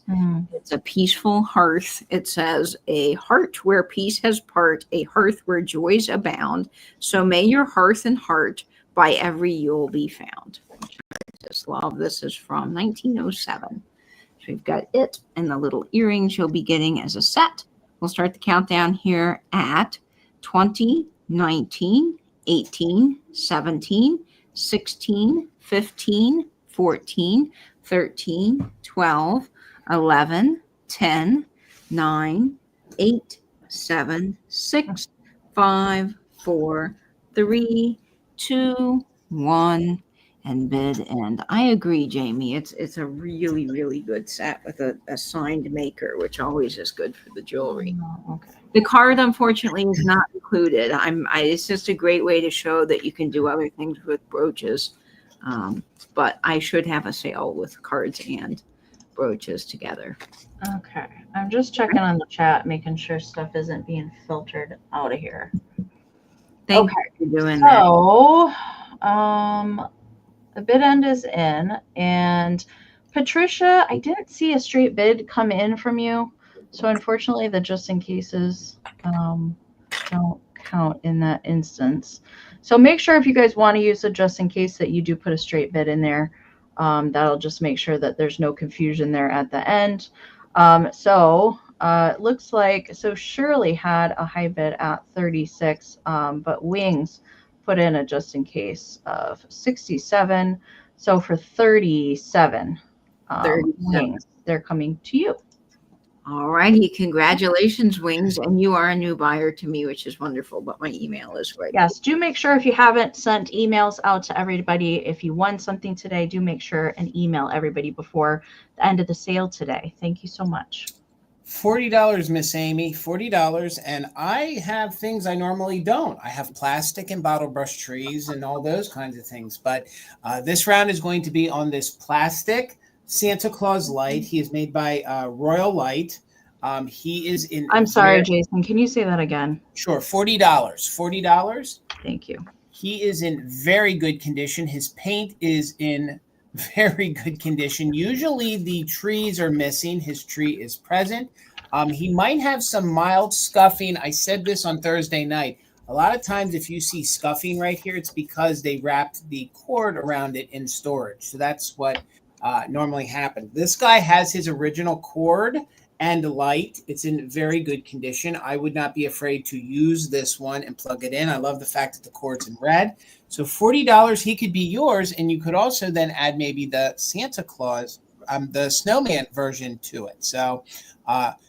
It's a peaceful hearth. It says, a heart where peace has part, a hearth where joys abound. So may your hearth and heart by every Yule be found. I just love. This is from 1907. So we've got it and the little earrings you'll be getting as a set. We'll start the countdown here at 20, 19, 18, 17, 16, 15, 14, 13, 12, 11, 10, 9, 8, 7, 6, 5, 4, 3, 2, 1, and bid. And I agree, Jamie. It's a really, really good set with a signed maker, which always is good for the jewelry. Okay. The card, unfortunately, is not included. It's just a great way to show that you can do other things with brooches. But I should have a sale with cards and brooches together. Okay. I'm just checking on the chat, making sure stuff isn't being filtered out of here. Thank you for doing that. So, the bid end is in, and Patricia, I didn't see a straight bid come in from you. So unfortunately, the just in cases don't count in that instance. So make sure if you guys want to use the just in case that you do put a straight bid in there. That'll just make sure that there's no confusion there at the end. It looks like, so Shirley had a high bid at 36, but Wings put in a just in case of 67. So for 37, Wings, they're coming to you. All righty. Congratulations, Wings. And you are a new buyer to me, which is wonderful, but my email is right. Yes. Do make sure if you haven't sent emails out to everybody, if you won something today, do make sure and email everybody before the end of the sale today. Thank you so much. $40, Miss Amy, $40. And I have things I normally don't. I have plastic and bottle brush trees and all those kinds of things. But this round is going to be on this plastic Santa Claus light. He is made by Royal Light. He is in. I'm sorry, Jason. Can you say that again? Sure. $40. $40. Thank you. He is in very good condition. His paint is in very good condition. Usually the trees are missing. His tree is present. He might have some mild scuffing. I said this on Thursday night. A lot of times if you see scuffing right here, it's because they wrapped the cord around it in storage. So that's what normally happens. This guy has his original cord and light. It's in very good condition. I would not be afraid to use this one and plug it in. I love the fact that the cord's in red. So $40, he could be yours. And you could also then add maybe the Santa Claus, the snowman version to it. So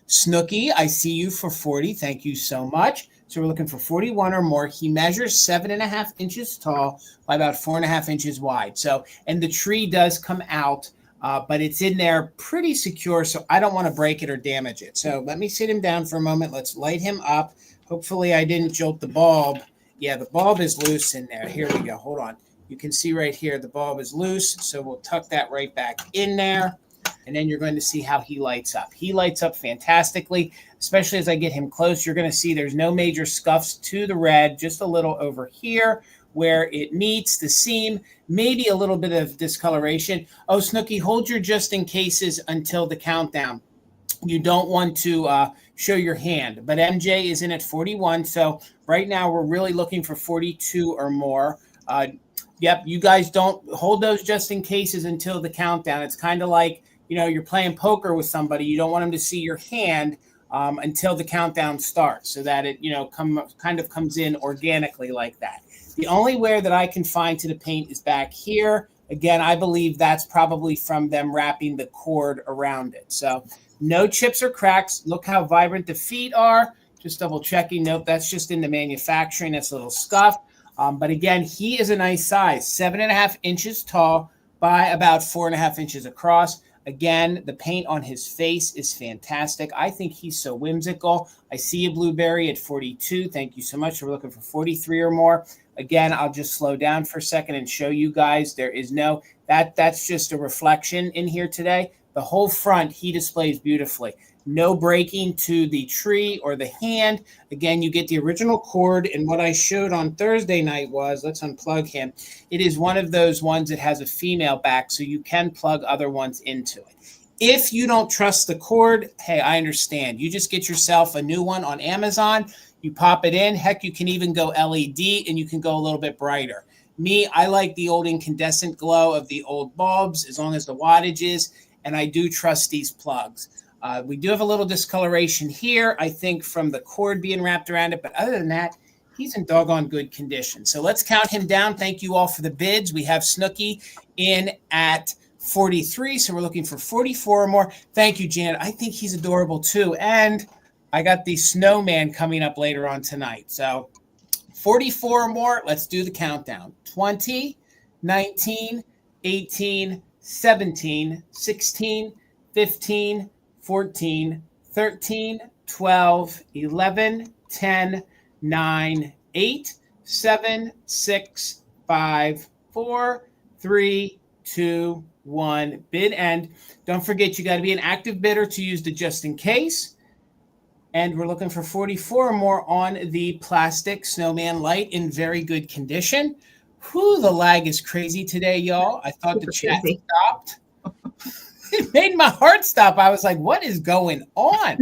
Snooky, I see you for 40. Thank you so much. So we're looking for 41 or more. He measures 7.5 inches tall by about 4.5 inches wide. So, and the tree does come out, but it's in there pretty secure. So I don't want to break it or damage it. So let me sit him down for a moment. Let's light him up. Hopefully I didn't jolt the bulb. Yeah, the bulb is loose in there. Here we go. Hold on. You can see right here, the bulb is loose. So we'll tuck that right back in there. And then you're going to see how he lights up. He lights up fantastically, especially as I get him close. You're going to see there's no major scuffs to the red, just a little over here where it meets the seam, maybe a little bit of discoloration. Oh, Snooky, hold your just in cases until the countdown. You don't want to show your hand, but MJ is in at 41. So right now we're really looking for 42 or more. Yep, you guys don't hold those just in cases until the countdown. It's kind of like, you know, you're playing poker with somebody. You don't want them to see your hand until the countdown starts, so that it, you know, kind of comes in organically like that. The only wear that I can find to the paint is back here. Again, I believe that's probably from them wrapping the cord around it. So no chips or cracks. Look how vibrant the feet are. Just double checking. Nope, that's just in the manufacturing. That's a little scuff. But again, he is a nice size, 7.5 inches tall by about 4.5 inches across. Again, the paint on his face is fantastic. I think he's so whimsical. I see a blueberry at 42. Thank you so much. We're looking for 43 or more. Again, I'll just slow down for a second and show you guys. There is no, that's just a reflection in here today. The whole front he displays beautifully. No breaking to the tree or the hand. Again, you get the original cord, and what I showed on Thursday night was, let's unplug him. It is one of those ones that has a female back, so you can plug other ones into it. If you don't trust the cord, hey, I understand. You just get yourself a new one on Amazon. You pop it in. Heck, you can even go LED, and you can go a little bit brighter. Me, I like the old incandescent glow of the old bulbs, as long as the wattage is, and I do trust these plugs. We do have a little discoloration here, I think, from the cord being wrapped around it. But other than that, he's in doggone good condition. So let's count him down. Thank you all for the bids. We have Snooky in at 43. So we're looking for 44 or more. Thank you, Janet. I think he's adorable, too. And I got the snowman coming up later on tonight. So 44 or more. Let's do the countdown. 20, 19, 18, 17, 16, 15, 14, 13, 12, 11, 10, 9, 8, 7, 6, 5, 4, 3, 2, 1. Bid end. Don't forget, you got to be an active bidder to use the just in case. And we're looking for 44 or more on the plastic snowman light in very good condition. Whew, the lag is crazy today, y'all. I thought the chat stopped. It made my heart stop. I was like, what is going on?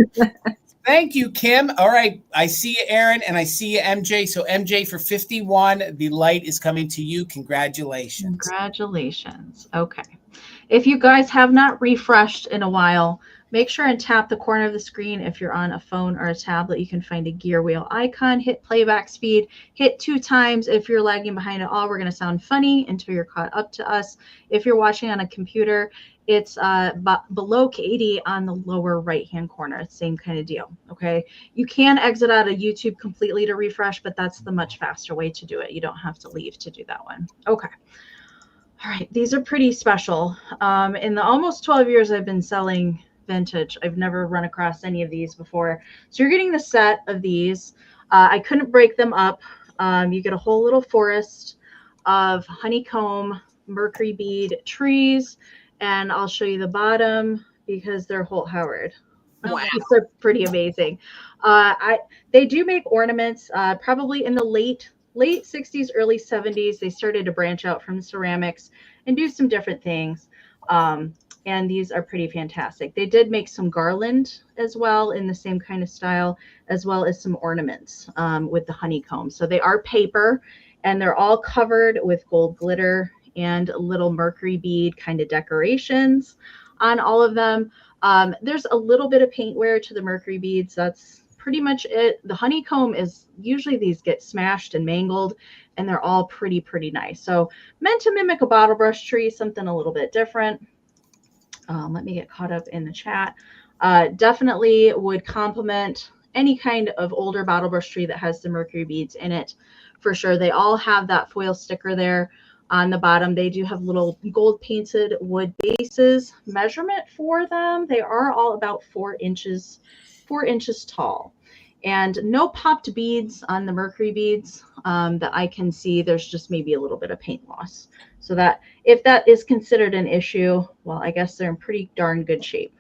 Thank you, Kim. All right. I see you, Aaron, and I see you, MJ. So MJ for 51, the light is coming to you. Congratulations. Congratulations. Okay. If you guys have not refreshed in a while, make sure and tap the corner of the screen. If you're on a phone or a tablet, you can find a gear wheel icon, hit playback speed, hit 2 times. If you're lagging behind at all, we're going to sound funny until you're caught up to us. If you're watching on a computer, it's below Katie on the lower right-hand corner. Same kind of deal, okay? You can exit out of YouTube completely to refresh, but that's the much faster way to do it. You don't have to leave to do that one. Okay. All right. These are pretty special. In the almost 12 years I've been selling vintage, I've never run across any of these before. So you're getting the set of these. I couldn't break them up. You get a whole little forest of honeycomb, mercury bead trees, and I'll show you the bottom because they're Holt Howard. Wow. These are pretty amazing. They do make ornaments probably in the late 60s, early 70s. They started to branch out from ceramics and do some different things. And these are pretty fantastic. They did make some garland as well in the same kind of style, as well as some ornaments with the honeycomb. So they are paper, and they're all covered with gold glitter and little mercury bead kind of decorations on all of them. There's a little bit of paint wear to the mercury beads. That's pretty much it. The honeycomb is usually these get smashed and mangled, and they're all pretty nice. So meant to mimic a bottle brush tree, something a little bit different. Let me get caught up in the chat. Definitely would complement any kind of older bottle brush tree that has the mercury beads in it for sure. They all have that foil sticker there on the bottom. They do have little gold painted wood bases. Measurement for them, they are all about 4 inches tall. And no popped beads on the mercury beads. that I can see there's just maybe a little bit of paint loss. So that if that is considered an issue, well, I guess they're in pretty darn good shape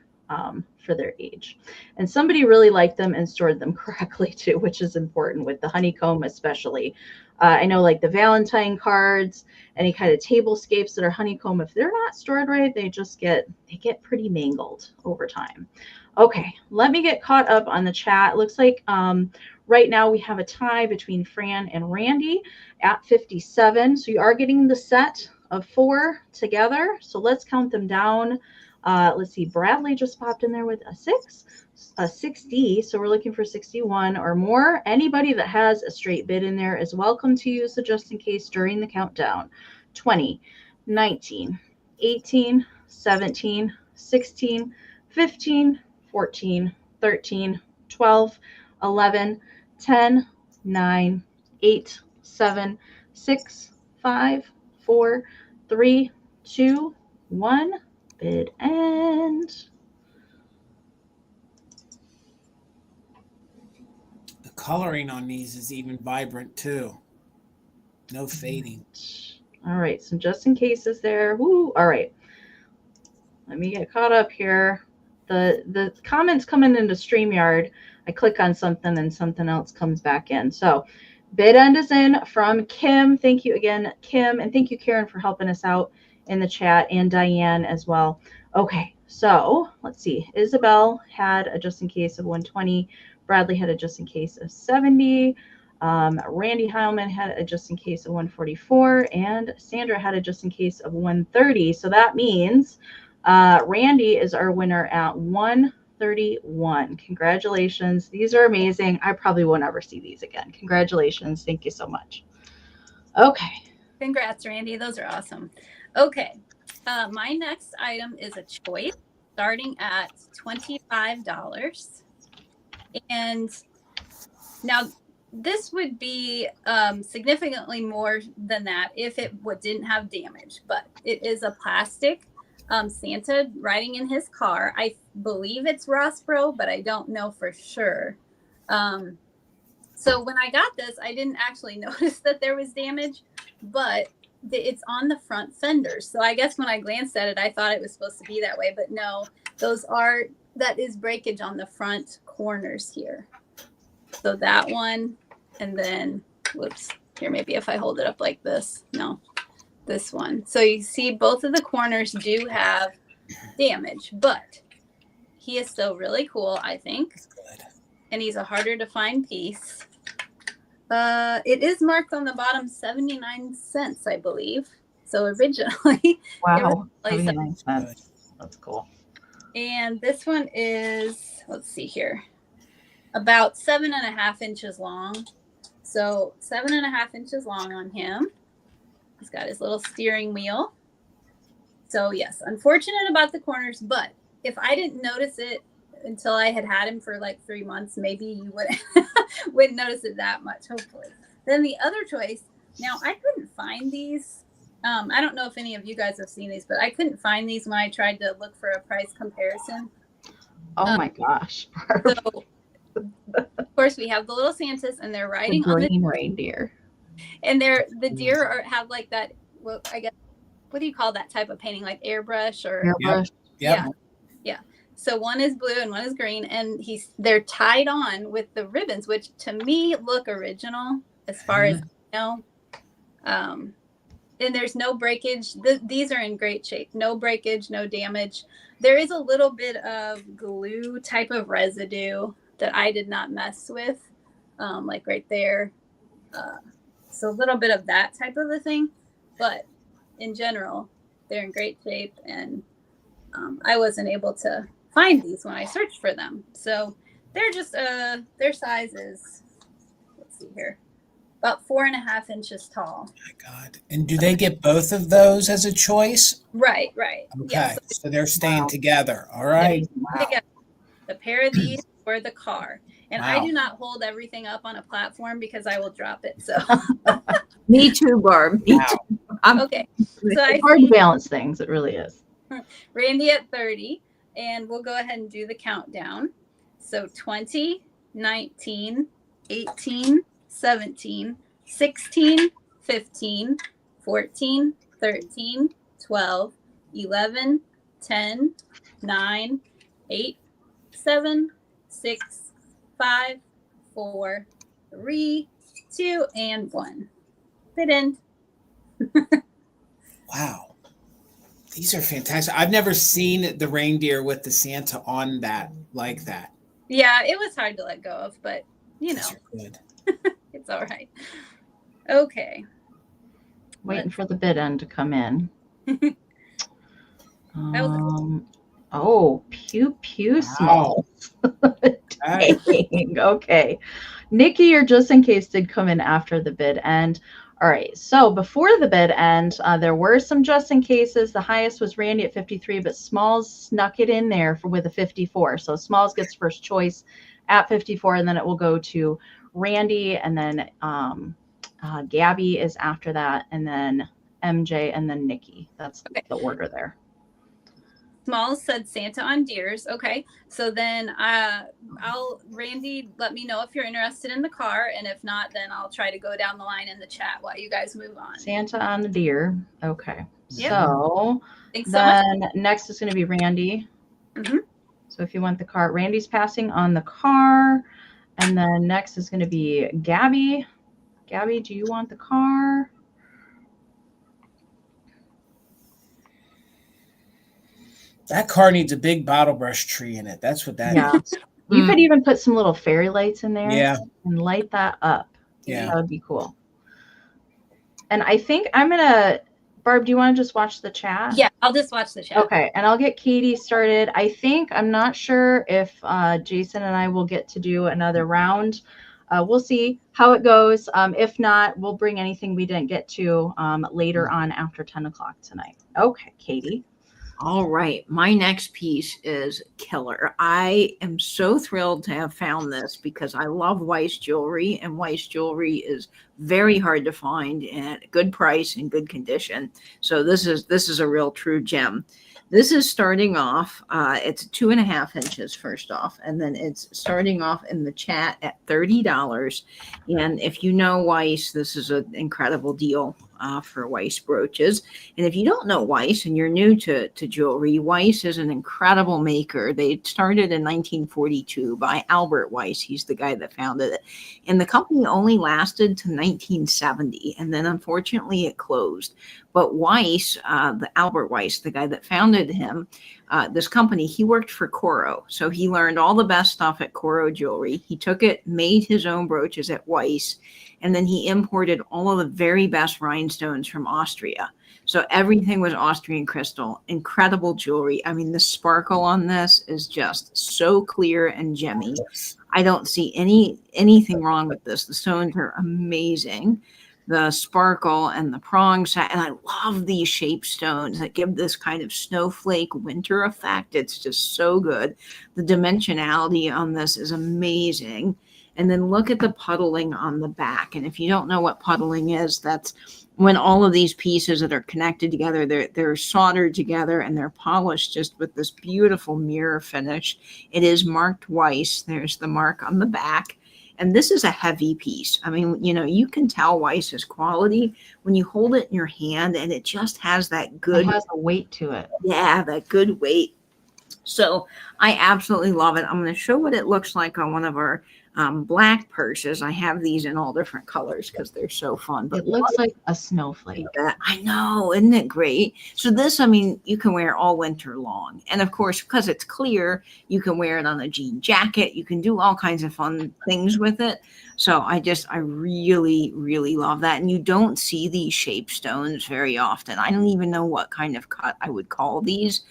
for their age. And somebody really liked them and stored them correctly too, which is important with the honeycomb especially. I know like the Valentine cards, any kind of tablescapes that are honeycomb, if they're not stored right, they get pretty mangled over time. Okay, let me get caught up on the chat. It looks like right now we have a tie between Fran and Randy at 57. So you are getting the set of 4 together. So let's count them down. Let's see, Bradley just popped in there with a 60. So we're looking for 61 or more. Anybody that has a straight bid in there is welcome to use the just in case during the countdown. 20, 19, 18, 17, 16, 15, 14, 13, 12, 11, 10, 9, 8, 7, 6, 5, 4, 3, 2, 1. Bid end. The coloring on these is even vibrant too. No fading. All right, some just in cases there. Woo. All right. Let me get caught up here. The comments coming into StreamYard. I click on something and something else comes back in. So bid end is in from Kim. Thank you again, Kim. And thank you, Karen, for helping us out in the chat, and Diane as well. Okay, so let's see. Isabel had a just in case of 120. Bradley had a just in case of 70. Randy Heilman had a just in case of 144. And Sandra had a just in case of 130. So that means Randy is our winner at 131. Congratulations. These are amazing. I probably won't ever see these again. Congratulations. Thank you so much. Okay. Congrats, Randy. Those are awesome. Okay. My next item is a choice starting at $25. And now this would be significantly more than that if it didn't have damage, but it is a plastic Santa riding in his car. I believe it's Ross Pro, but I don't know for sure. So when I got this, I didn't actually notice that there was damage, but it's on the front fenders. So I guess when I glanced at it, I thought it was supposed to be that way, but no, that is breakage on the front corners here. So that one, and then, whoops, here, maybe if I hold it up like this, no, this one. So you see both of the corners do have damage, but he is still really cool, I think. And he's a harder to find piece. It is marked on the bottom 79 cents, I believe. So originally, wow, 79 cents. That's cool. And this one is, let's see here, about 7.5 inches long. So 7.5 inches long on him. He's got his little steering wheel. So yes, unfortunate about the corners, but if I didn't notice it until I had him for like 3 months, maybe you wouldn't notice it that much, hopefully. Then the other choice, now I couldn't find these. I don't know if any of you guys have seen these, but I couldn't find these when I tried to look for a price comparison. Oh my gosh. So, of course, we have the little Santas, and they're riding the green on reindeer. And the deer have like that, well, I guess, what do you call that type of painting? Like airbrush or? Airbrush. Yep. Yeah. So one is blue and one is green, and they're tied on with the ribbons, which to me look original as far as I know. And there's no breakage. These are in great shape. No breakage, no damage. There is a little bit of glue type of residue that I did not mess with, like right there. So a little bit of that type of a thing. But in general, they're in great shape. And I wasn't able to find these when I searched for them. So they're just, their size is, let's see here, about 4.5 inches tall. Oh my God. And do they get both of those as a choice? Right. Okay. Yeah, So they're staying together. All right. Wow. the pair of these or the car. And Wow. I do not hold everything up on a platform because I will drop it. So Me too, Barb. Me too. okay. So It's hard to balance things. It really is. Randy at 30, and we'll go ahead and do the countdown. So 20, 19, 18, 17, 16, 15, 14, 13, 12, 11, 10, 9, 8, 7, 6, 5, 4, 3, 2, and 1. Bid end. Wow. These are fantastic. I've never seen the reindeer with the Santa on that like that. Yeah, it was hard to let go of, but you know, These are good. it's all right. Okay. Waiting for the bid end to come in. was Oh, pew pew Wow. small. Right. Dang. Okay. Nikki, or just in case, did come in after the bid end. All right. So before the bid end, there were some just in cases. The highest was Randy at 53, but Smalls snuck it in there with a 54. So Smalls gets first choice at 54, and then it will go to Randy, and then Gabby is after that, and then MJ, and then Nikki. That's the order there. Smalls said Santa on deers. Okay. So then Randy, let me know if you're interested in the car. And if not, then I'll try to go down the line in the chat while you guys move on. Santa on the deer. Okay. Yep. So Thanks then so much. next is going to be Randy. Mm-hmm. So if you want the car, Randy's passing on the car. And then next is going to be Gabby. Gabby, do you want the car? That car needs a big bottle brush tree in it. That's what that is. You could even put some little fairy lights in there. Yeah. And light that up. Yeah. That would be cool. And I think I'm going to, Barb, do you want to just watch the chat? Yeah, I'll just watch the chat. Okay. And I'll get Katie started. I'm not sure if Jason and I will get to do another round. We'll see how it goes. If not, we'll bring anything we didn't get to later on after 10 o'clock tonight. Okay, Katie. All right. My next piece is killer. I am so thrilled to have found this because I love Weiss jewelry, and Weiss jewelry is very hard to find at a good price and good condition. So this is a real true gem. This is starting off, it's 2.5 inches first off, and then it's starting off in the chat at $30. And if you know Weiss, this is an incredible deal for Weiss brooches. And if you don't know Weiss and you're new to jewelry, Weiss is an incredible maker. They started in 1942 by Albert Weiss. He's the guy that founded it. And the company only lasted to 1970. And then unfortunately it closed. But Weiss, the Albert Weiss, the guy that founded him, this company, he worked for Coro. So he learned all the best stuff at Coro Jewelry. He took it, made his own brooches at Weiss, and then he imported all of the very best rhinestones from Austria. So everything was Austrian crystal, incredible jewelry. I mean, the sparkle on this is just so clear and gemmy. I don't see anything wrong with this. The stones are amazing. The sparkle and the prongs, and I love these shape stones that give this kind of snowflake winter effect. It's just so good. The dimensionality on this is amazing. And then look at the puddling on the back. And if you don't know what puddling is, that's when all of these pieces that are connected together, they're soldered together and they're polished just with this beautiful mirror finish. It is marked Weiss. There's the mark on the back. And this is a heavy piece. I mean, you know, you can tell Weiss's quality when you hold it in your hand, and it just has that good. It has a weight to it. Yeah, that good weight. So I absolutely love it. I'm going to show what it looks like on one of our black purses. I have these in all different colors because they're so fun. But it looks like a snowflake. I know, isn't it great? So this, I mean, you can wear all winter long. And of course, because it's clear, you can wear it on a jean jacket. You can do all kinds of fun things with it. So I really, really love that. And you don't see these shape stones very often. I don't even know what kind of cut I would call these,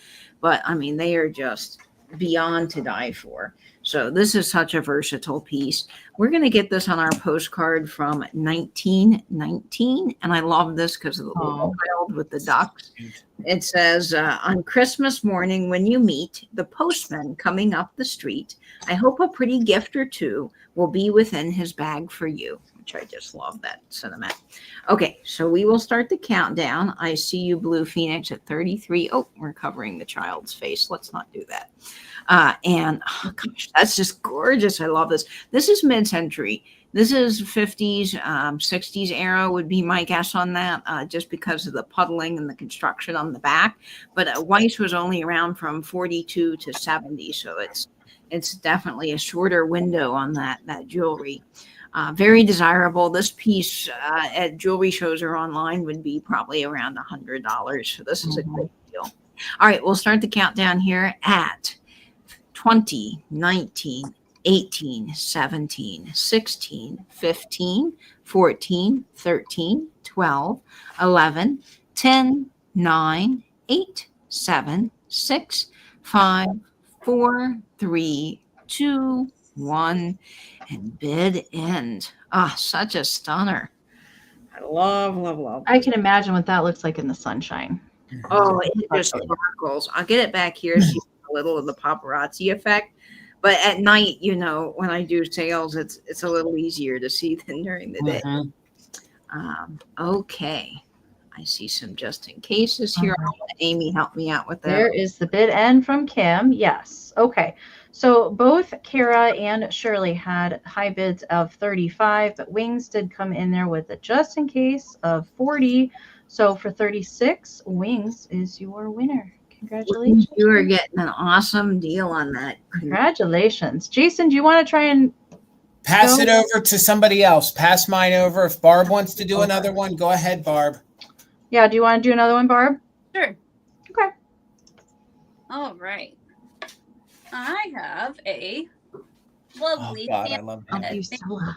but I mean, they are just beyond to die for. So this is such a versatile piece. We're going to get this on our postcard from 1919. And I love this because of the little child with the ducks. It says, on Christmas morning when you meet the postman coming up the street, I hope a pretty gift or two will be within his bag for you. Which I just love that sentiment. Okay, so we will start the countdown. I see you, Blue Phoenix, at 33. Oh, we're covering the child's face. Let's not do that. And oh gosh, that's just gorgeous. I love this. This is mid-century. This is 50s, 60s era would be my guess on that, just because of the puddling and the construction on the back. But Weiss was only around from 42 to 70, so it's definitely a shorter window on that jewelry. Very desirable. This piece at jewelry shows or online would be probably around $100. So this is a great deal. All right, we'll start the countdown here at 20, 19, 18, 17, 16, 15, 14, 13, 12, 11, 10, 9, 8, 7, 6, 5, 4, 3, 2, 1, and bid end. Ah, such a stunner. I love. I can imagine what that looks like in the sunshine. Oh, it just sparkles. I'll get it back here so you get a little of the paparazzi effect. But at night, you know, when I do sales, it's a little easier to see than during the day. Okay. I see some just in cases here. I'll let Amy help me out with that. There is the bid end from Kim. Yes. Okay. So both Kara and Shirley had high bids of 35, but Wings did come in there with a just in case of 40. So for 36, Wings is your winner. Congratulations. You are getting an awesome deal on that. Congratulations. Jason, do you want to try and pass it over to somebody else? Pass mine over. If Barb wants to do another one, go ahead, Barb. Yeah, do you want to do another one, Barb? Sure. Okay. All right. I have a lovely. Oh, God, I love that.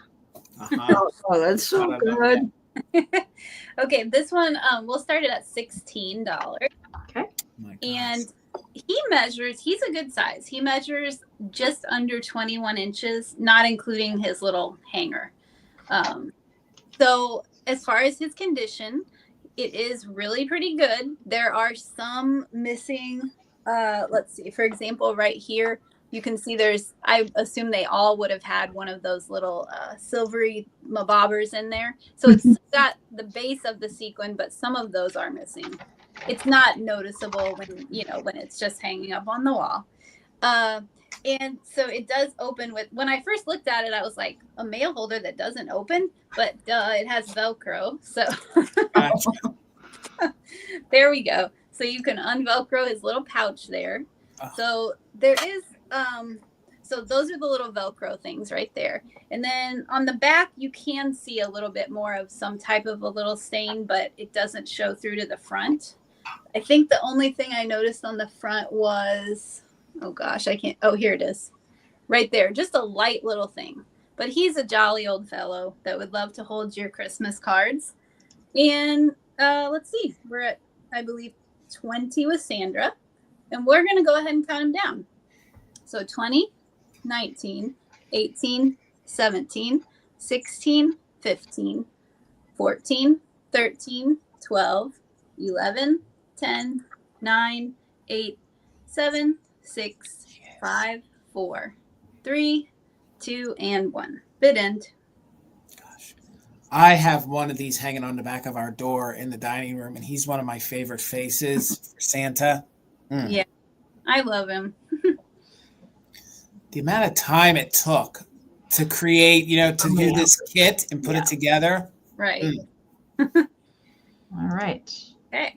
Oh, that's so good. Okay, this one we'll start it at $16. Okay. And he's a good size. He measures just under 21 inches, not including his little hanger. So as far as his condition, it is really pretty good. There are some missing. Let's see. For example, right here, you can see I assume they all would have had one of those little silvery bobbers in there. So it's got the base of the sequin, but some of those are missing. It's not noticeable when it's just hanging up on the wall. And so it does open with, when I first looked at it, I was like, a mail holder that doesn't open, but it has Velcro. So there we go. So you can unvelcro his little pouch there. So there is, so those are the little Velcro things right there. And then on the back, you can see a little bit more of some type of a little stain, but it doesn't show through to the front. I think the only thing I noticed on the front was, oh gosh, I can't. Oh, here it is. Right there. Just a light little thing. But he's a jolly old fellow that would love to hold your Christmas cards. And let's see. We're at, I believe, 20 with Sandra. And we're going to go ahead and count them down. So 20, 19, 18, 17, 16, 15, 14, 13, 12, 11, 10, 9, 8, 7, 6, 5, 4, 3, 2, and 1. Bid end. Gosh. I have one of these hanging on the back of our door in the dining room, and he's one of my favorite faces for Santa. Yeah, I love him. The amount of time it took to create, to do this kit and put it together. Right. All right. Okay.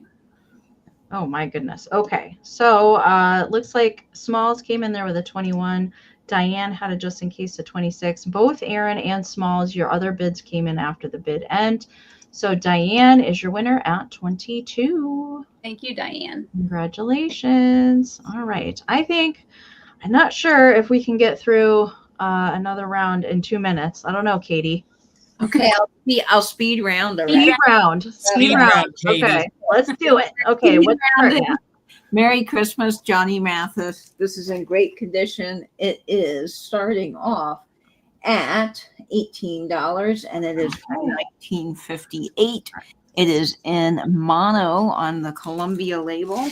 Oh my goodness. Okay. So looks like Smalls came in there with a 21. Diane had a just in case of 26. Both Aaron and Smalls, your other bids came in after the bid end. So Diane is your winner at 22. Thank you, Diane. Congratulations. All right. I'm not sure if we can get through another round in 2 minutes. I don't know, Katie. Okay, I'll speed round. Speed round. Okay, let's do it. Okay, what's Merry Christmas, Johnny Mathis. This is in great condition. It is starting off at $18, and it is $19.58. It is in mono on the Columbia label,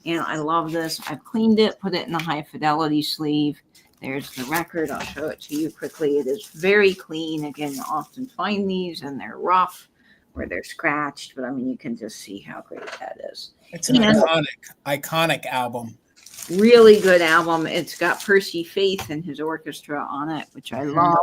and I love this. I've cleaned it, put it in a high fidelity sleeve. There's the record. I'll show it to you quickly. It is very clean. Again, you often find these and they're rough or they're scratched, but I mean, you can just see how great that is. It's an iconic album. Really good album. It's got Percy Faith and his orchestra on it, which I love.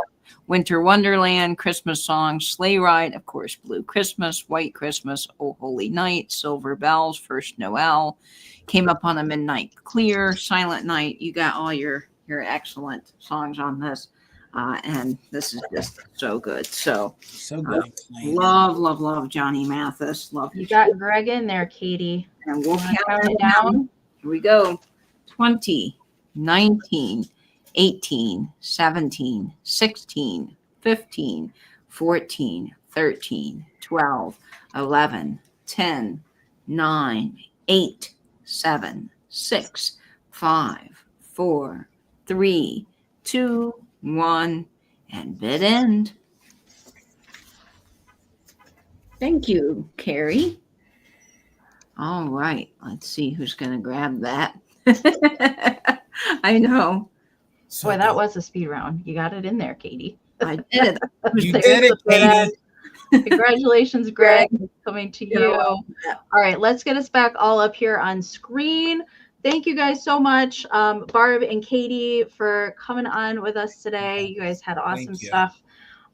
Winter Wonderland, Christmas Song, Sleigh Ride, of course, Blue Christmas, White Christmas, Oh Holy Night, Silver Bells, First Noel, Came Up on a Midnight Clear, Silent Night. You got all your excellent songs on this. And this is just so good. So good. Love Johnny Mathis. Love you got Greg in there, Katie. And we'll count it down. Here we go. 20, 19, 18, 17, 16, 15, 14, 13, 12, 11, 10, 9, 8, 7, 6, 5, 4, 3, 2, 1, and bid end. Thank you, Carrie. All right, let's see who's going to grab that. I know. Boy, that was a speed round. You got it in there, Katie. I did. You did it, Katie. Congratulations, Greg. Coming to you. All right, let's get us back all up here on screen. Thank you guys so much, Barb and Katie, for coming on with us today. You guys had awesome stuff.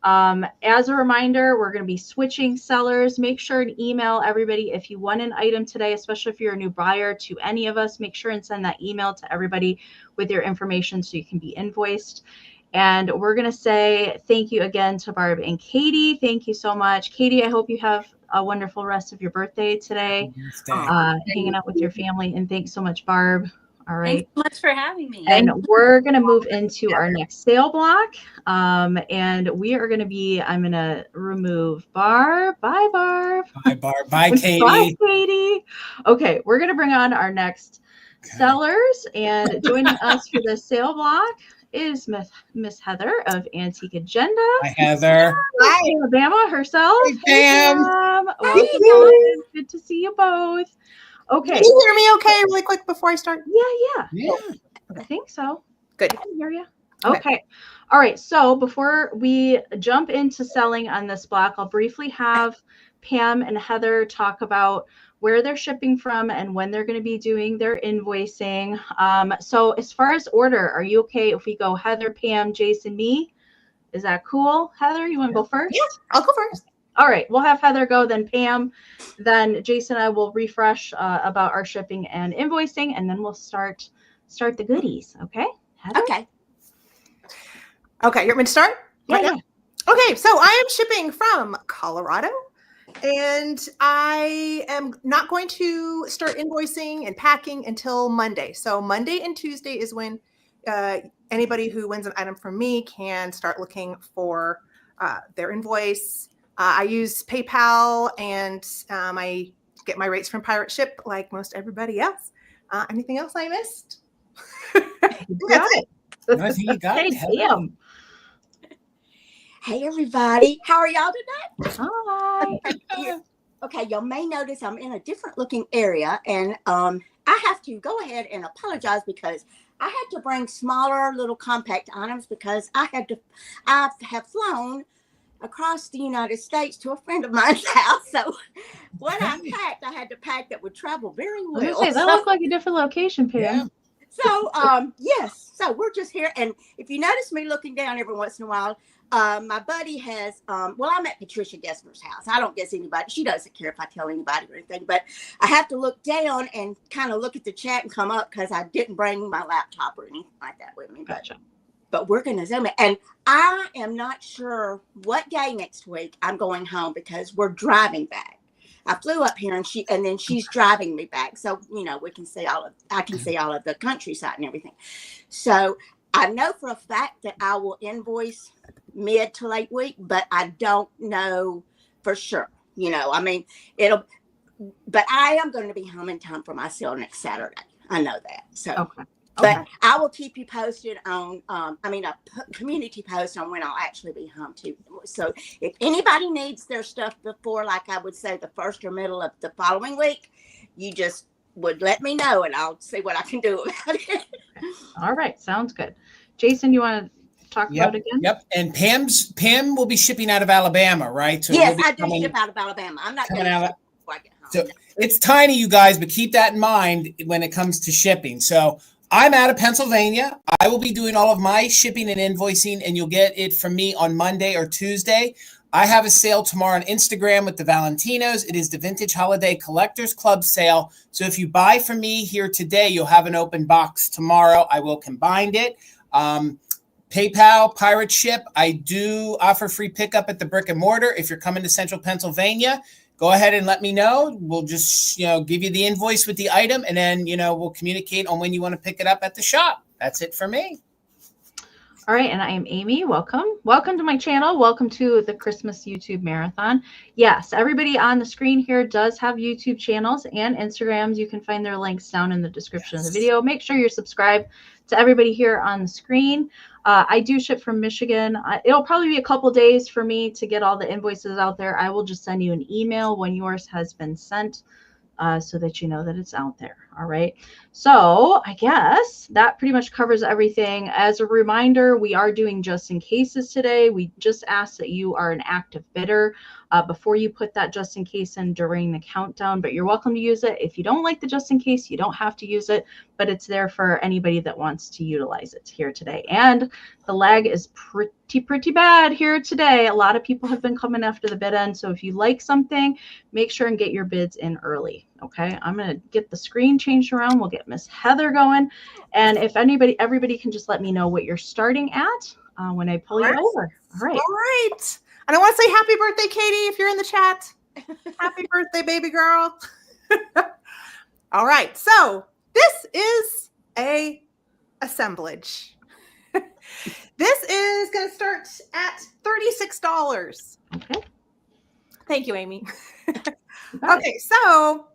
As a reminder, we're going to be switching sellers. Make sure and email everybody if you want an item today, especially if you're a new buyer to any of us. Make sure and send that email to everybody with your information so you can be invoiced. And we're going to say thank you again to Barb and Katie. Thank you so much. Katie, I hope you have a wonderful rest of your birthday today, hanging out with your family. And thanks so much, Barb. All right. Thanks so much for having me. And we're going to move into our next sale block. And we are going to be, I'm going to remove Barb. Bye, Barb. Bye, Barb. Bye, Katie. Bye, Katie. Okay, we're going to bring on our next sellers. And joining us for the sale block is Miss Heather of Antique.Agenda. Hi, Heather. Hi, Alabama herself. Hey, Pam. Welcome. Good to see you both. Okay. Can you hear me okay really quick before I start? Yeah. I think so. Good. I can hear you. Okay. All right. So before we jump into selling on this block, I'll briefly have Pam and Heather talk about where they're shipping from and when they're going to be doing their invoicing. So as far as order, are you okay if we go Heather, Pam, Jason, me? Is that cool? Heather, you want to go first? Yeah, I'll go first. All right, we'll have Heather go, then Pam, then Jason and I will refresh about our shipping and invoicing, and then we'll start the goodies. Okay, Heather? Okay, you want me to start? Yeah. Okay, so I am shipping from Colorado, and I am not going to start invoicing and packing until Monday. So Monday and Tuesday is when anybody who wins an item from me can start looking for their invoice. I use PayPal, and I get my rates from Pirate Ship like most everybody else. Anything else I missed? That's it. I think you got it, Heather. Hey everybody, how are y'all today? Hi. Okay, y'all may notice I'm in a different looking area, and I have to go ahead and apologize because I had to bring smaller little compact items because I have flown across the United States to a friend of mine's house. So what I packed, I had to pack that would travel very well. I was gonna say, that looked like a different location, Pam. Yeah. So yes, so we're just here, and if you notice me looking down every once in a while, my buddy has, well, I'm at Patricia Gessner's house. I don't guess anybody, she doesn't care if I tell anybody or anything, but I have to look down and kind of look at the chat and come up because I didn't bring my laptop or anything like that with me. Gotcha. But we're going to Zoom it. And I am not sure what day next week I'm going home because we're driving back. I flew up here and then she's driving me back. So, we can see I can see all of the countryside and everything. So I know for a fact that I will invoice mid to late week, but I don't know for sure. But I am going to be home in time for my sale next Saturday. I know that. So, Okay. But I will keep you posted on, a community post on when I'll actually be home too. So if anybody needs their stuff before, like I would say the first or middle of the following week, you just would let me know and I'll see what I can do about it. All right. Sounds good. Jason, you want to talk about it again? Yep. And Pam will be shipping out of Alabama, right? So yes, I do ship out of Alabama. I'm not coming out before I get home. So it's tiny, you guys, but keep that in mind when it comes to shipping. So I'm out of Pennsylvania. I will be doing all of my shipping and invoicing, and you'll get it from me on Monday or Tuesday. I have a sale tomorrow on Instagram with the Valentinos. It is the Vintage Holiday Collectors Club sale. So if you buy from me here today, you'll have an open box tomorrow. I will combine it. PayPal, Pirate Ship. I do offer free pickup at the brick and mortar. If you're coming to Central Pennsylvania, go ahead and let me know. We'll just, give you the invoice with the item, and then, we'll communicate on when you want to pick it up at the shop. That's it for me. All right, and I am Amy. Welcome. Welcome to my channel. Welcome to the Christmas YouTube Marathon. Yes, everybody on the screen here does have YouTube channels and Instagrams. You can find their links down in the description of the video. Make sure you're subscribed to everybody here on the screen. I do ship from Michigan. It'll probably be a couple days for me to get all the invoices out there. I will just send you an email when yours has been sent so that you know that it's out there. All right. So I guess that pretty much covers everything. As a reminder, we are doing just in cases today. We just ask that you are an active bidder before you put that just in case in during the countdown, but you're welcome to use it. If you don't like the just in case, you don't have to use it, but it's there for anybody that wants to utilize it here today. And the lag is pretty bad here today. A lot of people have been coming after the bid end. So if you like something, make sure and get your bids in early. Okay. I'm going to get the screen changed around. We'll get Miss Heather going. And if everybody can just let me know what you're starting at when I pull you over. All right. All right. And I want to say happy birthday, Katie, if you're in the chat. Happy birthday, baby girl. All right. So this is a assemblage. This is going to start at $36. Okay. Thank you, Amy. Okay. So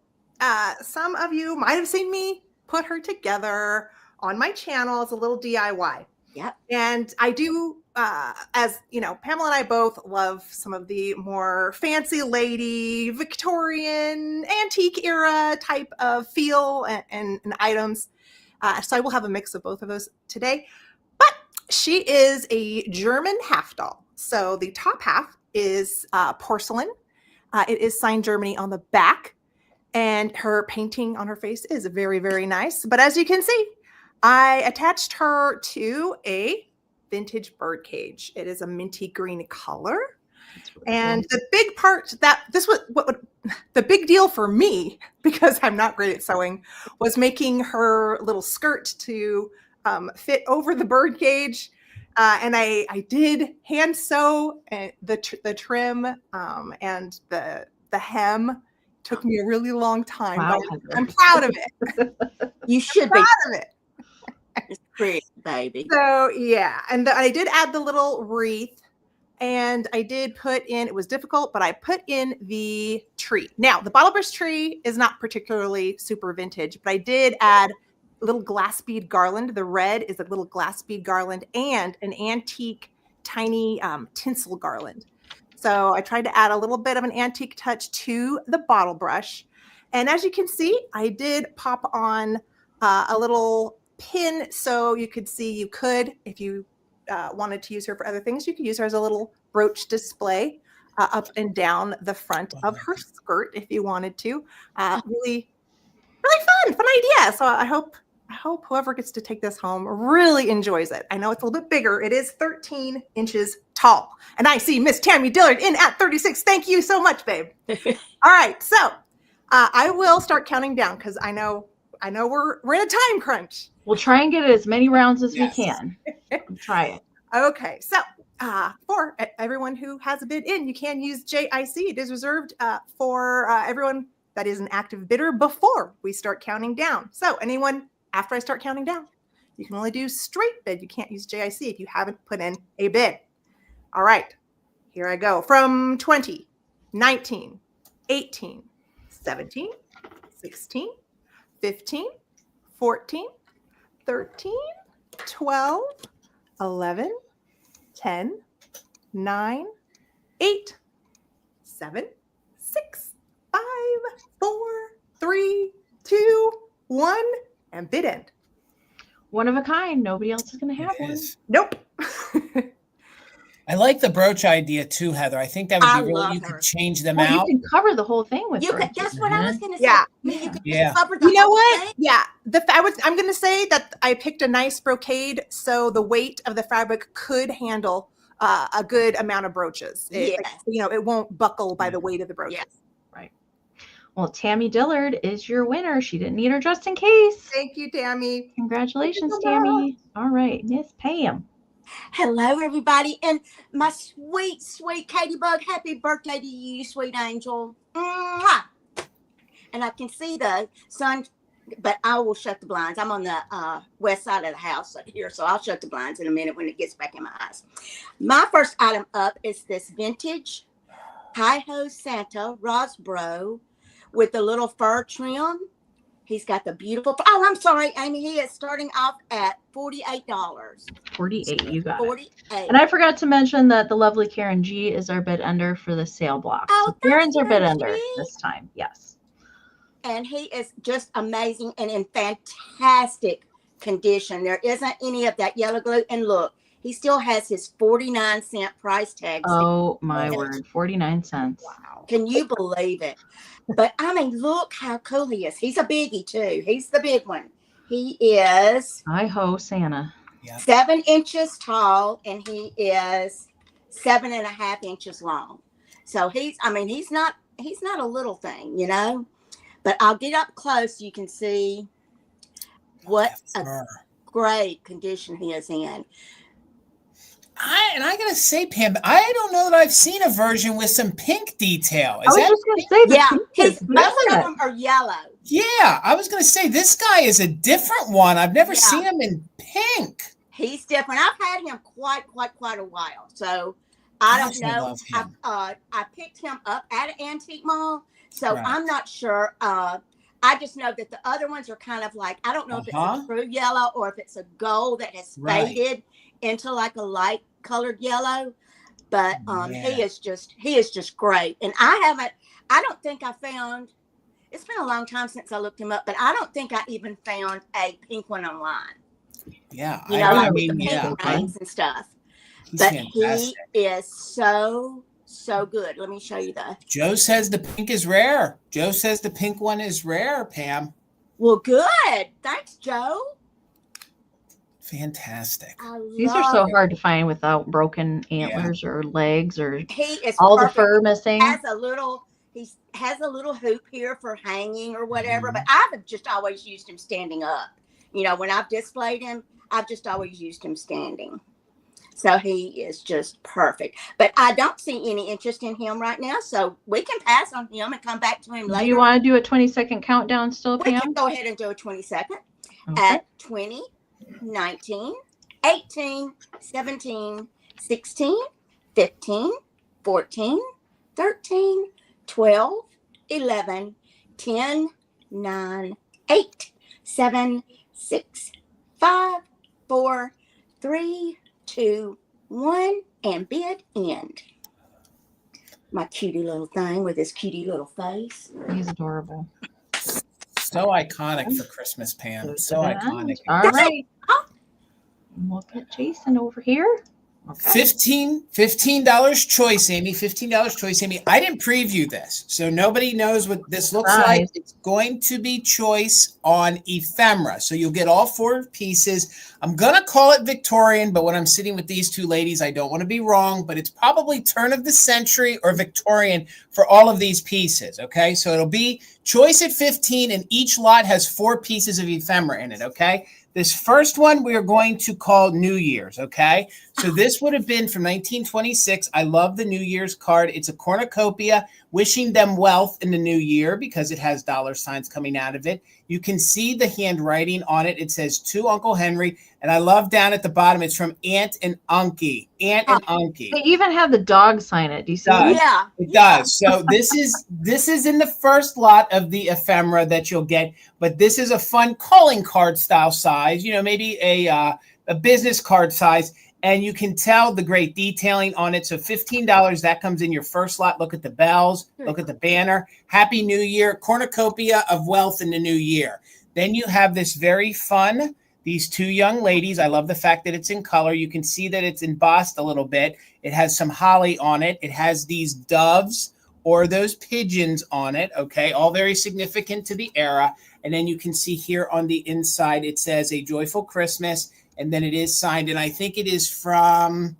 some of you might have seen me put her together on my channel as a little DIY. Yep. And I do, as you know, Pamela and I both love some of the more fancy lady, Victorian, antique era type of feel and items. So I will have a mix of both of those today. But she is a German half doll. So the top half is porcelain. It is signed Germany on the back. And her painting on her face is very, very nice. But as you can see, I attached her to a vintage bird cage. It is a minty green color. And the big part that this was what the big deal for me, because I'm not great at sewing, was making her little skirt to fit over the bird cage. And I did hand sew the trim and the hem. Took me a really long time. Wow, but I'm proud of it. You should be proud of it. It's pretty, baby. So yeah, and I did add the little wreath, and I did put in. It was difficult, but I put in the tree. Now the bottle-brush tree is not particularly super vintage, but I did add a little glass bead garland. The red is a little glass bead garland and an antique tiny tinsel garland. So I tried to add a little bit of an antique touch to the bottle brush. And as you can see, I did pop on a little pin so you could see you could, if you wanted to use her for other things, you could use her as a little brooch display up and down the front of her skirt if you wanted to. Really, really fun idea. So I hope whoever gets to take this home really enjoys it. I know it's a little bit bigger. It is 13 inches tall. And I see Miss Tammy Dillard in at 36. Thank you so much, babe. All right. So I will start counting down because I know we're in a time crunch. We'll try and get as many rounds as we can. Try it. Okay. So for everyone who has a bid in, you can use JIC. It is reserved for everyone that is an active bidder before we start counting down. So anyone after I start counting down, you can only do straight bid. You can't use JIC if you haven't put in a bid. All right, here I go. From 20, 19, 18, 17, 16, 15, 14, 13, 12, 11, 10, 9, 8, 7, 6, 5, 4, 3, 2, 1, and bid end. One of a kind. Nobody else is going to have one. Nope. I like the brooch idea too, Heather. I think that would I be really, love you her. could change them Well, out. you can cover the whole thing with You could, brooches. that's what I was going to say. Yeah. I mean, you could Yeah. just cover the You know whole what? thing. Yeah, I'm going to say that I picked a nice brocade, so the weight of the fabric could handle a good amount of brooches. Yes. It won't buckle by the weight of the brooches. Yes. Right. Well, Tammy Dillard is your winner. She didn't need her just in case. Thank you, Tammy. Congratulations, Thank you so Tammy. All right, Miss Pam. Hello, everybody. And my sweet, sweet Katie Bug, happy birthday to you, sweet angel. Mwah! And I can see the sun, but I will shut the blinds. I'm on the west side of the house here, so I'll shut the blinds in a minute when it gets back in my eyes. My first item up is this vintage Hi-Ho Santa Rosbro with the little fur trim. He's got the beautiful, oh, I'm sorry, Amy, he is starting off at $48. 48, you got it. 48. And I forgot to mention that the lovely Karen G is our bid under for the sale block. Oh, So Karen's our bid Karen under G. this time. Yes. And he is just amazing and in fantastic condition. There isn't any of that yellow glue. And look, he still has his 49-cent price tag. Oh my word, 49 cents. Wow. Can you believe it? But I mean, look how cool he is. He's a biggie too. He's the big one. He is Hi-ho Santa. 7 inches tall and he is 7.5 inches long. So he's not a little thing, you know, but I'll get up close. So you can see what a great condition he is in. I gotta say, Pam, I don't know that I've seen a version with some pink detail. I was just gonna say the pink is most of different. them are yellow. Yeah, I was gonna say this guy is a different one. I've never seen him in pink. He's different. I've had him quite a while. So I don't know. love him. I picked him up at an antique mall. So Right. I'm not sure. I just know that the other ones are kind of like, I don't know if it's a true yellow or if it's a gold that has faded into like a light colored yellow. But he is just great. And I don't think I found, it's been a long time since I looked him up, but I don't think I even found a pink one online. Yeah, You know, like with the pink rings and stuff. He's but fantastic. he is so good. Let me show you the. Joe says the pink is rare. Joe says the pink one is rare, Pam. Well, good. Thanks, Joe. Fantastic. These are so hard to find without broken antlers or legs or he is all perfect. the fur missing. He has a little hoop here for hanging or whatever, but I've just always used him standing up. You know, when I've displayed him, I've just always used him standing. So he is just perfect. But I don't see any interest in him right now, so we can pass on him and come back to him later. Do you want to do a 20-second countdown still, Pam? We can go ahead and do a 20-second. Okay. At 20, 19, 18, 17, 16, 15, 14, 13, 12, 11, 10, 9, 8, 7, 6, 5, 4, 3, 2, 1, and bid end. My cutie little thing with his cutie little face. He's adorable. So iconic for Christmas, Pam. So iconic. All right. We'll get Jason over here. Okay. $15 choice, Amy. $15 choice, Amy. I didn't preview this, so nobody knows what this looks like. It's going to be choice on ephemera. So you'll get all 4 pieces. I'm going to call it Victorian, but when I'm sitting with these 2 ladies, I don't want to be wrong, but it's probably turn of the century or Victorian for all of these pieces, okay? So it'll be choice at 15, and each lot has 4 pieces of ephemera in it, okay? This first one we are going to call New Year's, okay? So this would have been from 1926. I love the New Year's card. It's a cornucopia wishing them wealth in the new year because it has dollar signs coming out of it. You can see the handwriting on it. It says to Uncle Henry. And I love down at the bottom, it's from Aunt and Unky. Aunt and Unky. They even have the dog sign it. Do you see that? Yeah. It does. So this is in the first lot of the ephemera that you'll get, but this is a fun calling card style size, you know, maybe a business card size. And you can tell the great detailing on it. So $15, that comes in your first lot. Look at the bells. Look at the banner. Happy New Year. Cornucopia of wealth in the new year. Then you have this very fun. these two young ladies. I love the fact that it's in color. You can see that it's embossed a little bit. It has some holly on it. It has these doves or those pigeons on it, okay, all very significant to the era. And then you can see here on the inside, it says A Joyful Christmas, and then it is signed, and I think it is from,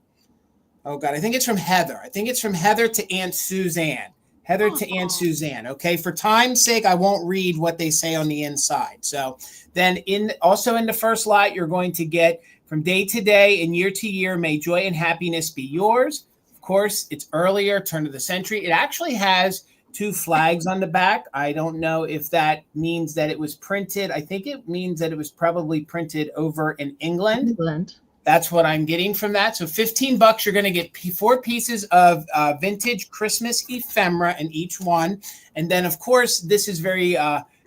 oh God, I think it's from Heather. I think it's from Heather to Aunt Suzanne. Heather to Aunt Suzanne, okay? For time's sake, I won't read what they say on the inside. So then also in the first lot, you're going to get from day to day and year to year, may joy and happiness be yours. Of course, it's earlier, turn of the century. It actually has two flags on the back. I don't know if that means that it was printed. I think it means that it was probably printed over in England. That's what I'm getting from that. So $15, you're going to get 4 pieces of vintage Christmas ephemera in each one. And then, of course, this is very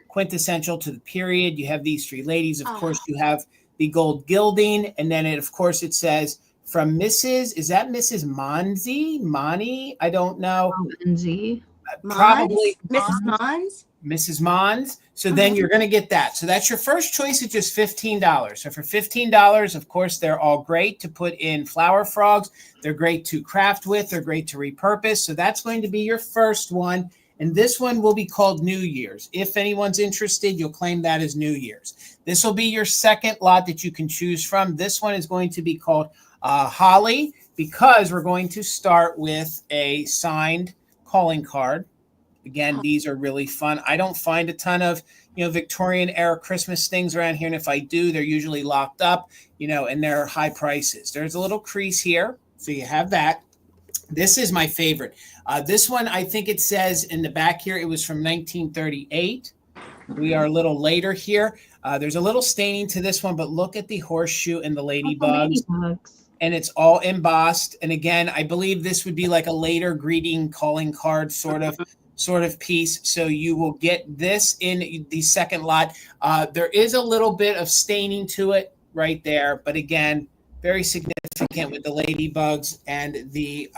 quintessential to the period. You have these 3 ladies. Of course, you have the gold gilding. And then, of course, it says from Mrs. Is that Mrs. Mani? I don't know. Monzi. Probably Mrs. Mons. Mrs. Mons. So then you're going to get that. So that's your first choice at just $15. So for $15, of course, they're all great to put in flower frogs. They're great to craft with. They're great to repurpose. So that's going to be your first one. And this one will be called New Year's. If anyone's interested, you'll claim that as New Year's. This will be your second lot that you can choose from. This one is going to be called Holly, because we're going to start with a signed calling card. Again, these are really fun. I don't find a ton of, Victorian era Christmas things around here. And if I do, they're usually locked up, and they're high prices. There's a little crease here. So you have that. This is my favorite. This one, I think it says in the back here, it was from 1938. We are a little later here. There's a little staining to this one, but look at the horseshoe and the ladybugs. And it's all embossed. And again, I believe this would be like a later greeting calling card sort of piece. So you will get this in the second lot. There is a little bit of staining to it right there. But again, very significant with the ladybugs and the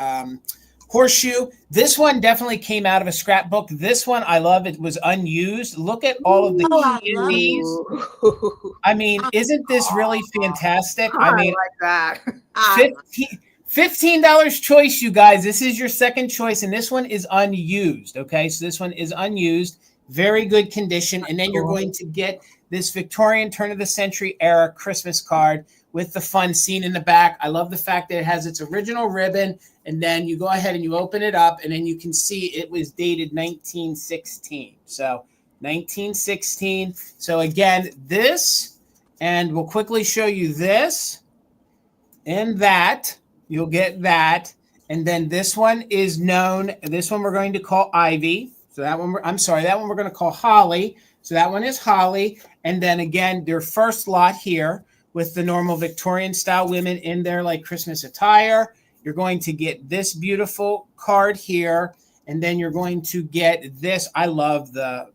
horseshoe. This one definitely came out of a scrapbook. This one, I love. It was unused. Look at all of the candies. I mean, isn't this really fantastic? I mean, I like that. $15 choice, you guys. This is your second choice, and this one is unused. Okay, so this one is unused. Very good condition. And then you're going to get this Victorian turn of the century era Christmas card with the fun scene in the back. I love the fact that it has its original ribbon, and then you go ahead and you open it up, and then you can see it was dated 1916. So 1916. So again, this, and we'll quickly show you this and that. You'll get that. And then this one is known. This one we're going to call Ivy. So that one, that one we're going to call Holly. So that one is Holly. And then again, their first lot here with the normal Victorian style women in their like Christmas attire. You're going to get this beautiful card here. And then you're going to get this. I love the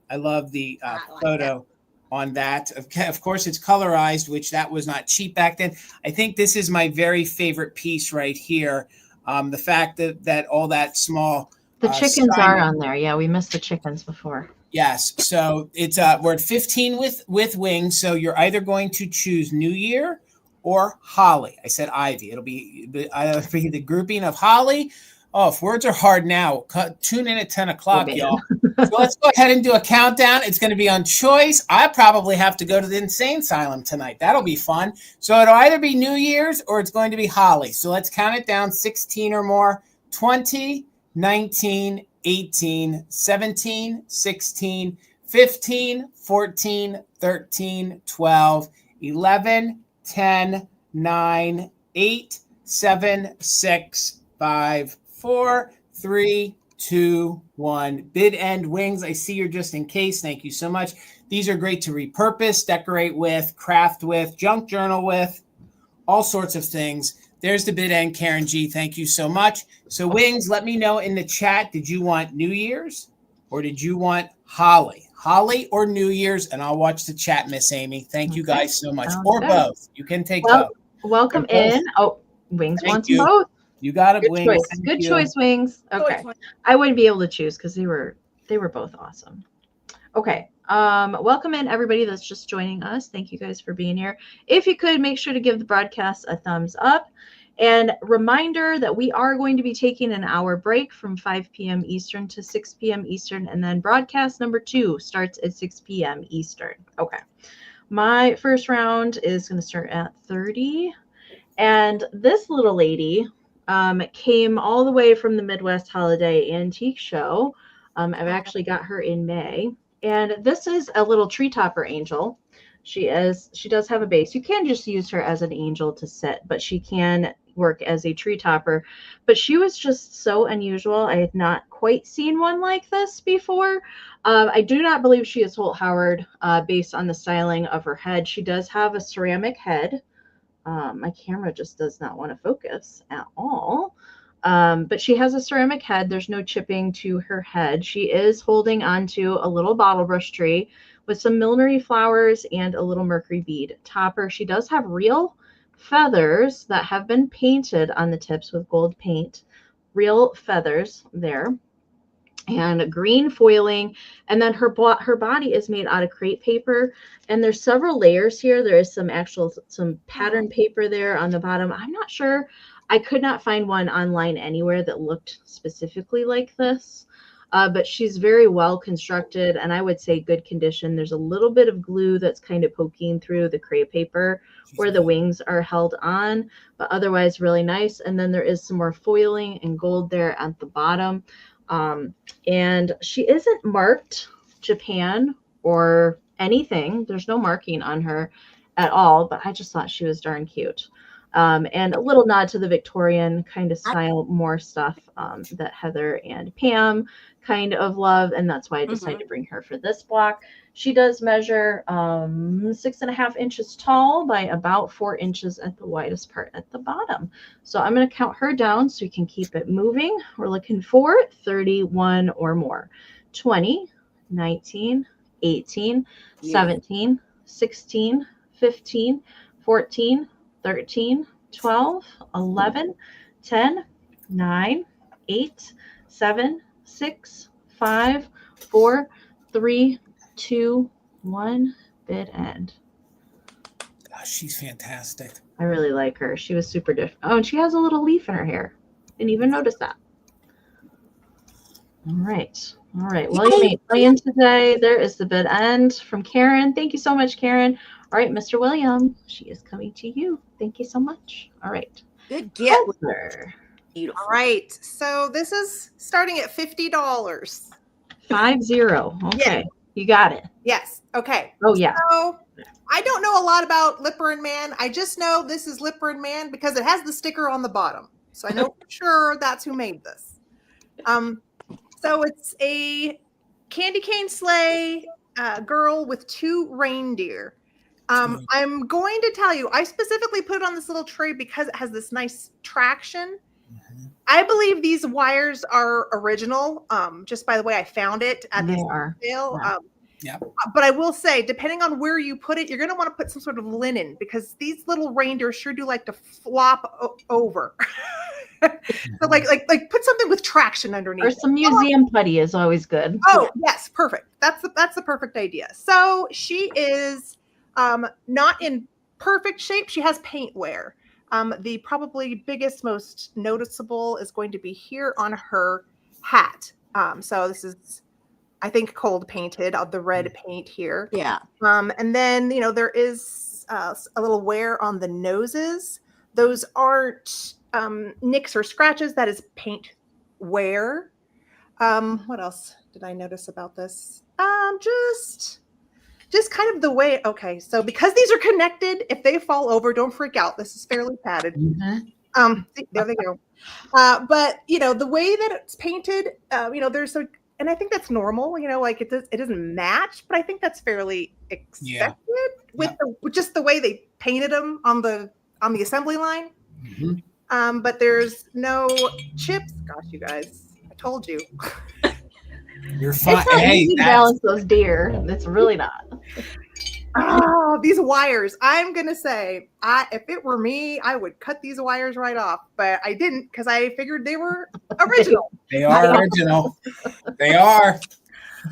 photo on that. Of course, it's colorized, which that was not cheap back then. I think this is my very favorite piece right here. The fact that all that small. The chickens are on there. Yeah, we missed the chickens before. Yes. So it's we're at 15 with wings. So you're either going to choose New Year or Holly. I said Ivy. It'll be the grouping of Holly. Oh, if words are hard now, tune in at 10 o'clock, y'all. So let's go ahead and do a countdown. It's going to be on choice. I probably have to go to the insane asylum tonight. That'll be fun. So it'll either be New Year's or it's going to be Holly. So let's count it down, 16 or more, 20, 19, 18, 17, 16, 15, 14, 13, 12, 11, 10, 9, 8, 7, 6, 5, 4, 3, 2, 1. Bid end wings. I see you're just in case. Thank you so much. These are great to repurpose, decorate with, craft with, junk journal with, all sorts of things. There's the bid end, Karen G. Thank you so much. So wings, let me know in the chat. Did you want New Year's or did you want Holly? Holly or New Year's? And I'll watch the chat, Miss Amy. Thank you guys so much. Or both. You can take both. Welcome in. Oh, wings wants both. You got it, Good Wings. choice. Good choice, Wings. Okay. I wouldn't be able to choose because they were both awesome. Okay. Welcome in everybody that's just joining us. Thank you guys for being here. If you could, make sure to give the broadcast a thumbs up. And reminder that we are going to be taking an hour break from 5 p.m. Eastern to 6 p.m. Eastern, and then broadcast number 2 starts at 6 p.m. Eastern. Okay. My first round is going to start at 30. And this little lady came all the way from the Midwest Holiday Antique Show. I've actually got her in May. And this is a little tree topper angel. She does have a base. You can just use her as an angel to sit, but she can work as a tree topper. But she was just so unusual. I had not quite seen one like this before. I do not believe she is Holt Howard based on the styling of her head. She does have a ceramic head. My camera just does not want to focus at all. But she has a ceramic head. There's no chipping to her head. She is holding onto a little bottle brush tree with some millinery flowers and a little mercury bead topper. She does have real feathers that have been painted on the tips with gold paint. Real feathers there. And green foiling, and then her body is made out of crepe paper, and there's several layers here. There is some pattern paper there on the bottom. I'm not sure. I could not find one online anywhere that looked specifically like this, but she's very well constructed, and I would say good condition. There's a little bit of glue that's kind of poking through the crepe paper where the wings are held on, but otherwise really nice. And then there is some more foiling and gold there at the bottom. And she isn't marked Japan or anything. There's no marking on her at all, but I just thought she was darn cute. And a little nod to the Victorian kind of style, more stuff that Heather and Pam kind of love. And that's why I decided to bring her for this block. She does measure 6.5 inches tall by about 4 inches at the widest part at the bottom. So I'm going to count her down so we can keep it moving. We're looking for 31 or more. 20, 19, 18, 17, 16, 15, 14, 13, 12, 11, 10, 9, 8, 7, 6, 5, 4, 3, 2, 1, bid end. Gosh, she's fantastic. I really like her. She was super different. Oh, and she has a little leaf in her hair. Didn't even notice that. All right. All right. William ain't playing today. There is the bid end from Karen. Thank you so much, Karen. All right, Mr. William, she is coming to you. Thank you so much. All right. Good get. Beautiful. All right. So this is starting at $50. 50. Okay. Yeah. You got it. Yes. Okay. Oh, yeah. So I don't know a lot about Lipper and Man. I just know this is Lipper and Man because it has the sticker on the bottom. So I know for sure that's who made this. So it's a candy cane sleigh girl with 2 reindeer. I'm going to tell you, I specifically put it on this little tray because it has this nice traction. I believe these wires are original, just by the way I found it at the sale. But I will say, depending on where you put it, you're going to want to put some sort of linen because these little reindeer sure do like to flop over. So like put something with traction underneath. Or some museum putty is always good. Oh, yes, perfect. That's the perfect idea. So she is not in perfect shape. She has paint wear. The probably biggest, most noticeable is going to be here on her hat. So this is, I think, cold painted of the red paint here. Yeah. And then, there is a little wear on the noses. Those aren't nicks or scratches. That is paint wear. What else did I notice about this? Just kind of the way, okay, so because these are connected, if they fall over, don't freak out. This is fairly padded. There they go. But, the way that it's painted, there's and I think that's normal, like it doesn't match, but I think that's fairly expected with just the way they painted them on the assembly line. But there's no chips. Gosh, you guys, I told you. You're fine. It's not easy to balance those deer. It's really not. Oh, these wires. I'm going to say, if it were me, I would cut these wires right off. But I didn't because I figured they were original. They are original. They are.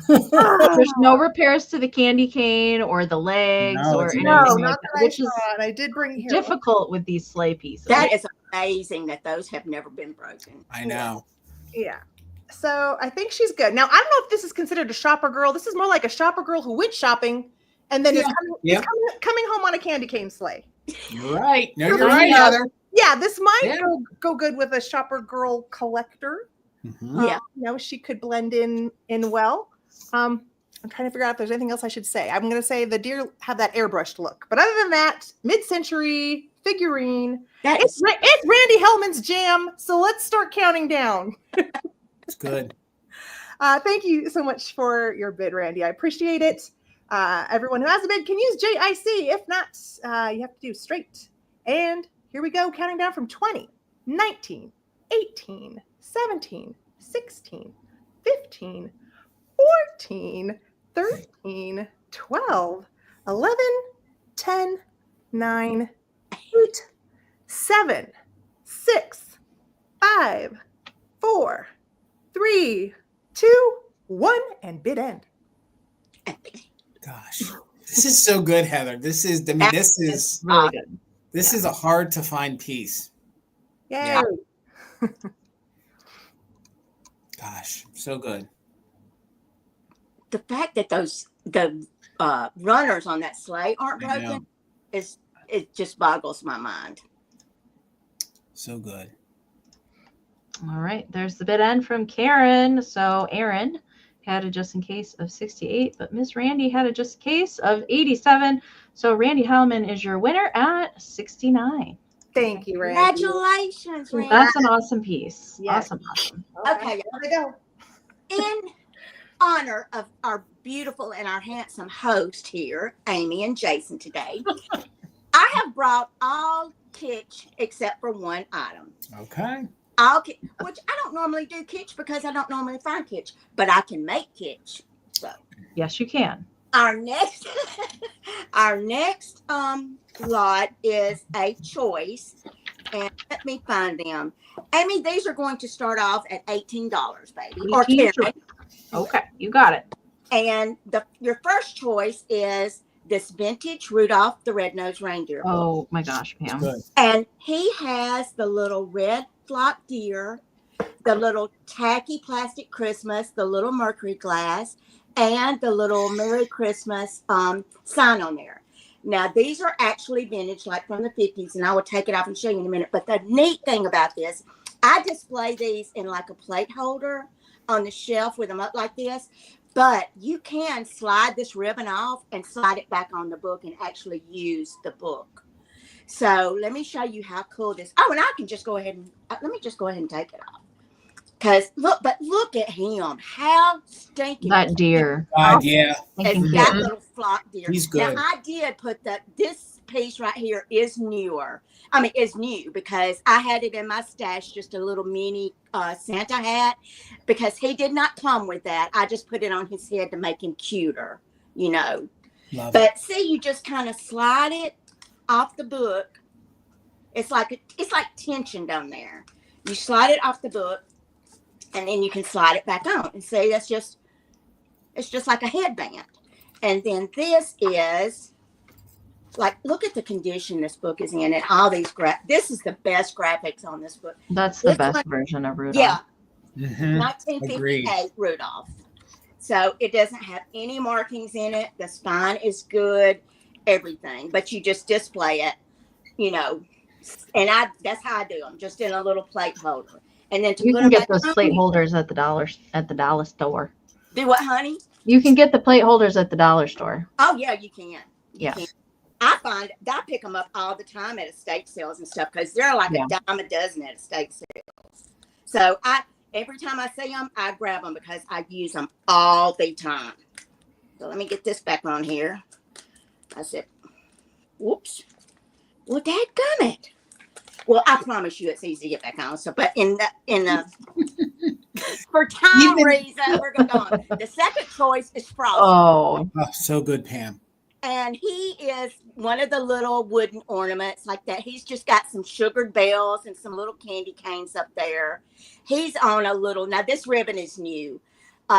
There's no repairs to the candy cane or the legs No, or it's anything amazing. like not that, that which I is thought. I did bring here. difficult with these sleigh pieces. That is amazing that those have never been broken. I know. Yeah. So I think she's good. Now, I don't know if this is considered a shopper girl. This is more like a shopper girl who went shopping and then is coming home on a candy cane sleigh. You're right. No, you're right, Heather. Yeah, this might go good with a shopper girl collector. Yeah. She could blend in well. I'm trying to figure out if there's anything else I should say. I'm going to say the deer have that airbrushed look. But other than that, mid-century figurine. It's Randy Hellman's jam. So let's start counting down. It's good. Thank you so much for your bid, Randy. I appreciate it. Everyone who has a bid can use JIC. If not, you have to do straight. And here we go, counting down from 20, 19, 18, 17, 16, 15, 14, 13, 12, 11, 10, 9, 8, 7, 6, 5, 4, 3, 2, 1, and bid end. Gosh, this is so good, Heather. This is really good. This is a hard to find piece. Yay. Yeah. Gosh, so good. The fact that the runners on that sleigh aren't broken it just boggles my mind. So good. All right, there's the bid end from Karen. So Aaron had a just in case of 68, but Miss Randy had a just in case of 87. So Randy Hellman is your winner at 69. Thank you, Randy. Congratulations, Randy. That's an awesome piece. Yes. Awesome. Okay, there we go. in honor of our beautiful and our handsome host here, Amie and Jason, today, I have brought all kitsch except for one item. Okay. Which I don't normally do kitsch because I don't normally find kitsch, but I can make kitsch. So Yes, you can. our next lot is a choice, and let me find them. Amie, these are going to start off at $18, baby. Or Karen. Okay, you got it. And your first choice is this vintage Rudolph the Red-Nosed Reindeer. Oh my gosh, Pam. Good. And he has the little red flock deer, the little tacky plastic Christmas, the little mercury glass, and the little Merry Christmas sign on there. Now, these are actually vintage, like from the 50s, and I will take it off and show you in a minute. But the neat thing about this, I display these in like a plate holder on the shelf with them up like this. But you can slide this ribbon off and slide it back on the book and actually use the book. So let me show you how cool this. Oh, and I can just go ahead and let me just go ahead and take it off. Because look at him. How stinking That deer. Yeah. it's that little flock deer. He's good. Now I did put this piece right here is newer. I mean, it's new because I had it in my stash, just a little mini Santa hat, because he did not come with that. I just put it on his head to make him cuter, you know. Love But it. see, you just kind of slide it off the book. It's like tension down there. You slide it off the book, and then you can slide it back on. And see, it's just like a headband. And then this is like, look at the condition this book is in, and all these this is the best graphics on this book. That's the best version of Rudolph. Yeah, Mhm. 1958 Rudolph. So it doesn't have any markings in it. The spine is good, everything. But you just display it, you know. And that's how I do them, just in a little plate holder. And then You can get those plate holders at the dollar store. Do what, honey? You can get the plate holders at the dollar store. Oh yeah, you can. Yeah. I pick them up all the time at estate sales and stuff because they're like a dime a dozen at estate sales. So every time I see them, I grab them because I use them all the time. So let me get this back on here. I said, whoops. Well, dadgummit. Well, I promise you it's easy to get back on. So, but for time reason, we're going to go on. The second choice is Frosty. Oh, So good, Pam. And he is one of the little wooden ornaments like that. He's just got some sugared bells and some little candy canes up there. He's on a little, now this ribbon is new.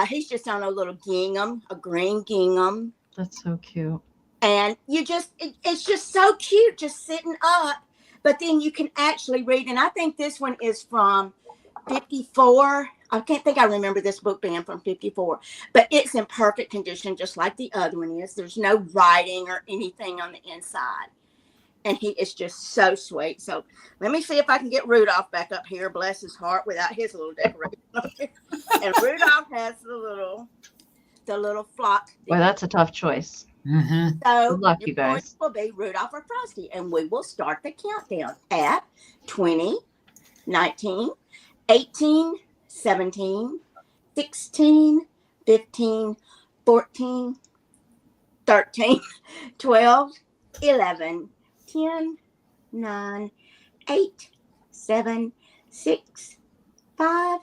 He's just on a little gingham, a green gingham. That's so cute. And it's just so cute, just sitting up. But then you can actually read. And I think this one is from 54. I remember this book being from 54. But it's in perfect condition, just like the other one is. There's no writing or anything on the inside. And he is just so sweet. So let me see if I can get Rudolph back up here, bless his heart, without his little decoration. And Rudolph has the little flock. Well, that's a tough choice. Mm-hmm. So Good luck, you guys. will be Rudolph or Frosty, and we will start the countdown at 20, 19, 18, 17, 16, 15, 14, 13, 12, 11, 10, 9, 8, 7, 6, 5,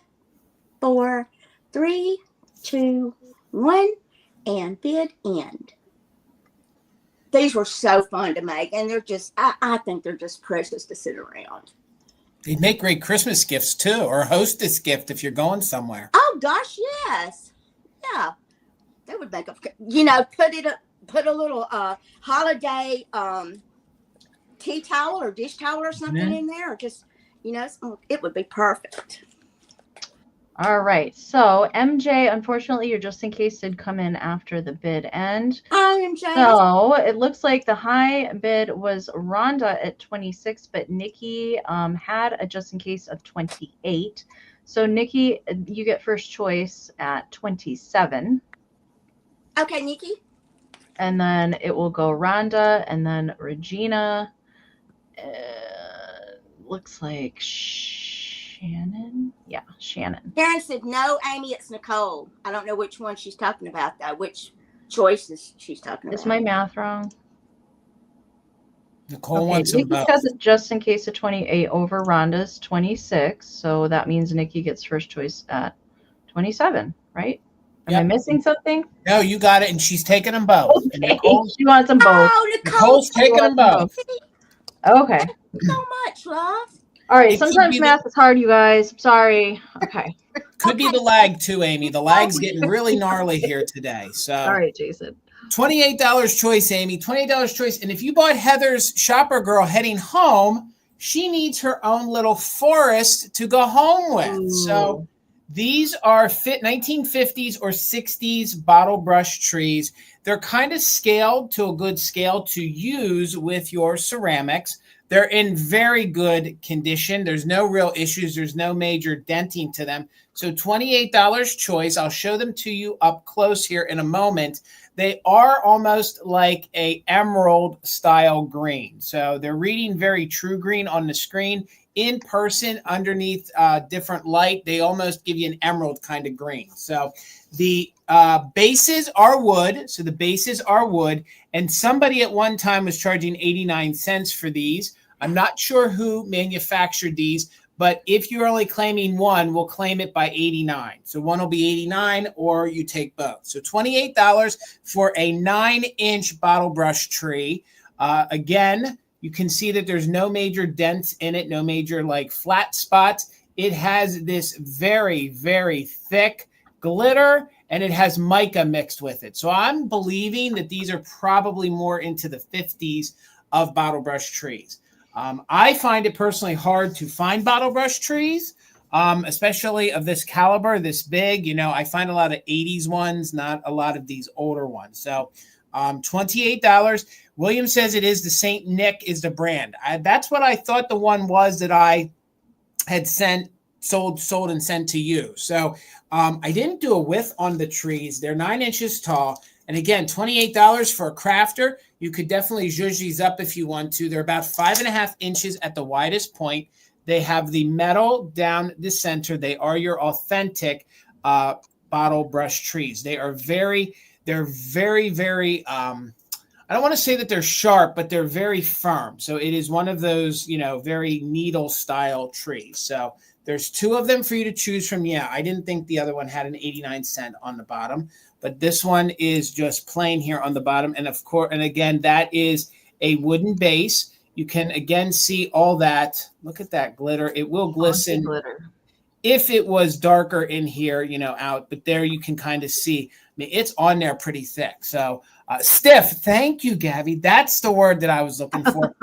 4, 3, 2, 1, and bid end. These were so fun to make, and they're just, I think they're just precious to sit around. They'd make great Christmas gifts too, or a hostess gift if you're going somewhere. Oh gosh, yes. Yeah. They would make put a little holiday tea towel or dish towel or something in there, or just, it would be perfect. All right. So, MJ, unfortunately, your just in case did come in after the bid end. Oh, MJ. So, it looks like the high bid was Rhonda at 26, but Nikki had a just in case of 28. So, Nikki, you get first choice at 27. Okay, Nikki. And then it will go Rhonda and then Regina. Looks like Shannon. Yeah, Shannon. Karen said, no, Amy, it's Nicole. I don't know which one she's talking about, though. Which choices she's talking about. Is my math wrong? Nicole wants them Nikki both. has it just in case of 28 over Rhonda's 26. So that means Nikki gets first choice at 27, right? Am I missing something? No, you got it, and she's taking them both. Okay. She wants them both. Oh, Nicole's taking them both. Okay. Thank you so much, love. All right. It could Sometimes be math is hard, you guys. I'm sorry. Okay. Could be the lag too, Amy. The lag's getting really gnarly here today. So All right, Jason. $28 choice, Amy. $28 choice. And if you bought Heather's Shopper Girl heading home, she needs her own little forest to go home with. Ooh. So these are 1950s or 60s bottle brush trees. They're kind of scaled to a good scale to use with your ceramics. They're in very good condition. There's no real issues. There's no major denting to them. So $28 choice. I'll show them to you up close here in a moment. They are almost like a emerald style green. So they're reading very true green on the screen. In person, underneath different light, they almost give you an emerald kind of green. So the bases are wood. So the bases are wood. And somebody at one time was charging 89 cents for these. I'm not sure who manufactured these, but if you're only claiming one, we'll claim it by 89. So one will be 89 or you take both. So $28 for a 9-inch bottle brush tree. Again, you can see that there's no major dents in it, no major like flat spots. It has this very, very thick glitter and it has mica mixed with it. So I'm believing that these are probably more into the 50s of bottle brush trees. I find it personally hard to find bottle brush trees, especially of this caliber, this big. I find a lot of 80s ones, not a lot of these older ones. So $28. William says it is the St. Nick is the brand. That's what I thought the one was that I had sold and sent to you. So I didn't do a width on the trees. They're 9 inches tall. And again, $28 for a crafter. You could definitely zhuzh these up if you want to. They're about 5.5 inches at the widest point. They have the metal down the center. They are your authentic bottle brush trees. They're very, very, I don't want to say that they're sharp, but they're very firm. So it is one of those, very needle style trees. So there's two of them for you to choose from. Yeah, I didn't think the other one had an 89 cent on the bottom, but this one is just plain here on the bottom. And of course, and again, that is a wooden base. You can again see all that. Look at that glitter. It will glisten. Glitter. if it was darker in here, you know, out, but there you can kind of see, I mean, it's on there pretty thick. So stiff. Thank you, Gabby. That's the word that I was looking for.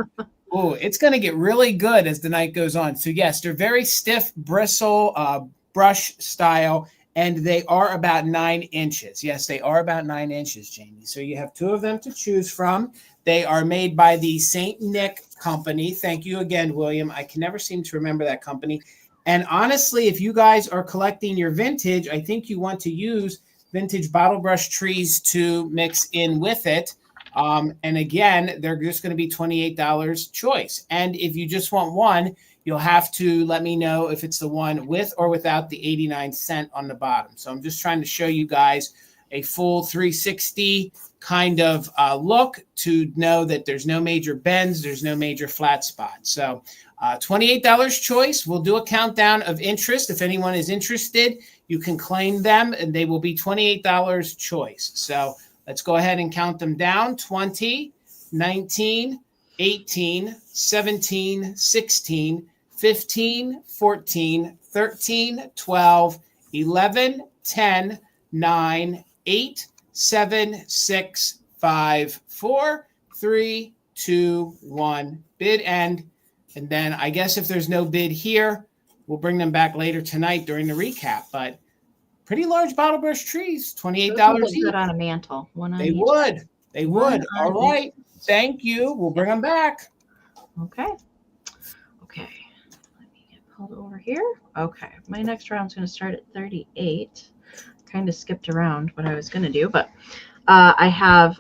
Oh, it's going to get really good as the night goes on. So yes, they're very stiff bristle brush style, and they are about 9 inches. Yes, they are about 9 inches, Jamie. So you have 2 of them to choose from. They are made by the St. Nick Company. Thank you again, William. I can never seem to remember that company. And honestly, if you guys are collecting your vintage, I think you want to use vintage bottle brush trees to mix in with it. And again, they're just going to be $28 choice. And if you just want one, you'll have to let me know if it's the one with or without the 89 cents on the bottom. So I'm just trying to show you guys a full 360 kind of look to know that there's no major bends, there's no major flat spots. So $28 choice. We'll do a countdown of interest. If anyone is interested, you can claim them and they will be $28 choice. So let's go ahead and count them down. 20, 19, 18, 17, 16, 15, 14, 13, 12, 11, 10, 9, 8, 7, 6, 5, 4, 3, 2, 1. Bid end. And then I guess if there's no bid here, we'll bring them back later tonight during the recap. But pretty large bottle brush trees, $28 each. Good on a mantle. One on They each. would. They One would. All on right. Thank you. We'll bring them back. Okay. Okay. Let me get pulled over here. Okay. My next round's going to start at 38. Kind of skipped around what I was going to do, but I have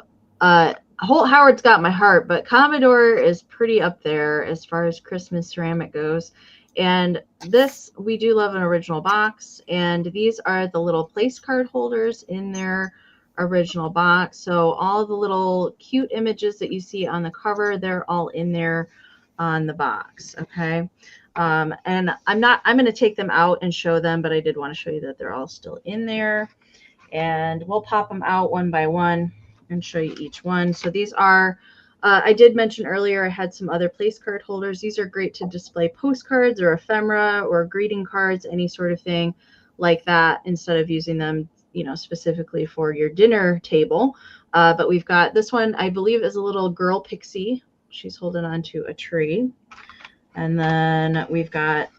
Holt Howard's got my heart, but Commodore is pretty up there as far as Christmas ceramic goes. And this, we do love an original box. And these are the little place card holders in their original box. So all the little cute images that you see on the cover, they're all in there on the box. Okay. And I'm going to take them out and show them, but I did want to show you that they're all still in there. And we'll pop them out one by one and show you each one. So these are, I did mention earlier, I had some other place card holders. These are great to display postcards or ephemera or greeting cards, any sort of thing like that, instead of using them, you know, specifically for your dinner table. But we've got this one, I believe, is a little girl pixie. She's holding on to a tree. And then we've got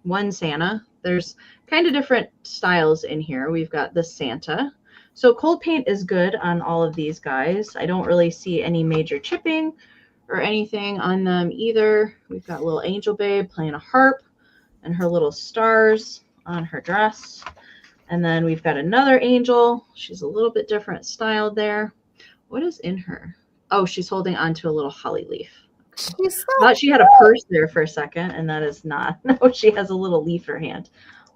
one Santa. There's kind of different styles in here. We've got the Santa. So cold paint is good on all of these guys. I don't really see any major chipping or anything on them either. We've got little Angel Babe playing a harp and her little stars on her dress. And then we've got another angel. She's a little bit different styled there. What is in her? Oh, she's holding onto a little holly leaf. She's so Thought she had a purse there for a second, and that is not. No, she has a little leaf in her hand.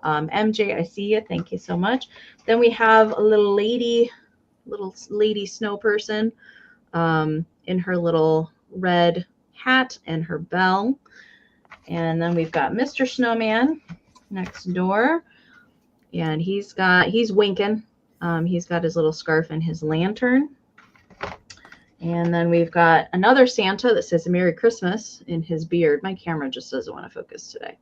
MJ, I see you. Thank you so much. Then we have a little lady snow person in her little red hat and her bell. And then we've got Mr. Snowman next door. And he's winking. He's got his little scarf and his lantern. And then we've got another Santa that says Merry Christmas in his beard. My camera just doesn't want to focus today.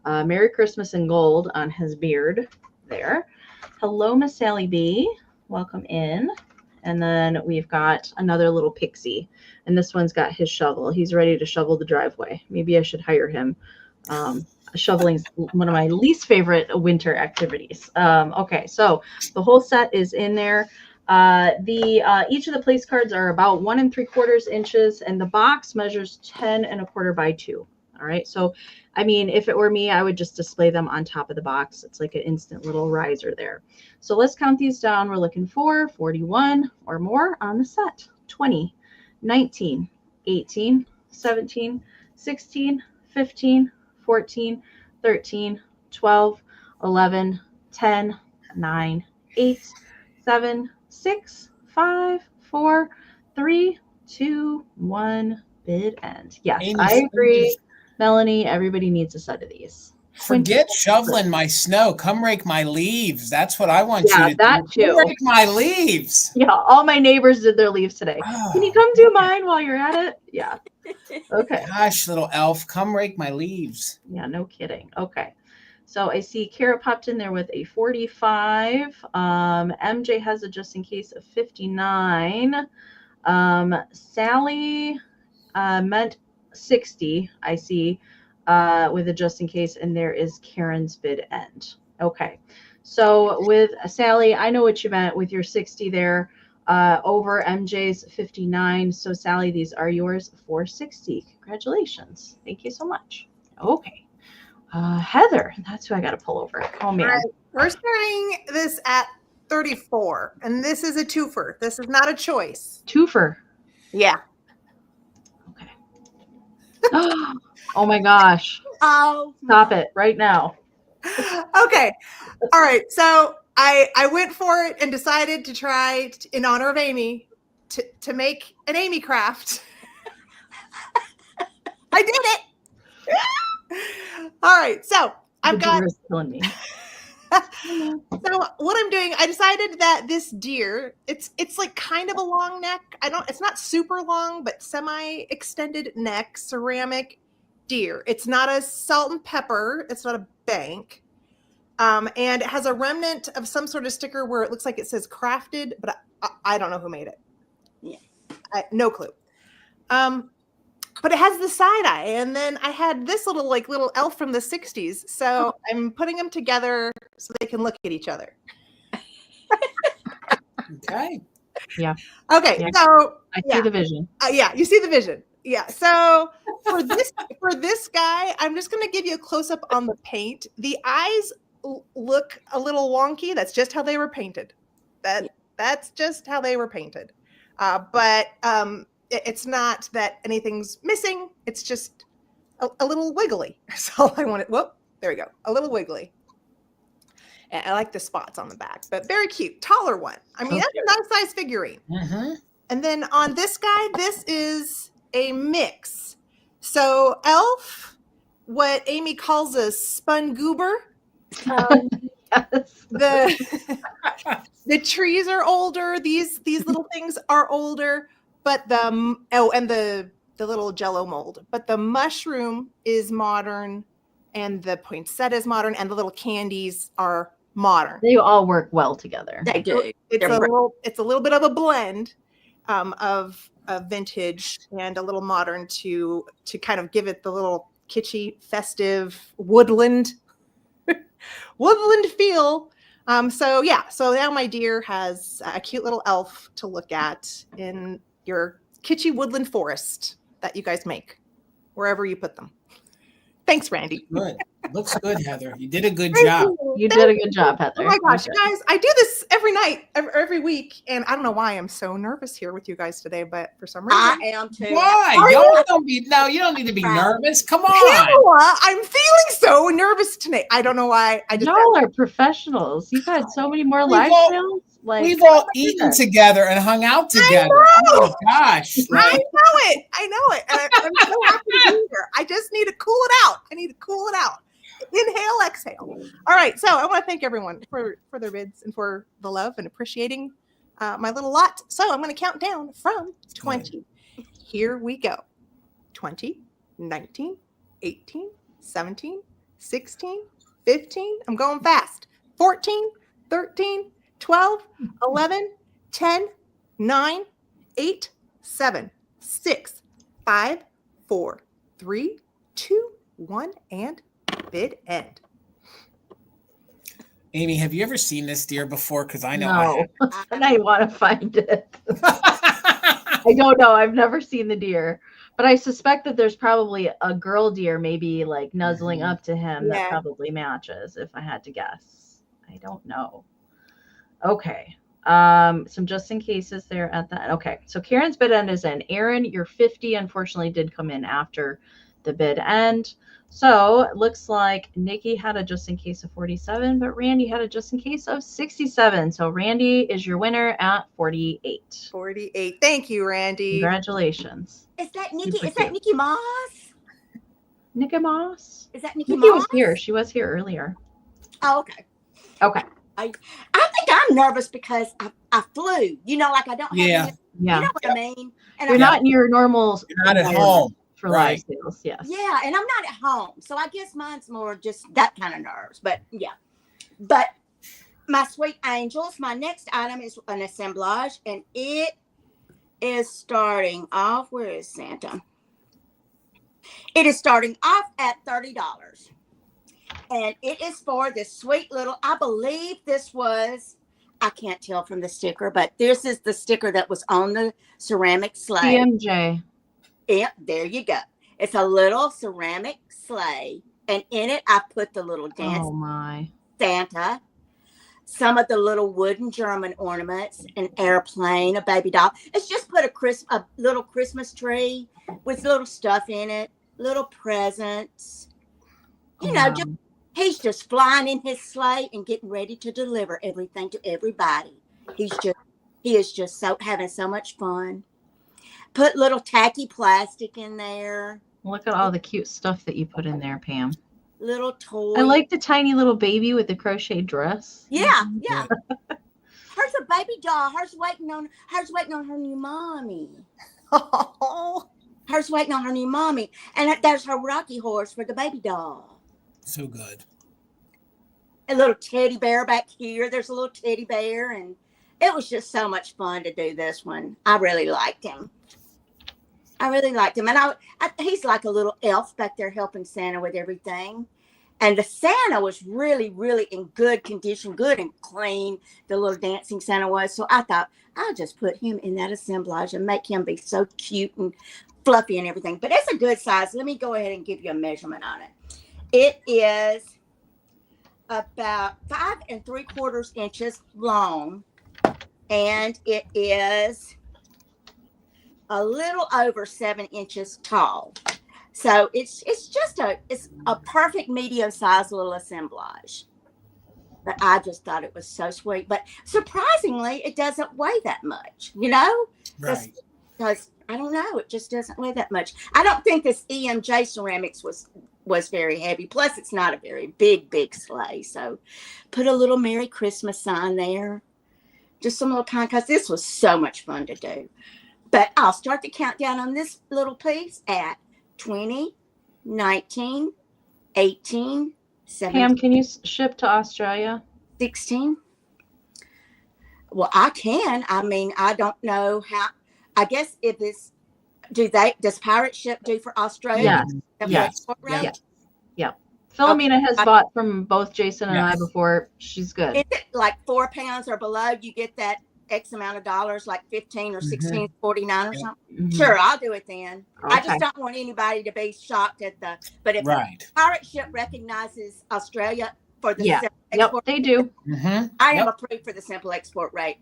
Merry Christmas in gold on his beard there. Hello, Miss Sally B. Welcome in. And then we've got another little pixie. And this one's got his shovel. He's ready to shovel the driveway. Maybe I should hire him. Shoveling's one of my least favorite winter activities. Okay, so the whole set is in there. Each of the place cards are about 1 3/4 inches, and the box measures 10 1/4 by 2. All right. So, I mean, if it were me, I would just display them on top of the box. It's like an instant little riser there. So let's count these down. We're looking for 41 or more on the set. 20, 19, 18, 17, 16, 15, 14, 13, 12, 11, 10, 9, 8, 7, 6, 5, 4, 3, 2, 1. Bid end. Yes, I agree. Melanie, everybody needs a set of these. Forget shoveling my snow. Come rake my leaves. That's what I want you to that do. Too. Come rake my leaves. Yeah, all my neighbors did their leaves today. Oh. Can you come do mine while you're at it? Yeah. Okay. Gosh, little elf, come rake my leaves. Yeah, no kidding. Okay. So I see Kara popped in there with a 45. MJ has a just in case of 59. Sally meant 60, I see, with a just in case, and there is Karen's bid end. Okay. So with Sally, I know what you meant with your 60 there, over MJ's 59. So Sally, these are yours for 60. Congratulations. Thank you so much. Okay. Heather, that's who I got to pull over. Oh, man. All right, we're starting this at 34, and this is a twofer. This is not a choice. Twofer. Yeah. Okay. Oh, my gosh. Oh, Stop it right now. Okay. All right. So I went for it and decided to try, in honor of Amie, to make an Amie craft. I did it. All right. So I've got. Killing me. So what I'm doing, I decided that this deer, it's like kind of a long neck. It's not super long, but semi-extended neck, ceramic deer. It's not a salt and pepper. It's not a bank. And it has a remnant of some sort of sticker where it looks like it says crafted, but I don't know who made it. Yeah. No clue. But it has the side eye, and then I had this little elf from the 60s. So I'm putting them together so they can look at each other. Okay. Yeah. Okay. Yeah. So I see the vision. yeah, you see the vision. Yeah. So for this guy, I'm just going to give you a close up on the paint. The eyes look a little wonky. That's just how they were painted. That's just how they were painted. But it's not that anything's missing. It's just a little wiggly. That's all I wanted. Whoop, there we go. A little wiggly. And I like the spots on the back, but very cute. Taller one. I mean, that's a nice size figurine. Mm-hmm. And then on this guy, this is a mix. So elf, what Amie calls a spun goober. Yes. The trees are older. These little things are older. But the little jello mold. But the mushroom is modern, and the poinsettia is modern, and the little candies are modern. They all work well together. they do. It's a little bit of a blend of vintage and a little modern to kind of give it the little kitschy, festive, woodland feel. So now my deer has a cute little elf to look at in your kitschy woodland forest that you guys make wherever you put them. Thanks, Randy. Good. Looks good, Heather. You did a good Thank job. You did a good job, Heather. Oh my gosh, You guys, I do this every night, every week, and I don't know why I'm so nervous here with you guys today, but for some reason. I am too. Why? Y'all don't be. No, you don't need to be nervous. Come on. Pamela, I'm feeling so nervous tonight. I don't know why. Y'all are professionals. You've had so many more live sales. We've all eaten together and hung out together. Oh my gosh. I know it. And I'm so happy to be here. I just need to cool it out. Inhale, exhale. All right. So I want to thank everyone for their bids and for the love and appreciating my little lot. So I'm going to count down from 20. Here we go. 20, 19, 18, 17, 16, 15. I'm going fast. 14, 13, 12, 11, 10, 9, 8, 7, 6, 5, 4, 3, 2, 1, and bid end. Amie, have you ever seen this deer before? Because I know No. And I want to find it. I don't know. I've never seen the deer, but I suspect that there's probably a girl deer maybe like nuzzling up to him that probably matches, if I had to guess. I don't know. Okay. Some just in cases there at that. Okay. So Karen's bid end is in. Aaron, your 50 unfortunately did come in after the bid end. So it looks like Nikki had a just in case of 47, but Randy had a just in case of 67. So Randy is your winner at 48. 48. Thank you, Randy. Congratulations. Is that Nikki? Super Is that cute. Nikki Moss? Nikki Moss? Is that Nikki Nikki Moss? was here. She was here earlier. Oh, okay. Okay. I think I'm nervous because I flew. You know, like I don't have any, Yeah. you know what I mean? And You're not in your normal. You're not at home. for live sales. Yes. Yeah, and I'm not at home, so I guess mine's more just that kind of nerves. But yeah, but my sweet angels, my next item is an assemblage, and it is starting off. Where is Santa? It is starting off at $30, and it is for this sweet little. I believe this was. I can't tell from the sticker, but this is the sticker that was on the ceramic sleigh. PMJ. Yeah, there you go. It's a little ceramic sleigh, and in it I put the little dance Santa, some of the little wooden German ornaments, an airplane, a baby doll. It's just put a little Christmas tree with little stuff in it, little presents. You know, he's just flying in his sleigh and getting ready to deliver everything to everybody. He is just having so much fun. Put little tacky plastic in there. Look at all the cute stuff that you put in there, Pam. Little toys. I like the tiny little baby with the crochet dress. Yeah, yeah. Hers a baby doll. Hers waiting on her new mommy. Hers waiting on her new mommy. And there's her rocky horse for the baby doll. So good. A little teddy bear back here. There's a little teddy bear, and it was just so much fun to do this one. I really liked him. And he's like a little elf back there helping Santa with everything. And the Santa was really, really in good condition, good and clean. The little dancing Santa was. So I thought I'll just put him in that assemblage and make him be so cute and fluffy and everything. But it's a good size. Let me go ahead and give you a measurement on it. It is about 5 3/4 inches long, and it is a little over 7 inches tall. So it's a perfect medium-sized little assemblage. But I just thought it was so sweet. But surprisingly, it doesn't weigh that much, you know? Right. Because I don't know, it just doesn't weigh that much. I don't think this EMJ ceramics was very heavy. Plus, it's not a very big sleigh. So put a little Merry Christmas sign there. Just some little because this was so much fun to do. But I'll start the countdown on this little piece at 20, 19, 18, 17. Pam, can you ship to Australia? 16. Well, I can. I mean, I don't know how. I guess if it's, does Pirate Ship do for Australia? Yes. Yeah. Philomena has bought from both Jason and I before. She's good. Is it like 4 pounds or below? You get that X amount of dollars, like 15 or 16, 49 or something. Mm-hmm. Sure, I'll do it then. Okay. I just don't want anybody to be shocked at but if the Pirate Ship recognizes Australia for the simple export, they do. Mm-hmm. I am approved for the simple export rate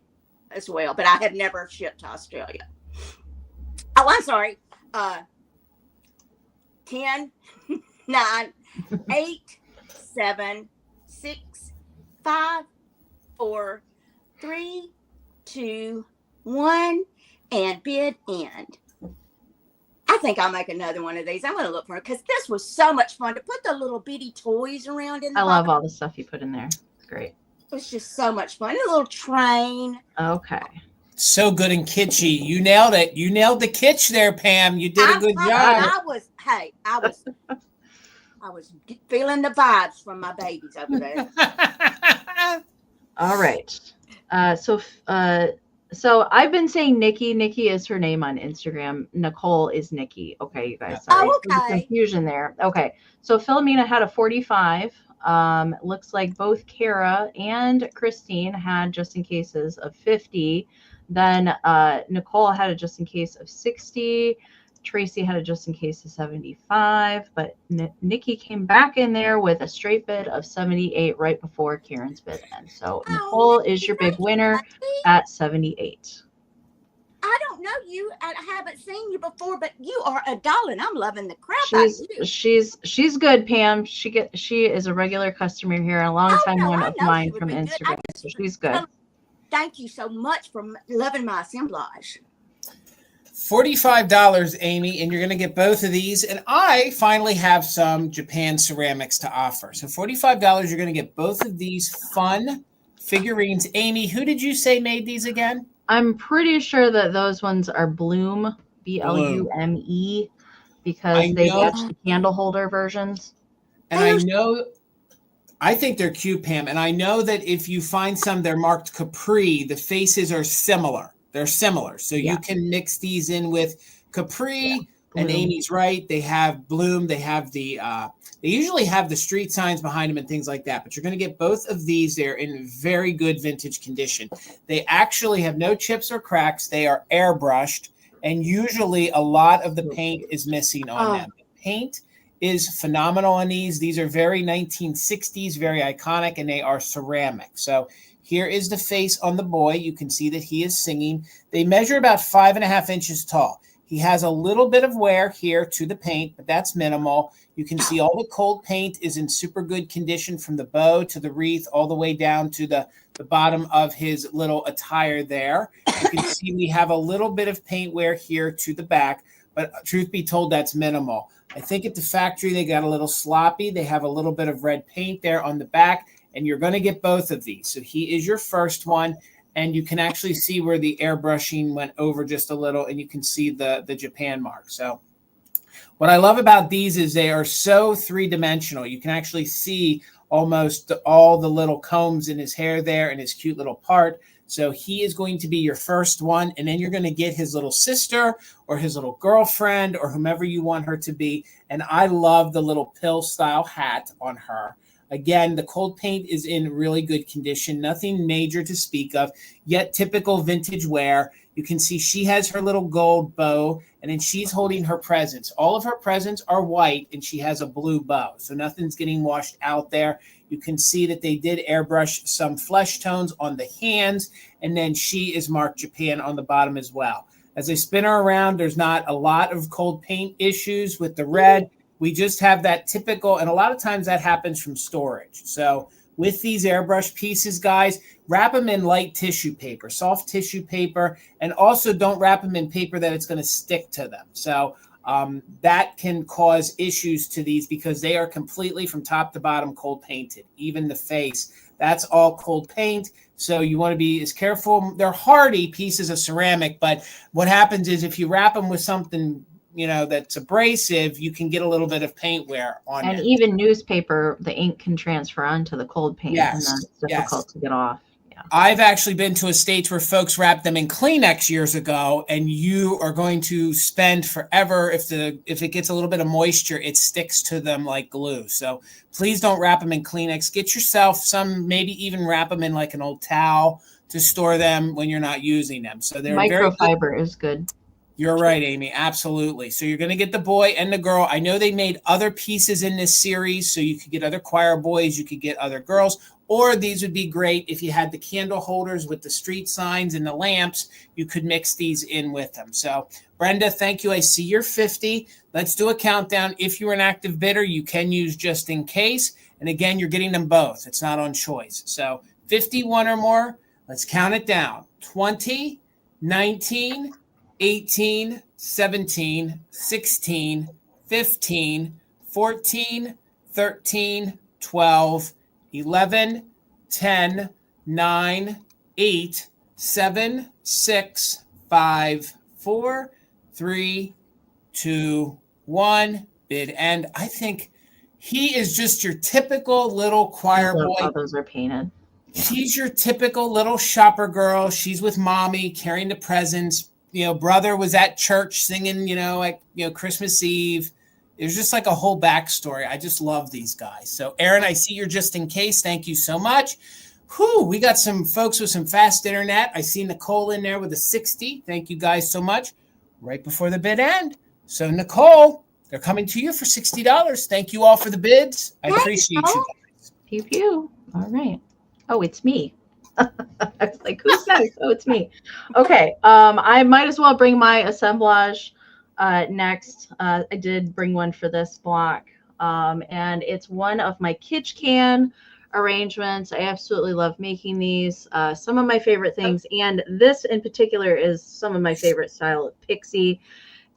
as well, but I have never shipped to Australia. Oh, I'm sorry. 10, 9, 8, 7, 6, 5, 4, 3, 2, 1, and bid end. I think I'll make another one of these. I'm going to look for it because this was so much fun to put the little bitty toys around in the love all the stuff you put in there. It's great. It was just so much fun. A little train. Okay. So good and kitschy. You nailed it. You nailed the kitsch there, Pam. You did a good job. I was feeling the vibes from my babies over there. All right. So I've been saying Nikki. Nikki is her name on Instagram. Nicole is Nikki. Okay, you guys. Sorry. Oh, okay. Confusion there. Okay. So Philomena had a 45. Looks like both Kara and Christine had just in cases of 50. Then Nicole had a just in case of 60. Tracy had a just in case of 75, but Nikki came back in there with a straight bid of 78 right before Karen's bid. And so Nicole is your big winner at 78. I don't know you. I haven't seen you before, but you are a doll, and I'm loving the crap out of you. She's good, Pam. She is a regular customer here, a long time one of mine from Instagram. So she's good. Thank you so much for loving my assemblage. $45, Amy, and you're going to get both of these. And I finally have some Japan ceramics to offer. So $45, you're going to get both of these fun figurines. Amy, who did you say made these again? I'm pretty sure that those ones are Bloom, Blume. because they know. match the candle holder versions. And I think they're cute, Pam. And I know that if you find some, they're marked Capri, the faces are similar. They're similar. So you can mix these in with Capri, and Amy's right. They have Bloom. They have they usually have the street signs behind them and things like that. But you're going to get both of these. They're in very good vintage condition. They actually have no chips or cracks. They are airbrushed. And usually a lot of the paint is missing on them. The paint is phenomenal on these. These are very 1960s, very iconic, and they are ceramic. So here is the face on the boy. You can see that he is singing. They measure about 5.5 inches tall. He has a little bit of wear here to the paint, but that's minimal. You can see all the cold paint is in super good condition from the bow to the wreath, all the way down to the bottom of his little attire there. You can see we have a little bit of paint wear here to the back, but truth be told, that's minimal. I think at the factory, they got a little sloppy. They have a little bit of red paint there on the back, and you're going to get both of these. So he is your first one, and you can actually see where the airbrushing went over just a little, and you can see the Japan mark. So what I love about these is they are so three-dimensional. You can actually see almost all the little combs in his hair there and his cute little part. So he is going to be your first one, and then you're going to get his little sister or his little girlfriend or whomever you want her to be. And I love the little pill-style hat on her. Again, the cold paint is in really good condition, nothing major to speak of, yet typical vintage wear. You can see she has her little gold bow, and then she's holding her presents. All of her presents are white, and she has a blue bow, so nothing's getting washed out there. You can see that they did airbrush some flesh tones on the hands, and then she is marked Japan on the bottom as well. As I spin her around, there's not a lot of cold paint issues with the red. We just have that typical, and a lot of times that happens from storage. So with these airbrush pieces, guys, wrap them in light tissue paper, soft tissue paper, and also don't wrap them in paper that it's going to stick to them. So that can cause issues to these because they are completely from top to bottom cold painted. Even the face, that's all cold paint. So you want to be as careful. They're hardy pieces of ceramic, but what happens is if you wrap them with something that's abrasive, you can get a little bit of paint wear on it. And even newspaper, the ink can transfer onto the cold paint, and that's difficult to get off. Yeah. I've actually been to a stage where folks wrapped them in Kleenex years ago, and you are going to spend forever. If it gets a little bit of moisture, it sticks to them like glue. So please don't wrap them in Kleenex. Get yourself some, maybe even wrap them in like an old towel to store them when you're not using them. So they're microfiber is good. You're right, Amy. Absolutely. So you're going to get the boy and the girl. I know they made other pieces in this series, so you could get other choir boys, you could get other girls, or these would be great if you had the candle holders with the street signs and the lamps. You could mix these in with them. So Brenda, thank you. I see you're 50. Let's do a countdown. If you're an active bidder, you can use just in case. And again, you're getting them both. It's not on choice. So 51 or more. Let's count it down. 20, 19, 18, 17, 16, 15, 14, 13, 12, 11, 10, 9, 8, 7, 6, 5, 4, 3, 2, 1. Bid end. I think he is just your typical little choir boy. Those are painted. She's your typical little shopper girl. She's with mommy carrying the presents. Brother was at church singing, Christmas Eve. There's just like a whole backstory. I just love these guys. So, Aaron, I see you're just in case. Thank you so much. Whew, we got some folks with some fast internet. I see Nicole in there with a 60. Thank you guys so much. Right before the bid end. So, Nicole, they're coming to you for $60. Thank you all for the bids. I appreciate you guys. Pew, pew. All right. Oh, it's me. I was like, who's next? Oh, it's me. Okay. I might as well bring my assemblage next. I did bring one for this block. And it's one of my Kitsch Can arrangements. I absolutely love making these. Some of my favorite things, and this in particular is some of my favorite style of Pixie.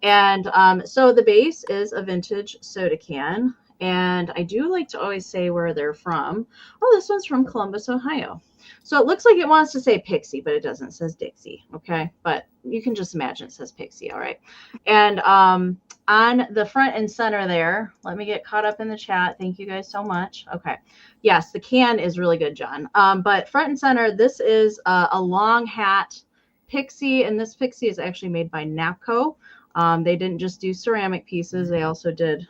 And so the base is a vintage soda can. And I do like to always say where they're from. Oh, this one's from Columbus, Ohio. So it looks like it wants to say Pixie, but it doesn't. It says Dixie. Okay. But you can just imagine it says Pixie. All right. And on the front and center there, let me get caught up in the chat. Thank you guys so much. Okay. Yes, the can is really good, John. But front and center, this is a long hat Pixie. And this Pixie is actually made by Napco. They didn't just do ceramic pieces. They also did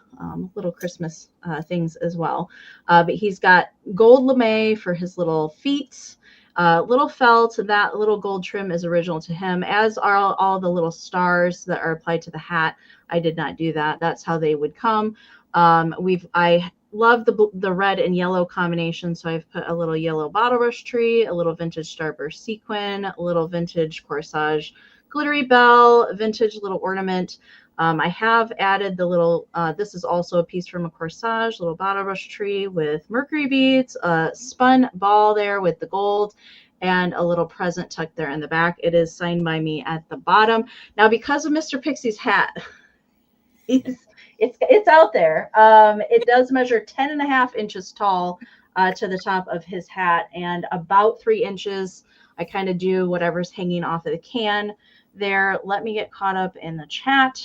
little Christmas things as well. But he's got gold lame for his little feet, little felt. That little gold trim is original to him, as are all the little stars that are applied to the hat. I did not do that. That's how they would come. I love the red and yellow combination. So I've put a little yellow bottle brush tree, a little vintage starburst sequin, a little vintage corsage glittery bell, vintage little ornament. I have added the little, this is also a piece from a corsage, little bottle brush tree with mercury beads, a spun ball there with the gold, and a little present tucked there in the back. It is signed by me at the bottom. Now, because of Mr. Pixie's hat, it's out there. It does measure 10.5 inches tall to the top of his hat, and about 3 inches. I kind of do whatever's hanging off of the can there. Let me get caught up in the chat.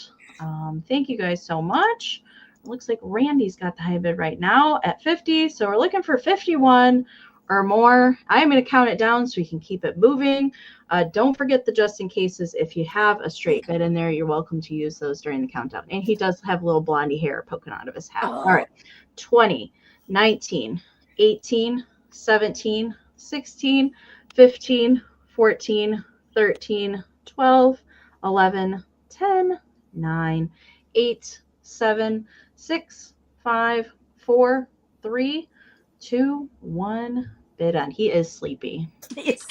Thank you guys so much. It looks like Randy's got the high bid right now at 50. So we're looking for 51 or more. I'm going to count it down so we can keep it moving. Don't forget the just in cases. If you have a straight bid in there, you're welcome to use those during the countdown. And he does have little blondie hair poking out of his hat. All right. 20, 19, 18, 17, 16, 15, 14, 13, 12, 11, 10, 9, 8, 7, 6, 5, 4, 3, 2, 1. Bid on. He is sleepy. Yes.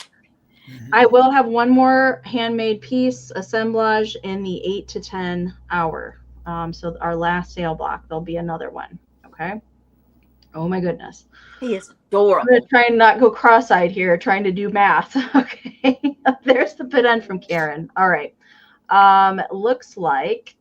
I will have one more handmade piece assemblage in the 8 to 10 hour. So our last sale block, there'll be another one. Okay. Oh my goodness. He is adorable. I'm going to try and not go cross-eyed here trying to do math. Okay. There's the bid end from Karen. All right. Looks like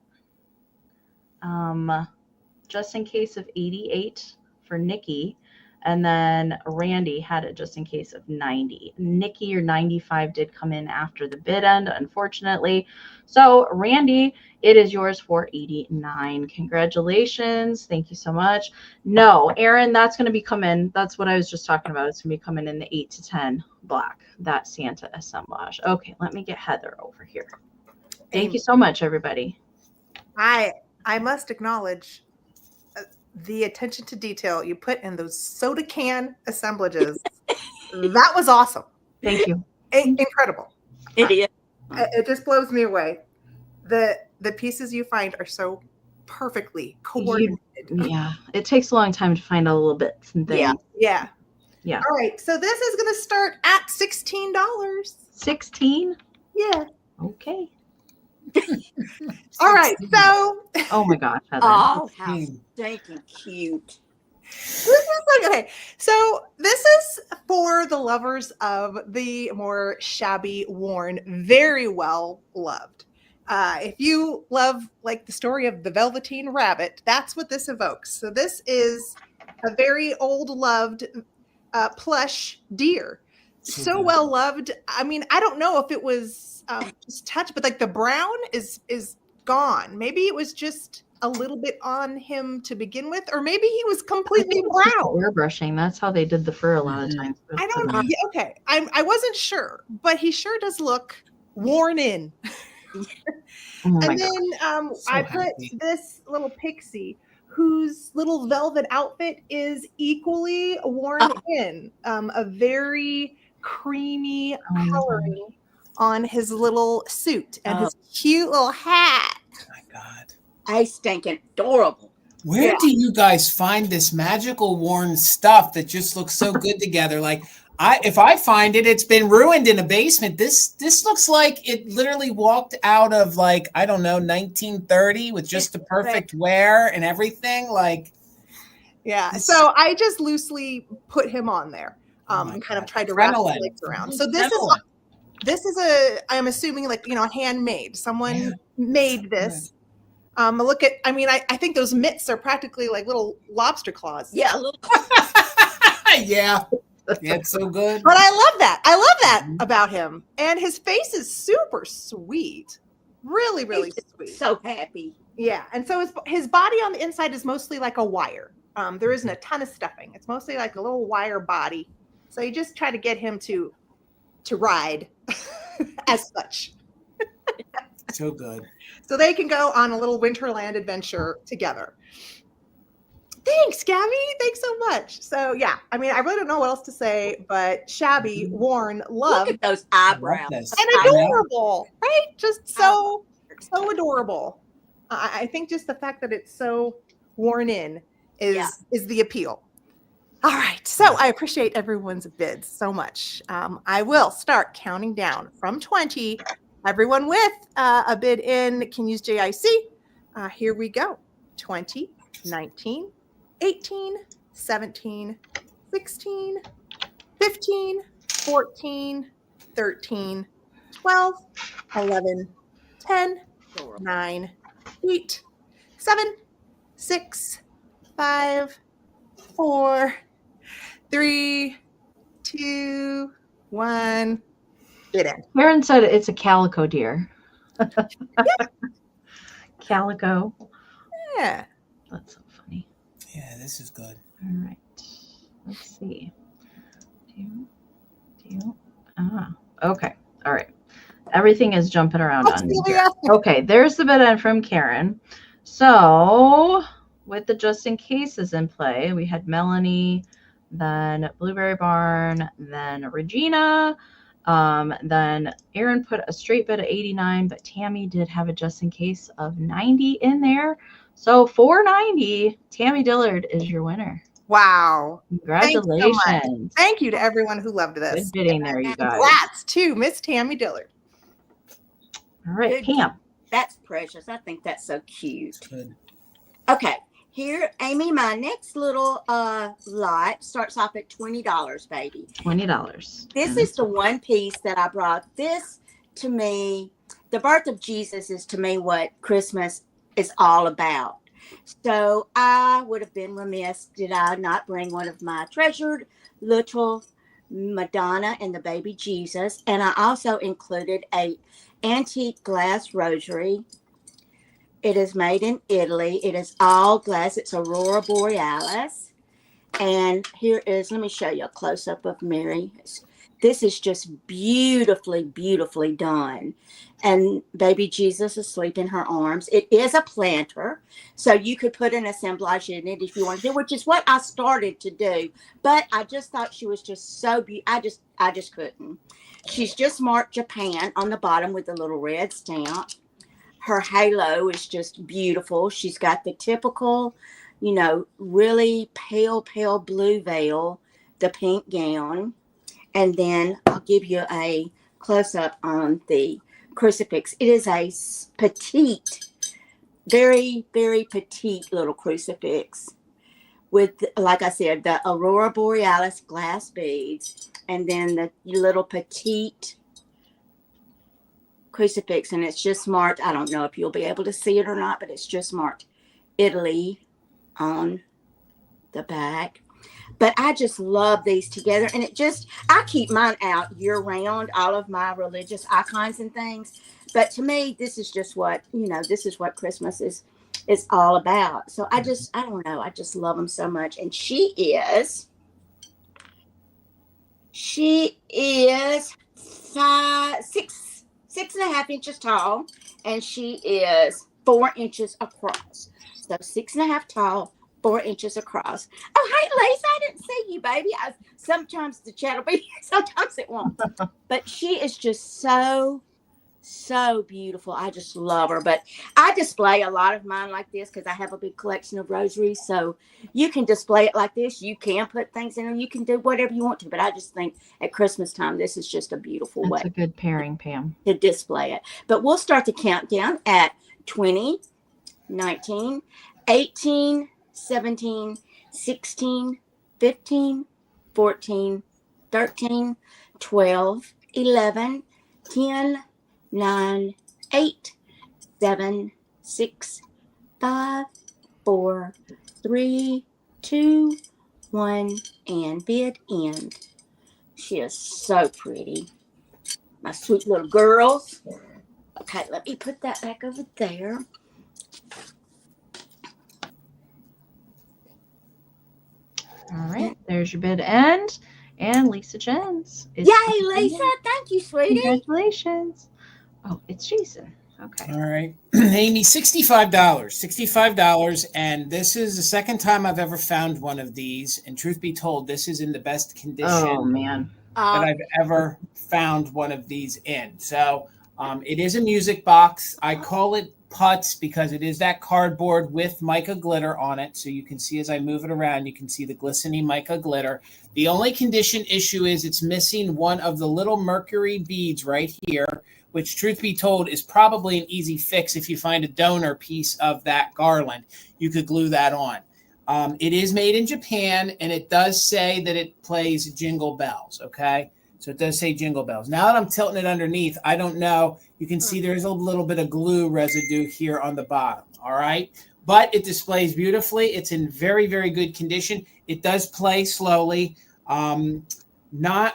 just in case of 88 for Nikki, and then Randy had it just in case of 90. Nikki, your 95 did come in after the bid end, unfortunately. So Randy, it is yours for 89. Congratulations. Thank you so much. No, Aaron, that's going to be coming. That's what I was just talking about. It's going to be coming in the 8 to 10 block, that Santa assemblage. Okay, let me get Heather over here. Thank you so much, everybody. I must acknowledge the attention to detail you put in those soda can assemblages. That was awesome. Thank you. Incredible. It is. It just blows me away. The pieces you find are so perfectly coordinated. Yeah, it takes a long time to find all the little bits and things. Yeah. Yeah. All right. So this is going to start at $16. 16? Yeah. Okay. All right. So. Oh my gosh, Heather. Oh, how stinking cute. This is like, okay. So this is for the lovers of the more shabby, worn, very well loved. If you love like the story of the Velveteen Rabbit, that's what this evokes. So this is a very old loved plush deer. So well loved. I mean, I don't know if it was just touch, but like the brown is gone. Maybe it was just a little bit on him to begin with, or maybe he was completely brown. Airbrushing. That's how they did the fur a lot of times. I don't know. Okay. I wasn't sure, but he sure does look worn in. Oh and then I put this little pixie whose little velvet outfit is equally worn in. A very creamy coloring on his little suit and his cute little hat. Oh my God. I stinking adorable. Where do you guys find this magical worn stuff that just looks so good together? Like, if I find it, it's been ruined in a basement. This looks like it literally walked out of, like, I don't know, 1930 with just the perfect wear and everything. Like, yeah. So I just loosely put him on there and kind of tried to wrap his legs around. So this is a, I'm assuming, like, handmade. Someone made this. Look at, I mean, I think those mitts are practically like little lobster claws. Yeah, a little. Yeah. It's so good. But I love that. I love that about him. And his face is super sweet. Really, really sweet. So happy. Yeah. And so his body on the inside is mostly like a wire. There isn't a ton of stuffing. It's mostly like a little wire body. So you just try to get him to ride as such. So good. So they can go on a little Winterland adventure together. Thanks, Gabby. Thanks so much. So yeah, I mean, I really don't know what else to say, but shabby, worn, love. Look at those eyebrows. this. And adorable, right? Just so adorable. I think just the fact that it's so worn in is the appeal. All right. So I appreciate everyone's bids so much. I will start counting down from 20. Everyone with a bid in can use JIC. Here we go. 20, 19, 18, 17, 16, 15, 14, 13, 12, 11, 10, 9, 8, 7, 6, 5, 4, 3, 2, 1. Bid in. Karen said it's a calico deer. Calico. Yeah. That's so funny. Yeah, this is good. All right. Let's see. Okay. All right. Everything is jumping around on me here. Okay, there's the bid in from Karen. So with the just in cases in play, we had Melanie, then Blueberry Barn, then Regina, then Aaron put a straight bid of 89, but Tammy did have a just in case of 90 in there. So 490, Tammy Dillard is your winner. Wow. Congratulations. Thank you to everyone who loved this. Good bidding there, you guys. Congrats to Miss Tammy Dillard. All right, Good. Pam. That's precious. I think that's so cute. Good. Okay. Here, Amy, my next little lot starts off at $20, baby. $20. This is the one piece that I brought. This, to me, the birth of Jesus is to me what Christmas is all about. So I would have been remiss did I not bring one of my treasured little Madonna and the baby Jesus. And I also included a antique glass rosary. It is made in Italy. It is all glass. It's Aurora Borealis. And here is, let me show you a close-up of Mary. This is just beautifully, beautifully done. And baby Jesus is asleep in her arms. It is a planter, so you could put an assemblage in it if you wanted to, which is what I started to do. But I just thought she was just so beautiful. I just couldn't. She's just marked Japan on the bottom with a little red stamp. Her halo is just beautiful. She's got the typical, you know, really pale, pale blue veil, the pink gown. And then I'll give you a close-up on the crucifix. It is a petite, very, very petite little crucifix with, like I said, the Aurora Borealis glass beads, and then the little petite crucifix. And it's just marked, I don't know if you'll be able to see it or not, but it's just marked Italy on the back. But I just love these together. And it just, I keep mine out year round, all of my religious icons and things. But to me, this is just what, you know, this is what Christmas is all about. So I don't know. I just love them so much. And she is 6.5 inches tall, and she is 4 inches across. So 6.5 tall, 4 inches across. Oh, hey, Lisa, I didn't see you, baby. Sometimes the chat will be, sometimes it won't. But she is just so beautiful. I just love her. But I display a lot of mine like this because I have a big collection of rosaries. So you can display it like this. You can put things in, or you can do whatever you want to. But I just think at Christmas time, this is just a beautiful way. That's a good pairing, Pam. To display it. But we'll start the countdown at 20, 19, 18, 17, 16, 15, 14, 13, 12, 11, 10, 9, 8, 7, 6, 5, 4, 3, 2, 1, and bid end. She is so pretty. My sweet little girls. Okay, let me put that back over there. All right, there's your bid end. And Lisa Jens. Yay, Lisa. Thank you, sweetie. Congratulations. Oh, it's Jason. Okay. All right. Amie, $65. $65. And this is the second time I've ever found one of these. And truth be told, this is in the best condition Oh, man. that I've ever found one of these in. So it is a music box. I call it putz because it is that cardboard with mica glitter on it. So you can see as I move it around, you can see the glistening mica glitter. The only condition issue is it's missing one of the little mercury beads right here, which truth be told is probably an easy fix. If you find a donor piece of that garland, you could glue that on. It is made in Japan, and it does say that it plays Jingle Bells, okay? So it does say Jingle Bells. Now that I'm tilting it underneath, I don't know. You can see there's a little bit of glue residue here on the bottom, all right? But it displays beautifully. It's in very, very good condition. It does play slowly. Not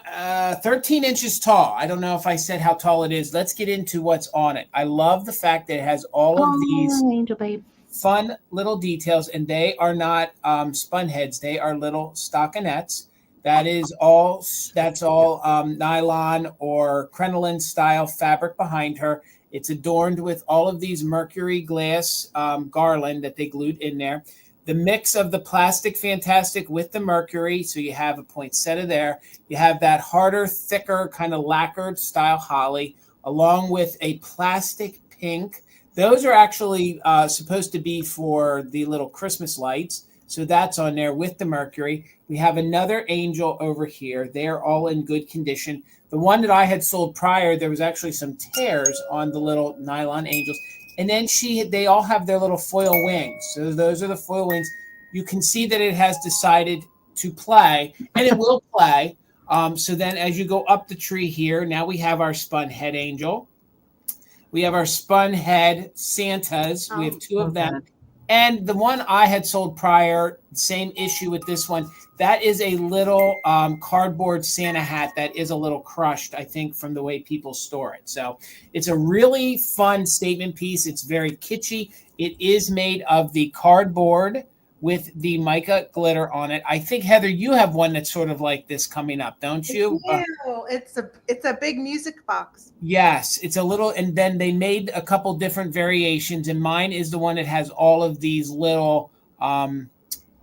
13 inches tall. I don't know if I said how tall it is. Let's get into what's on it. I love the fact that it has all of these Angel Babe. fun little details, and they are not spun heads. They are little stockinettes. That's all nylon or crinoline style fabric behind her. It's adorned with all of these mercury glass garland that they glued in there. The mix of the plastic fantastic with the mercury, so you have a poinsettia there. You have that harder, thicker, kind of lacquered style holly, along with a plastic pink. Those are actually supposed to be for the little Christmas lights. So that's on there with the mercury. We have another angel over here. They're all in good condition. The one that I had sold prior, there was actually some tears on the little nylon angels. And then they all have their little foil wings. So those are the foil wings. You can see that it has decided to play, and it will play. So then as you go up the tree here, now we have our spun head angel. We have our spun head Santas. We have two of them. And the one I had sold prior, same issue with this one. That is a little cardboard Santa hat that is a little crushed, I think, from the way people store it. So it's a really fun statement piece. It's very kitschy. It is made of the cardboard with the mica glitter on it. I think, Heather, you have one that's sort of like this coming up, don't you? It's a big music box. Yes, it's a little, and then they made a couple different variations, and mine is the one that has all of these little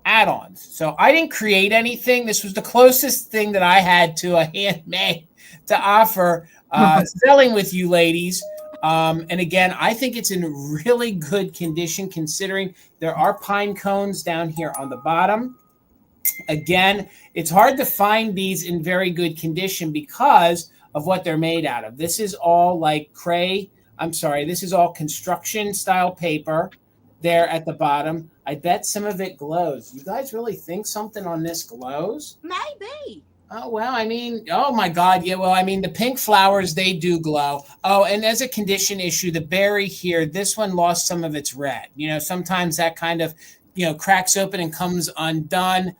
add-ons. So I didn't create anything. This was the closest thing that I had to a handmade to offer selling with you ladies. And again, I think it's in really good condition considering there are pine cones down here on the bottom. Again, it's hard to find these in very good condition because of what they're made out of. This is all like this is all construction style paper there at the bottom. I bet some of it glows. You guys really think something on this glows? Maybe. Oh, well, I mean, oh my God. Yeah, well, I mean, the pink flowers, they do glow. Oh, and as a condition issue, the berry here, this one lost some of its red. You know, sometimes that kind of, cracks open and comes undone.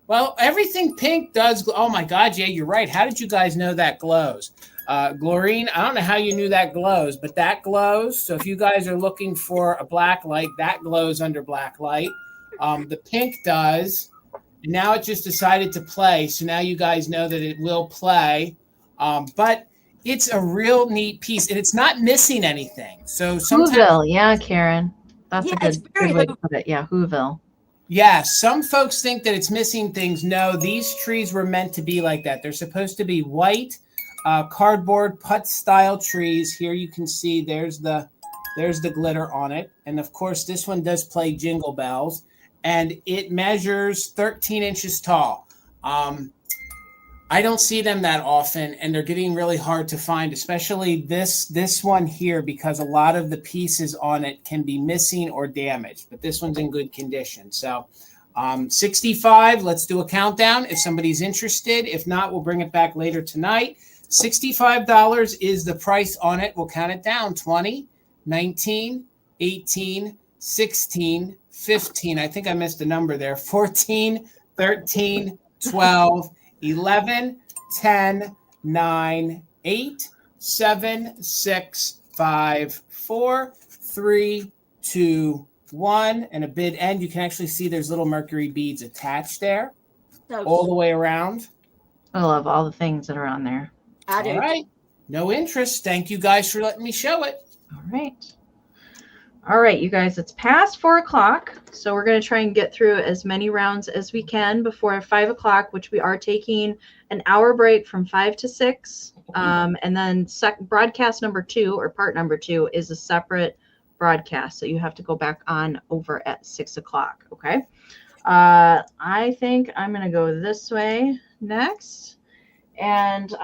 Well, everything pink does. Oh my God. Yeah, you're right. How did you guys know that glows? Glorine, I don't know how you knew that glows, but that glows. So if you guys are looking for a black light, that glows under black light. The pink does. And now it just decided to play. So now you guys know that it will play. But it's a real neat piece. And it's not missing anything. So sometimes. Whoville. Yeah, Karen. That's a it's good very way to put it. Yeah, Whoville. Yeah, some folks think that it's missing things. No, these trees were meant to be like that. They're supposed to be white, cardboard, putz-style trees. Here you can see there's the glitter on it. And, of course, this one does play Jingle Bells. And it measures 13 inches tall. I don't see them that often, and they're getting really hard to find, especially this one here, because a lot of the pieces on it can be missing or damaged, but this one's in good condition. So 65, let's do a countdown if somebody's interested. If not, we'll bring it back later tonight. $65 is the price on it. We'll count it down. 20, 19, 18, 16, 15. I think I missed a number there. 14, 13, 12, 11, 10, 9, 8, 7, 6, 5, 4, 3, 2, 1, and a bid end. You can actually see there's little mercury beads attached there all the way around. I love all the things that are on there. I do. All right. No interest. Thank you guys for letting me show it. All right. All right, you guys, it's past 4 o'clock. So we're going to try and get through as many rounds as we can before 5 o'clock, which we are taking an hour break from 5 to 6. And then broadcast number 2 or part number 2 is a separate broadcast. So you have to go back on over at 6 o'clock. Okay. I think I'm going to go this way next. And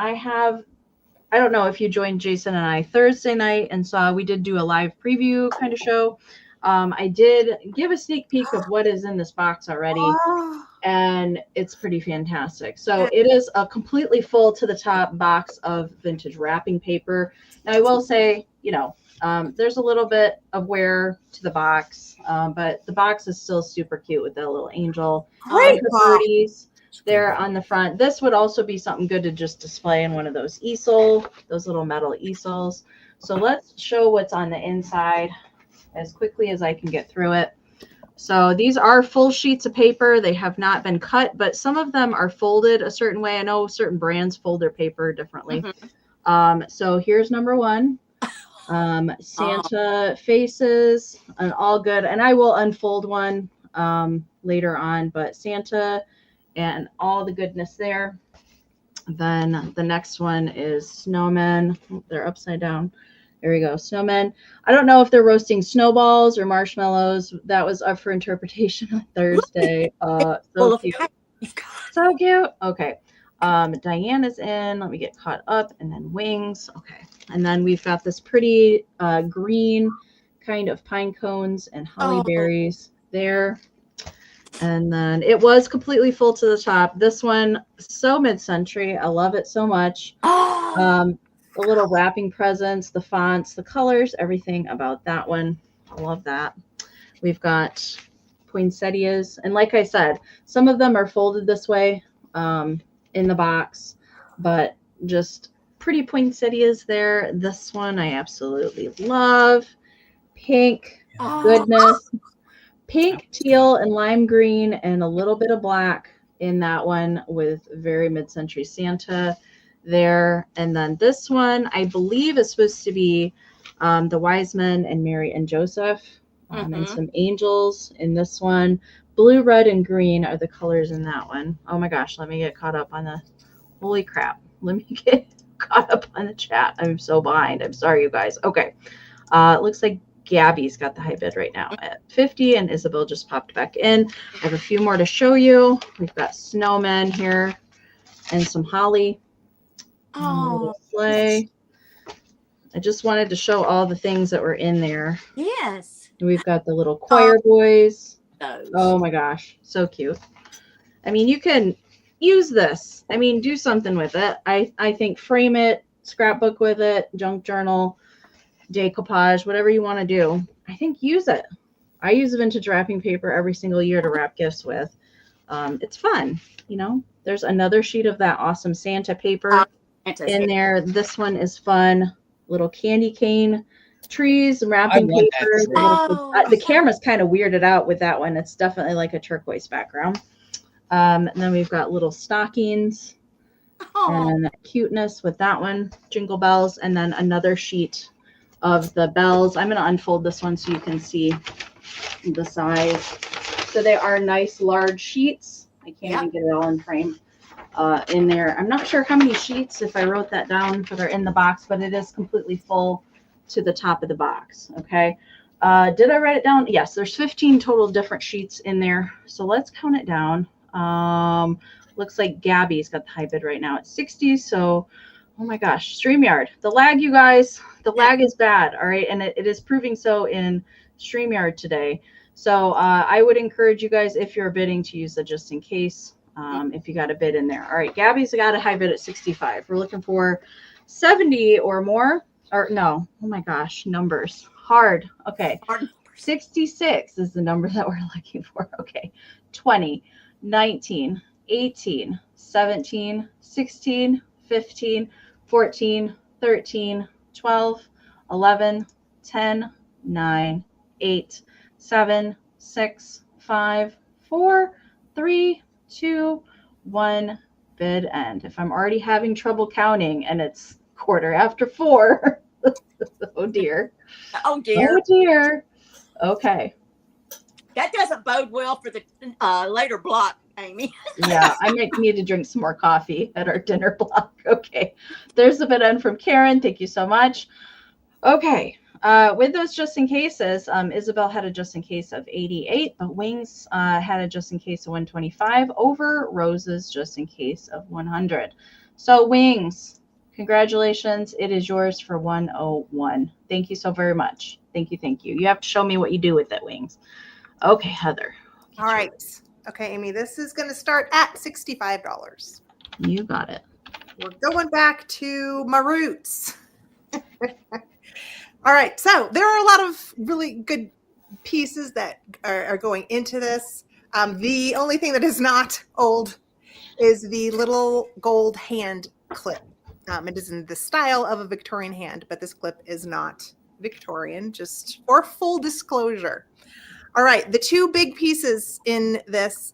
I don't know if you joined Jason and I Thursday night and saw we did do a live preview kind of show. I did give a sneak peek of what is in this box already, and it's pretty fantastic. So it is a completely full to the top box of vintage wrapping paper. Now I will say, there's a little bit of wear to the box, but the box is still super cute with that little angel. Great. There on the front. This would also be something good to just display in one of those those little metal easels. So let's show what's on the inside as quickly as I can get through it. So these are full sheets of paper. They have not been cut, but some of them are folded a certain way. I know certain brands fold their paper differently. So here's number 1. Santa faces and all good. And I will unfold one later on, but Santa and all the goodness there. Then the next one is snowmen. They're upside down. There we go. Snowmen. I don't know if they're roasting snowballs or marshmallows. That was up for interpretation on Thursday. So cute. So cute. Okay. Diana's in. Let me get caught up. And then wings. Okay. And then we've got this pretty green kind of pine cones and holly berries there. And then it was completely full to the top. This one, so mid-century. I love it so much. The little wrapping presents, the fonts, the colors, everything about that one. I love that. We've got poinsettias. And like I said, some of them are folded this way in the box, but just pretty poinsettias there. This one I absolutely love. Pink. Goodness. Pink, teal, and lime green, and a little bit of black in that one with very mid-century Santa there. And then this one, I believe, is supposed to be the wise men and Mary and Joseph, and some angels in this one. Blue, red, and green are the colors in that one. Oh my gosh, let me get caught up on the, holy crap. Let me get caught up on the chat. I'm so behind. I'm sorry, you guys. Okay. It looks like Gabby's got the high bid right now at 50, and Isabel just popped back in. I have a few more to show you. We've got snowmen here and some holly. Sleigh. I just wanted to show all the things that were in there. Yes. And we've got the little choir boys. Oh my gosh, so cute. I mean, you can use this. I mean, do something with it. I think frame it, scrapbook with it, junk journal, decoupage, whatever you want to do. I think use it. I use vintage wrapping paper every single year to wrap gifts with. It's fun, There's another sheet of that awesome Santa paper in there. This one is fun. Little candy cane trees, wrapping paper. The camera's kind of weirded out with that one. It's definitely like a turquoise background. And then we've got little stockings and cuteness with that one, jingle bells, and then another sheet of the bells. I'm going to unfold this one so you can see the size. So they are nice large sheets. I can't even get it all in frame in there. I'm not sure how many sheets, if I wrote that down, that are in the box, but it is completely full to the top of the box. Okay. Did I write it down? Yes, there's 15 total different sheets in there. So let's count it down. Looks like Gabby's got the high bid right now at 60. So, oh my gosh, StreamYard. The lag, you guys, the lag is bad. All right. And it is proving so in StreamYard today. So I would encourage you guys, if you're bidding, to use the just in case, if you got a bid in there. All right. Gabby's got a high bid at 65. We're looking for 70 or more. Or no. Oh my gosh. Numbers. Hard. Okay. 66 is the number that we're looking for. Okay. 20, 19, 18, 17, 16, 15, 14, 13, 12, 11, 10, 9, 8, 7, 6, 5, 4, 3, 2, 1. Bid end. If I'm already having trouble counting and it's 4:15. Oh dear. Oh dear. Oh dear. Okay. That doesn't bode well for the later block, Amy. Yeah, I might need to drink some more coffee at our dinner block. Okay. There's a bid end from Karen. Thank you so much. Okay. With those just in cases, Isabel had a just in case of 88, but Wings had a just in case of 125 over Rose's just in case of 100. So Wings, congratulations. It is yours for 101. Thank you so very much. Thank you. Thank you. You have to show me what you do with it, Wings. Okay, Heather. All right. Okay, Amy, this is going to start at $65. You got it. We're going back to my roots. All right, so there are a lot of really good pieces that are going into this. The only thing that is not old is the little gold hand clip. It is in the style of a Victorian hand, but this clip is not Victorian, just for full disclosure. All right, the two big pieces in this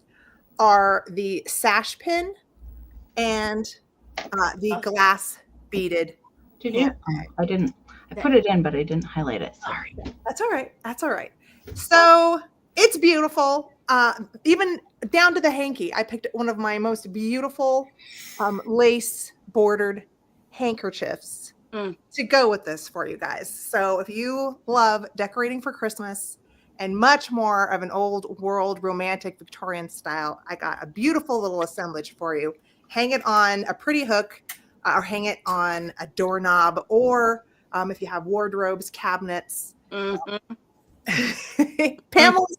are the sash pin and the glass beaded. Did you? I didn't. I put it in, but I didn't highlight it. Sorry. That's all right. That's all right. So it's beautiful. Even down to the hanky. I picked one of my most beautiful lace bordered handkerchiefs to go with this for you guys. So if you love decorating for Christmas and much more of an old world romantic Victorian style, I got a beautiful little assemblage for you. Hang it on a pretty hook or hang it on a doorknob, or if you have wardrobes, cabinets. Pamela's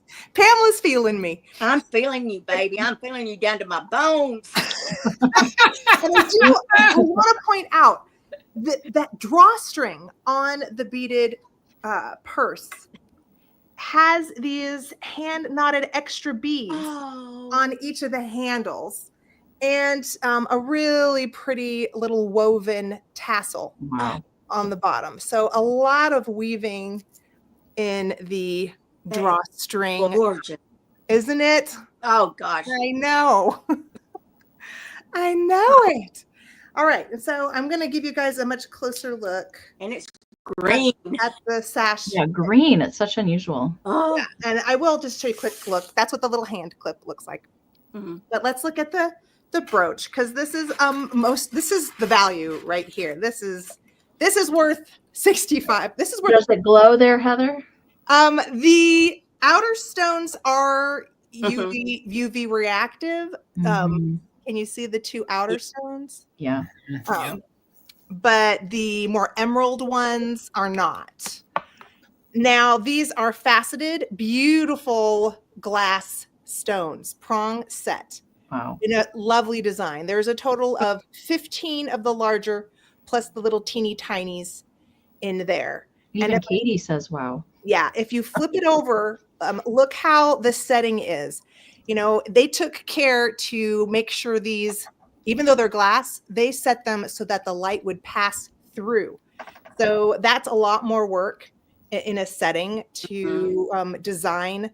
feeling me. I'm feeling you, baby. I'm feeling you down to my bones. And I want to point out that drawstring on the beaded purse has these hand knotted extra beads on each of the handles, and a really pretty little woven tassel on the bottom. So a lot of weaving in the drawstring. Gorgeous. Isn't it? Oh gosh. I know. I know it. All right. And so I'm going to give you guys a much closer look. And it's green. At the sash. Yeah, green. It's such unusual. Oh. Yeah. And I will just show you a quick look. That's what the little hand clip looks like. But let's look at the brooch, because this is the value right here. This is worth $65. This is worth. Does it glow there, Heather? The outer stones are UV reactive. Can you see the two outer stones? Yeah. But the more emerald ones are not. Now, these are faceted, beautiful glass stones, prong set. Wow. In a lovely design. There's a total of 15 of the larger, plus the little teeny tinies in there. Even Katie says, wow. Yeah. If you flip it over, look how the setting is. You know, they took care to make sure these, even though they're glass, they set them so that the light would pass through. So that's a lot more work in a setting to design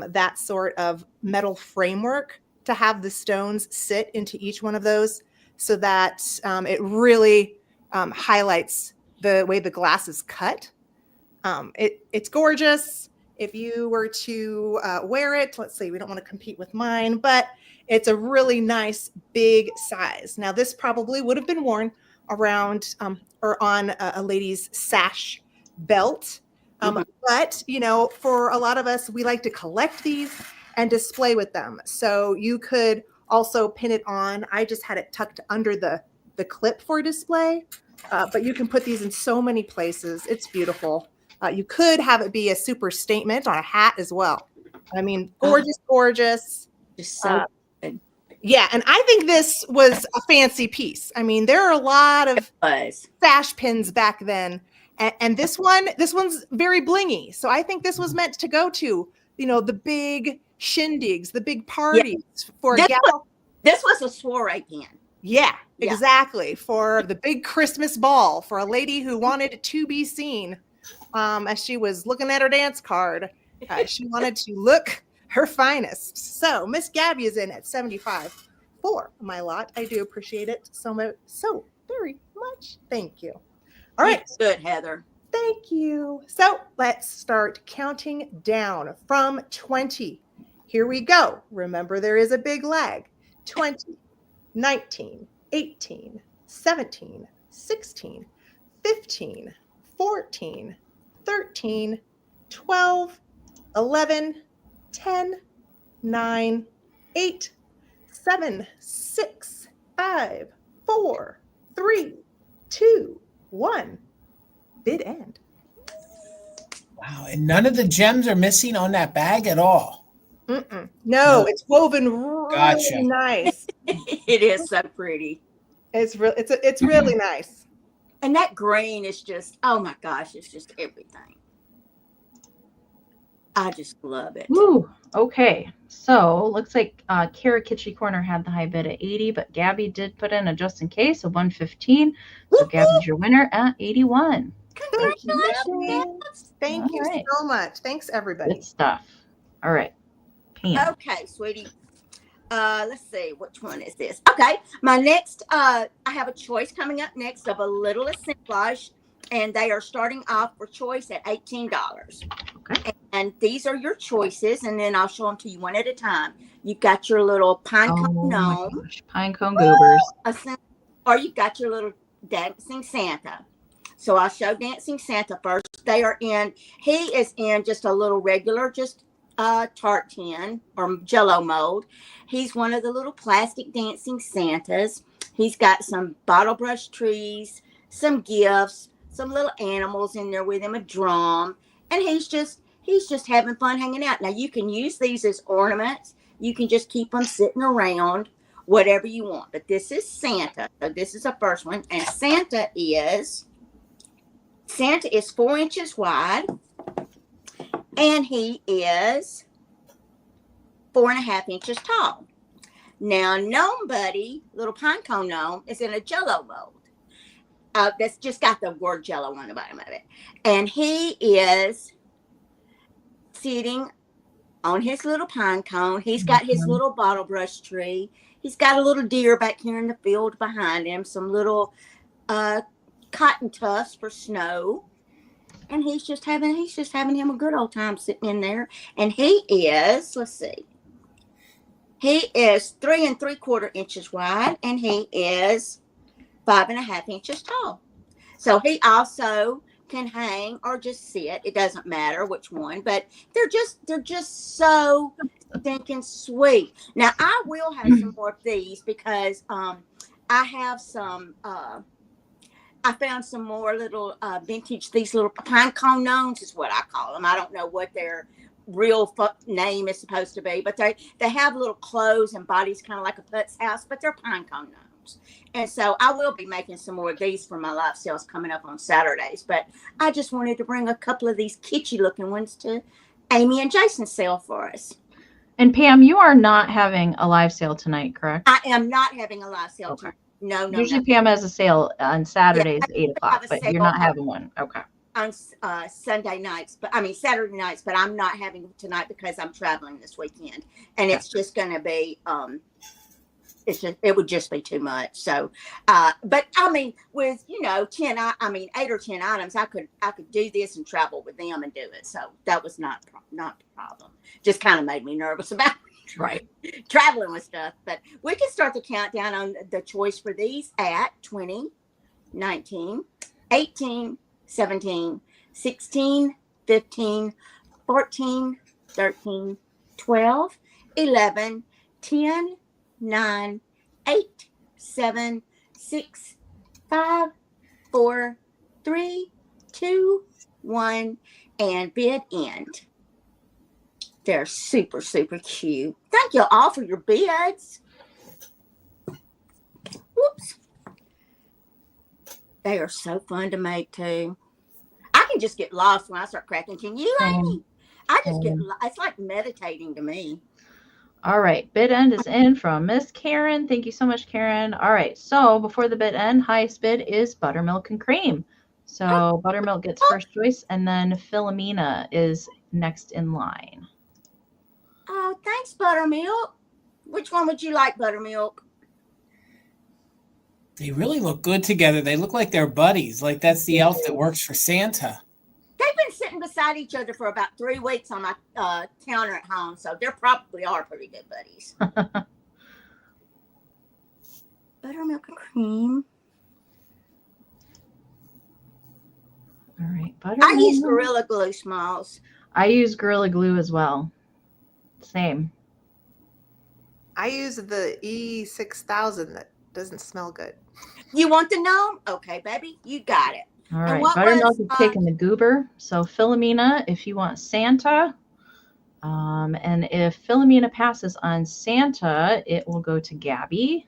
that sort of metal framework, to have the stones sit into each one of those, so that it really highlights the way the glass is cut. It's gorgeous. If you were to wear it, let's see, we don't want to compete with mine, but it's a really nice big size. Now, this probably would have been worn around or on a lady's sash belt. But, you know, for a lot of us, we like to collect these and display with them. So you could also pin it on. I just had it tucked under the clip for display, but you can put these in so many places. It's beautiful. You could have it be a super statement on a hat as well. I mean, gorgeous, gorgeous. Just so good. Yeah, and I think this was a fancy piece. I mean, there are a lot of sash pins back then, And this one's very blingy. So I think this was meant to go to, the big shindigs, the big parties for a gal. This was a soiree pin. Yeah, exactly. For the big Christmas ball, for a lady who wanted to be seen as she was looking at her dance card. She wanted to look her finest. So Miss Gabby is in at 75 for my lot. I do appreciate it so very much. Thank you. All right. Good, Heather. Thank you. So let's start counting down from 20. Here we go. Remember, there is a big lag. 20, 19, 18, 17, 16, 15, 14, 13, 12, 11, 10, 9, 8, 7, 6, 5, 4, 3, 2, 1. Bid end. Wow, and none of the gems are missing on that bag at all. No, it's woven really nice. It is so pretty. It's really nice. And that green is just, oh my gosh, it's just everything. I just love it. Ooh, okay. So looks like Kara Kitschy Corner had the high bid at 80, but Gabby did put in a just in case of 115. So Gabby's your winner at 81. Congratulations. Thank you so much. Thanks, everybody. Good stuff. All right. Pam. Okay, sweetie. Let's see, which one is this? Okay, my next, I have a choice coming up next of a little assemblage, and they are starting off for choice at $18. Okay. And these are your choices, and then I'll show them to you one at a time. You've got your little pine cone gnome. Pine cone goobers. Or you've got your little dancing Santa. So I'll show dancing Santa first. He is in just a little regular, just tart tin or jello mold. He's one of the little plastic dancing Santas. He's got some bottle brush trees, some gifts, some little animals in there with him, a drum, and he's just having fun hanging out. Now you can use these as ornaments. You can just keep them sitting around, whatever you want. But this is Santa. So this is the first one, and Santa is 4 inches wide. And he is 4.5 inches tall. Now, Gnome Buddy, little pine cone gnome, is in a jello mold. That's just got the word jello on the bottom of it. And he is sitting on his little pine cone. He's got his little bottle brush tree. He's got a little deer back here in the field behind him, some little cotton tufts for snow. And he's just having him a good old time sitting in there. And he is, let's see, he is 3 3/4 inches wide, and he is 5.5 inches tall. So he also can hang or just sit. It doesn't matter which one, but they're just so stinking sweet. Now I will have some more of these because I have some. I found some more little vintage, these little pine cone gnomes is what I call them. I don't know what their real name is supposed to be, but they have little clothes and bodies kind of like a putz house, but they're pine cone gnomes. And so I will be making some more of these for my live sales coming up on Saturdays. But I just wanted to bring a couple of these kitschy looking ones to Amie and Jason's sale for us. And Pam, you are not having a live sale tonight, correct? I am not having a live sale tonight. No. Usually Pam has a sale on Saturdays at 8 o'clock, but you're not having one. Okay. On Saturday nights, but I'm not having tonight because I'm traveling this weekend, and it's just going to be, it would just be too much. So, but I mean, with 8 or 10 items, I could do this and travel with them and do it. So that was not the problem. Just kind of made me nervous about right traveling with stuff. But we can start the countdown on the choice for these at 20, 19, 18, 17, 16, 15, 14, 13, 12, 11, 10, 9, 8, 7, 6, 5, 4, 3, 2, 1, and bid end. They're super, super cute. Thank you all for your bids. Whoops. They are so fun to make too. just get lost when I start cracking. Can you, Same. Amy? I just get, Same. it's like meditating to me. All right, bid end is in from Miss Karen. Thank you so much, Karen. All right, so before the bid end, highest bid is buttermilk and cream. So buttermilk gets first choice, and then Philomena is next in line. Oh, thanks, Buttermilk. Which one would you like, Buttermilk? They really look good together. They look like they're buddies. Like that's the elf that works for Santa. They've been sitting beside each other for about 3 weeks on my counter at home, so they probably are pretty good buddies. Buttermilk and cream. All right, I buttermilk. use Gorilla Glue, Smalls. I use Gorilla Glue as well. Same. I use the E6000 that doesn't smell good. You want the gnome? Okay, baby, you got it. All And right, what buttermilk was, is taking the goober. So Philomena, if you want Santa, and if Philomena passes on Santa, it will go to Gabby.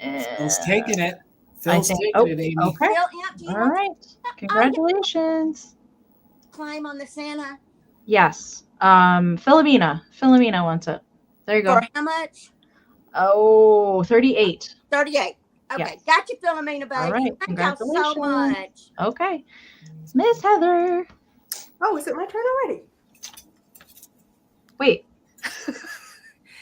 Phil's taking it. I Phil's think- taking it, Amy. Okay. Bill, do you All want right. Congratulations. to claim on the Santa? Yes. Philomena wants it. There you go. For how much? Oh, 38. 38. Okay, Yes. got you, Philomena, baby. All right, Thank y'all so congratulations. much. Okay. Miss Heather. Oh, is it my turn already? Wait.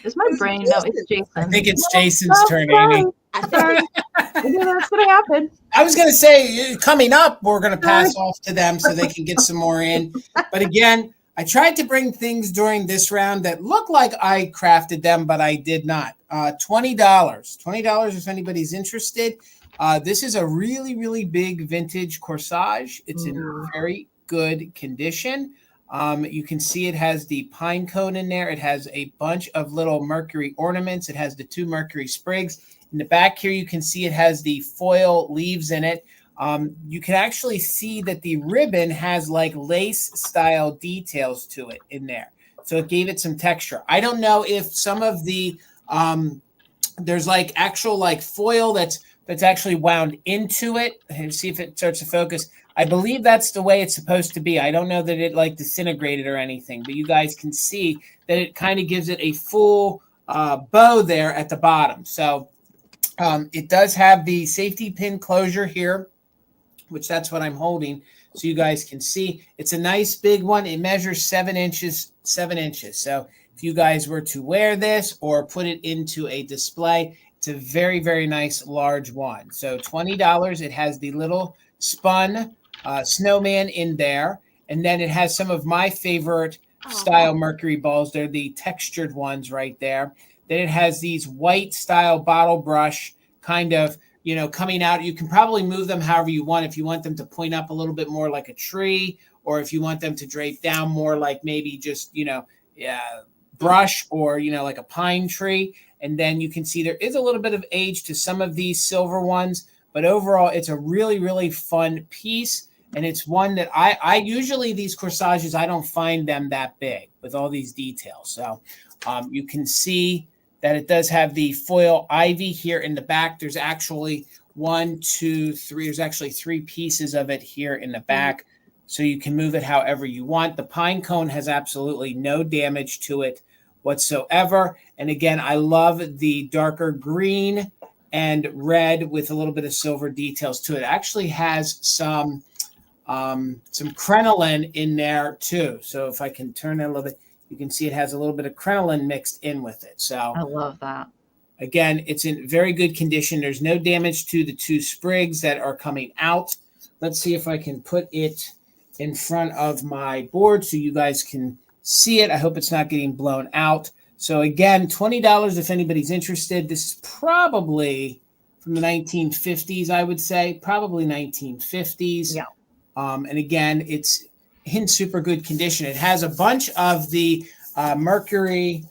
Is my brain? No, it's Jason. I think it's Jason's turn, sorry. Amy. Sorry. I knew that's going to happen. I was going to say, coming up, we're going to pass off to them so they can get some more in. But again, I tried to bring things during this round that looked like I crafted them, but I did not. $20. $20 if anybody's interested. This is a really, really big vintage corsage. It's in very good condition. You can see it has the pine cone in there. It has a bunch of little Mercury ornaments. It has the 2 Mercury sprigs. In the back here, you can see it has the foil leaves in it. You can actually see that the ribbon has like lace style details to it in there. So it gave it some texture. I don't know if some of the, there's like actual like foil that's actually wound into it. And see if it starts to focus. I believe that's the way it's supposed to be. I don't know that it like disintegrated or anything, but you guys can see that it kind of gives it a full bow there at the bottom. So it does have the safety pin closure here, which that's what I'm holding, so you guys can see. It's a nice big one. It measures 7 inches. So if you guys were to wear this or put it into a display, it's a very, very nice large one. So $20. It has the little spun snowman in there. And then it has some of my favorite style Mercury balls. They're the textured ones right there. Then it has these white style bottle brush kind of, coming out. You can probably move them however you want. If you want them to point up a little bit more like a tree, or if you want them to drape down more like maybe just, brush or, like a pine tree. And then you can see there is a little bit of age to some of these silver ones, but overall it's a really, really fun piece. And it's one that I usually, these corsages, I don't find them that big with all these details. So you can see that it does have the foil ivy here in the back. There's actually 1, 2, 3. There's actually 3 pieces of it here in the back. So you can move it however you want. The pine cone has absolutely no damage to it whatsoever. And again, I love the darker green and red with a little bit of silver details to it. It actually has some crinoline in there too. So if I can turn it a little bit, you can see it has a little bit of crinoline mixed in with it. So I love that. Again, it's in very good condition. There's no damage to the 2 sprigs that are coming out. Let's see if I can put it in front of my board so you guys can see it. I hope it's not getting blown out. So again, $20 if anybody's interested. This is probably from the 1950s, I would say. Probably 1950s. Yeah. And again, it's in super good condition. It has a bunch of the Mercury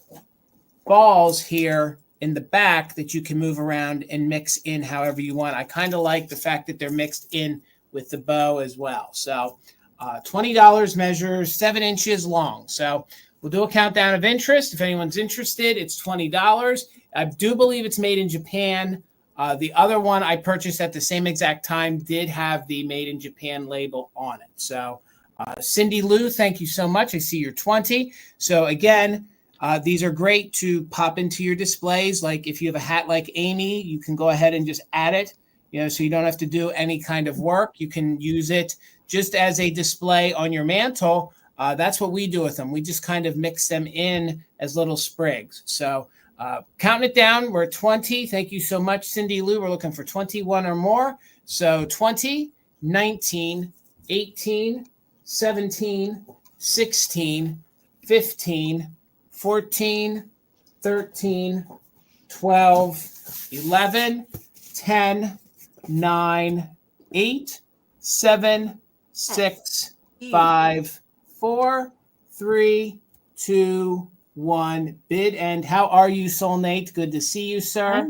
balls here in the back that you can move around and mix in however you want. I kind of like the fact that they're mixed in with the bow as well. So $20 measures 7 inches long. So we'll do a countdown of interest. If anyone's interested, it's $20. I do believe it's made in Japan. The other one I purchased at the same exact time did have the Made in Japan label on it. So Cindy Lou, thank you so much. I see you're 20. So again, these are great to pop into your displays. Like if you have a hat like Amy, you can go ahead and just add it, so you don't have to do any kind of work. You can use it just as a display on your mantle. That's what we do with them. We just kind of mix them in as little sprigs. So counting it down, we're at 20. Thank you so much, Cindy Lou. We're looking for 21 or more. So 20, 19, 18, 17, 16, 15, 14, 13, 12, 11, 10, 9, 8, 7, 6, 5, 4, 3, 2, 1. Bid end. How are you, Soulmate? Good to see you, sir.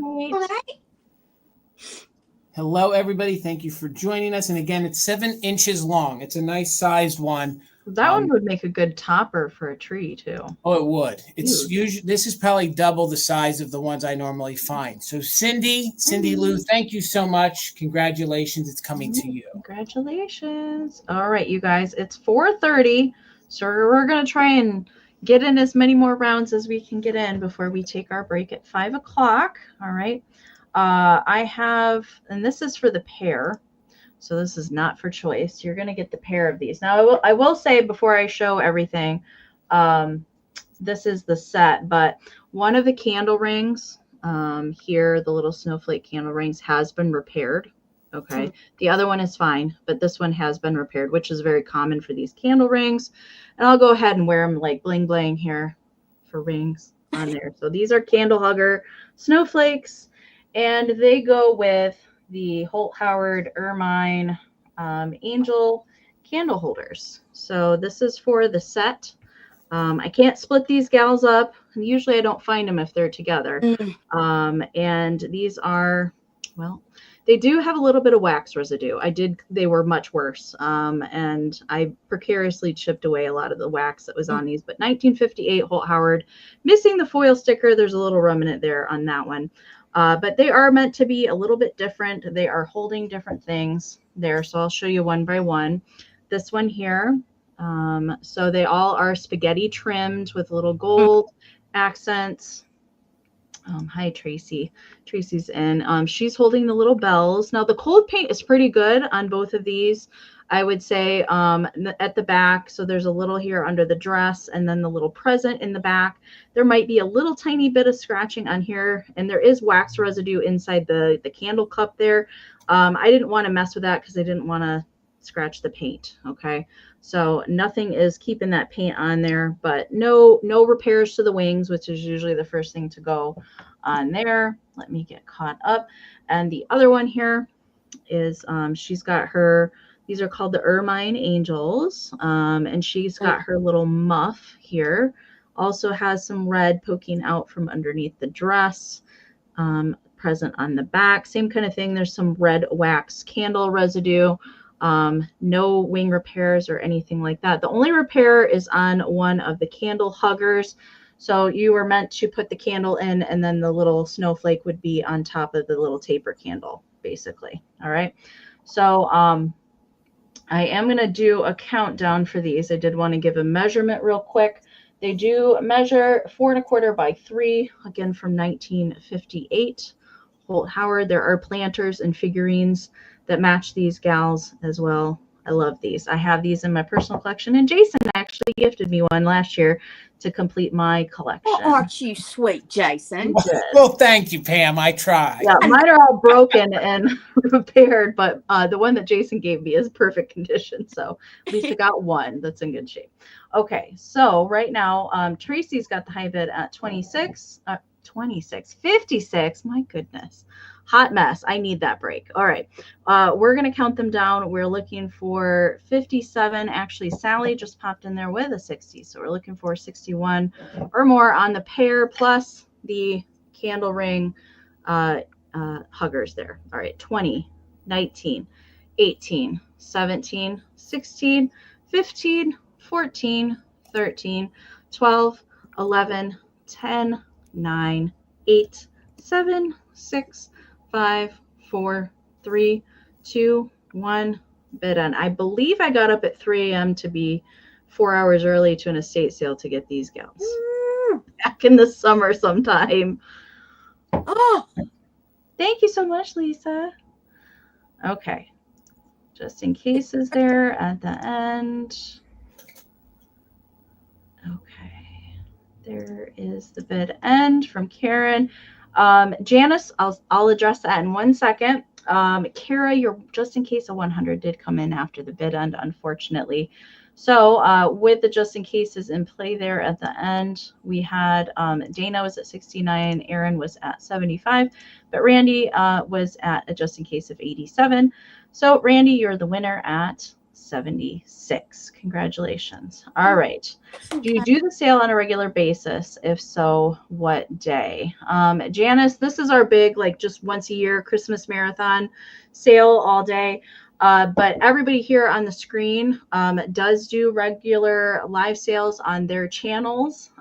Hello, everybody. Thank you for joining us. And again, it's 7 inches long. It's a nice sized one. That one would make a good topper for a tree too. Oh, it would. It's usually, this is probably double the size of the ones I normally find. So Cindy Lou, thank you so much. Congratulations. It's coming to you. Congratulations. All right, you guys, it's 4:30. So we're going to try and get in as many more rounds as we can get in before we take our break at 5 o'clock. All right. I have, and this is for the pair. So this is not for choice. You're going to get the pair of these. Now, I will say before I show everything, this is the set, but one of the candle rings here, the little snowflake candle rings, has been repaired. Okay. The other one is fine, but this one has been repaired, which is very common for these candle rings. And I'll go ahead and wear them like bling bling here for rings on there. So these are candle hugger snowflakes, and they go with the Holt Howard Ermine Angel candle holders. So this is for the set. I can't split these gals up. Usually I don't find them if they're together. And these are, well, they do have a little bit of wax residue. They were much worse. And I precariously chipped away a lot of the wax that was on these, but 1958 Holt Howard, missing the foil sticker. There's a little remnant there on that one. But they are meant to be a little bit different. They are holding different things there. So I'll show you one by one. This one here. So they all are spaghetti trimmed with little gold accents. Hi, Tracy. Tracy's in. She's holding the little bells. Now the cold paint is pretty good on both of these. I would say at the back. So there's a little here under the dress and then the little present in the back. There might be a little tiny bit of scratching on here, and there is wax residue inside the candle cup there. I didn't want to mess with that because I didn't want to scratch the paint. Okay. So nothing is keeping that paint on there, but no repairs to the wings, which is usually the first thing to go on there. Let me get caught up. And the other one here is she's got her, these are called the Ermine Angels. And she's got her little muff here. Also has some red poking out from underneath the dress, present on the back. Same kind of thing. There's some red wax candle residue. No wing repairs or anything like that. The only repair is on one of the candle huggers. So you were meant to put the candle in, and then the little snowflake would be on top of the little taper candle, basically. All right. So I am going to do a countdown for these. I did want to give a measurement real quick. They do measure 4 1/4 by 3, again from 1958. Holt Howard. There are planters and figurines that match these gals as well. I love these. I have these in my personal collection, and Jason actually gifted me one last year to complete my collection. Oh, aren't you sweet, Jason? Well, thank you, Pam. I tried. Yeah, mine are all broken and repaired, but the one that Jason gave me is perfect condition. So at least I got one that's in good shape. Okay, so right now, Tracy's got the high bid at 56, 56. My goodness. Hot mess. I need that break. All right. We're going to count them down. We're looking for 57. Actually, Sally just popped in there with a 60. So we're looking for 61 or more on the pair plus the candle ring huggers there. All right. 20, 19, 18, 17, 16, 15, 14, 13, 12, 11, 10, 9, 8, 7, 6, 5, 4, 3, 2, 1. Bid end. I believe I got up at 3 a.m. to be 4 hours early to an estate sale to get these gowns. Back in the summer sometime. Oh, Thank you so much, Lisa. Okay. Just in case is there at the end. Okay. There is the bid end from Karen. Janice, I'll address that in 1 second. Kara, your just in case a 100 did come in after the bid end, unfortunately. So with the just in cases in play there at the end, we had Dana was at 69, Aaron was at 75, but Randy was at a just in case of 87. So Randy, you're the winner at 76. Congratulations. All right. Do you do the sale on a regular basis? If so, what day? Janice, this is our big, like just once a year Christmas marathon sale all day. But everybody here on the screen does do regular live sales on their channels.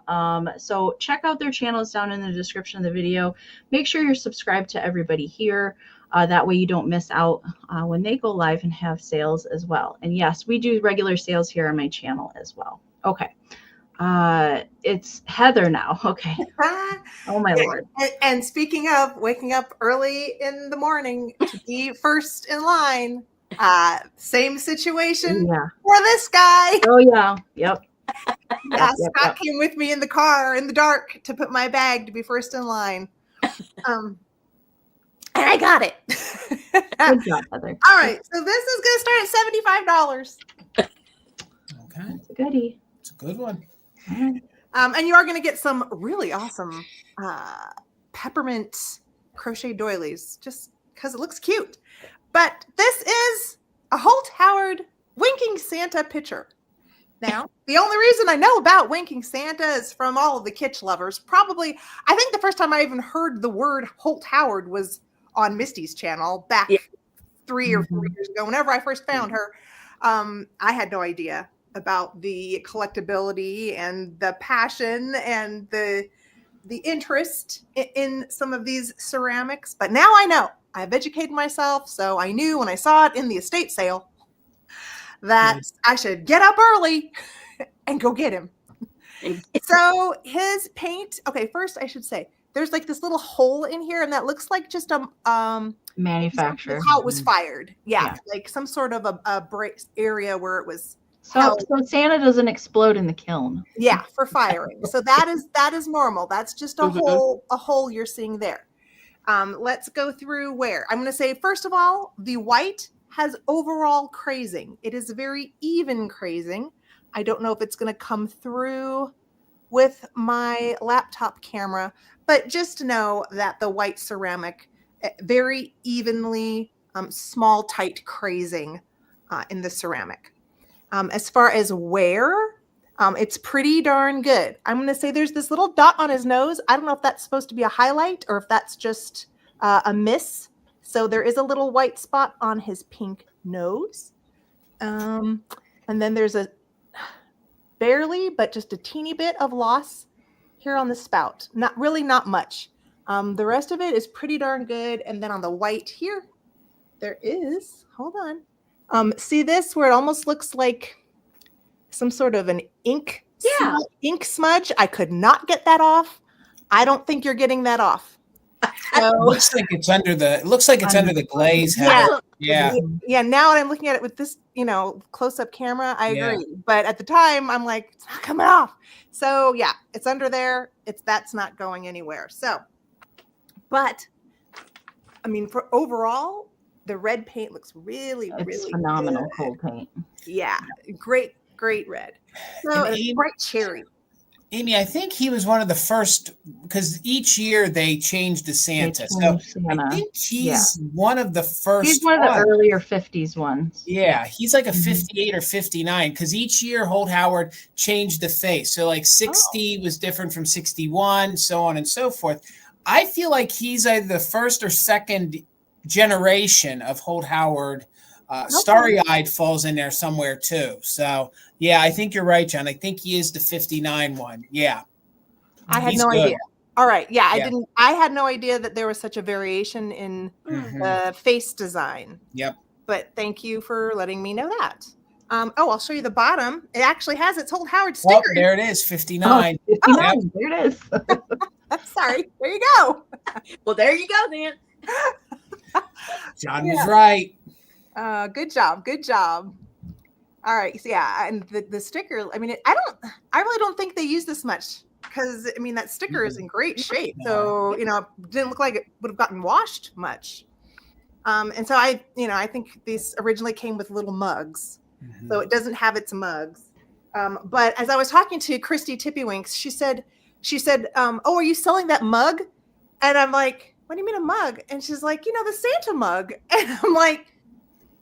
So check out their channels down in the description of the video. Make sure you're subscribed to everybody here. That way you don't miss out when they go live and have sales as well. And yes, we do regular sales here on my channel as well. Okay. It's Heather now. Okay. Oh my Lord. And speaking of waking up early in the morning to be first in line, same situation for this guy. Oh yeah. Yep. Yeah, Scott came with me in the car in the dark to put my bag to be first in line. And I got it. Good job, Heather. All right. So this is going to start at $75. Okay. It's a goodie. It's a good one. And you are going to get some really awesome peppermint crochet doilies just because it looks cute. But this is a Holt Howard Winking Santa picture. Now, the only reason I know about Winking Santa is from all of the kitsch lovers. Probably, I think the first time I even heard the word Holt Howard was on Misty's channel back 3 or 4 years ago. Whenever I first found her, I had no idea about the collectability and the passion and the interest in some of these ceramics. But now I know. I've educated myself, so I knew when I saw it in the estate sale that I should get up early and go get him. So his paint, okay, first I should say, there's like this little hole in here, and that looks like just a manufacturer. How it was fired. Yeah, like some sort of a break area where it was. So Santa doesn't explode in the kiln. Yeah, for firing. So that is normal. That's just a hole you're seeing there. Let's go through where I'm going to say, first of all, the white has overall crazing. It is very even crazing. I don't know if it's going to come through with my laptop camera, but just know that the white ceramic very evenly small, tight crazing in the ceramic. As far as wear, it's pretty darn good. I'm going to say there's this little dot on his nose. I don't know if that's supposed to be a highlight or if that's just a miss. So there is a little white spot on his pink nose. And then there's a barely, but just a teeny bit of loss here on the spout. Not much. The rest of it is pretty darn good. And then on the white here, there is, hold on. See this where it almost looks like some sort of an ink smudge. I could not get that off. I don't think you're getting that off. So, it looks like it's under the glaze. Yeah. Now I'm looking at it with this, close-up camera. I agree, but at the time I'm like, it's not coming off. So yeah, it's under there. That's not going anywhere. So, but I mean, for overall, the red paint looks really phenomenal. Good. Cold paint. Yeah, great red. So it's bright cherry. Amy, I think he was one of the first, because each year they changed the Santa. So I think he's one of the first. He's one of the earlier 50s ones. Yeah, he's like a 58 or 59, because each year Holt Howard changed the face. So like 60 was different from 61, so on and so forth. I feel like he's either the first or second generation of Holt Howard. Starry-Eyed falls in there somewhere too. So yeah, I think you're right, John. I think he is the 59 one. Yeah. I had no idea. All right. Yeah, Yeah. I had no idea that there was such a variation in the face design. Yep. But thank you for letting me know that. I'll show you the bottom. It actually has its whole Howard Well, sticker. there it is, 59. 59. Yep. There it is. Sorry. There you go. Well, there you go then. John was right. Good job. Good job. All right. So yeah, and the sticker, I mean, I really don't think they use this much because I mean, that sticker is in great shape. So, you know, it didn't look like it would have gotten washed much. And so I think these originally came with little mugs. So it doesn't have its mugs. But as I was talking to Christy Tippywinks, she said, oh, are you selling that mug? And I'm like, what do you mean a mug? And she's like, you know, the Santa mug. And I'm like,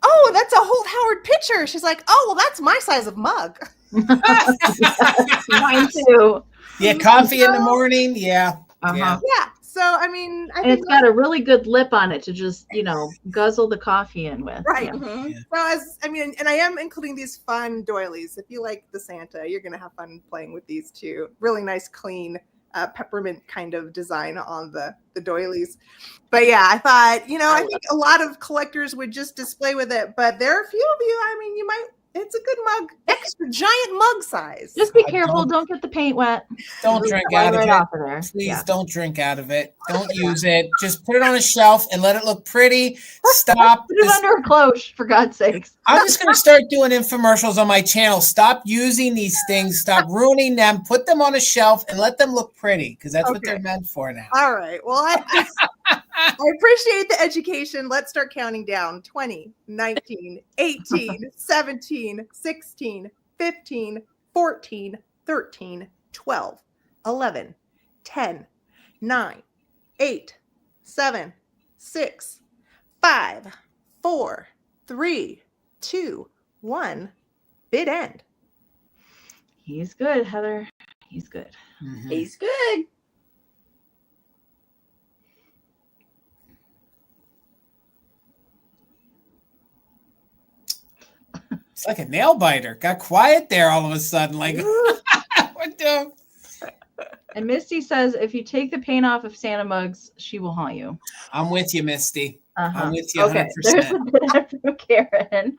oh, that's a Holt Howard picture. She's like, oh, well, that's my size of mug. Mine too. Yeah, coffee in the morning. Yeah. Yeah. Yeah. So, I mean, I And think it's got a really good lip on it to just, you know, guzzle the coffee in with. right. Yeah. So and I am including these fun doilies. If you like the Santa, you're going to have fun playing with these too. Really nice, clean, peppermint kind of design on the doilies. But yeah, I thought, you know, I think a lot of collectors would just display with it, but there are a few of you, I mean, it's a good mug, extra giant mug size. Just be careful. Don't get the paint wet. Don't drink Fly out of right it. off of there. Please Yeah. don't drink out of it. Don't use it. Just put it on a shelf and let it look pretty. Stop. Put it under a cloche, for God's sakes. I'm just going to start doing infomercials on my channel. Stop using these things. Stop ruining them. Put them on a shelf and let them look pretty because that's what they're meant for now. All right. Well, I appreciate the education. Let's start counting down. 20, 19, 18, 17, 16, 15, 14, 13, 12, 11, 10, 9, 8, 7, 6, 5, 4, 3, 2, 1. Bid end. He's good, Heather. He's good. He's good. It's like a nail biter. Got quiet there all of a sudden. Like, what the? And Misty says, if you take the paint off of Santa mugs, she will haunt you. I'm with you, Misty. I'm with you 100%. Okay, there's a bit from Karen.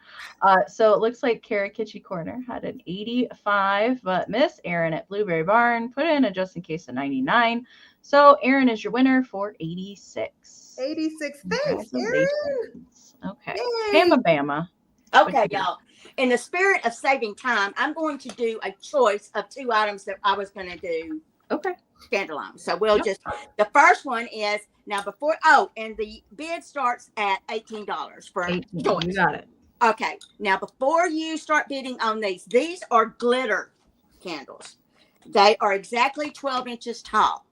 So it looks like Kara Kitschy Corner had an 85, but Miss Erin at Blueberry Barn put in a just in case of 99. So Erin is your winner for 86. 86. Thanks, Erin. Okay. Yay. Bama Bama. Okay, y'all. In the spirit of saving time, I'm going to do a choice of two items that I was going to do Okay. standalone. So we'll just, the first one is now before, and the bid starts at $18 for 18. choice. You got it. Okay. Now, before you start bidding on these are glitter candles. They are exactly 12 inches tall.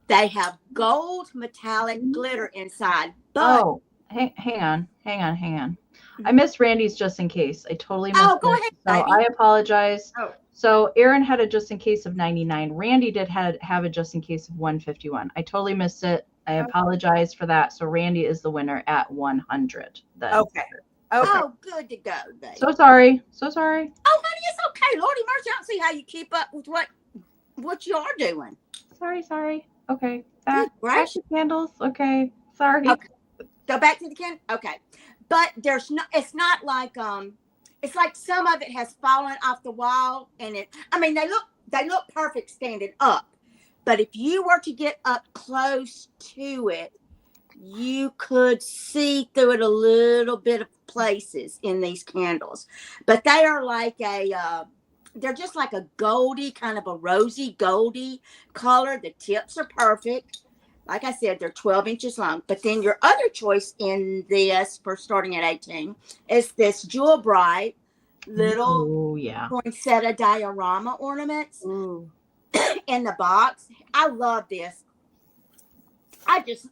They have gold metallic glitter inside. But hang on. I missed Randy's just in case. I totally missed go it. ahead, So baby. I apologize. Oh. So Erin had a just in case of 99. Randy did have a just in case of 151. I totally missed it. I apologize for that. So Randy is the winner at 100. Then. Okay. Oh, good to go, baby. So sorry. Oh, honey, it's okay. Lordy mercy, I don't see how you keep up with what you are doing. Sorry. Okay. Good Back gracious. to candles. Okay. Sorry. Okay. Go back to the can. Okay. But it's not like, it's like some of it has fallen off the wall and they look perfect standing up. But if you were to get up close to it, you could see through it a little bit of places in these candles. But they are like they're just like a goldy, kind of a rosy goldy color. The tips are perfect. Like I said, they're 12 inches long. But then your other choice in this for starting at 18 is this Jewel Bright little poinsettia diorama ornaments in the box. I love this. I just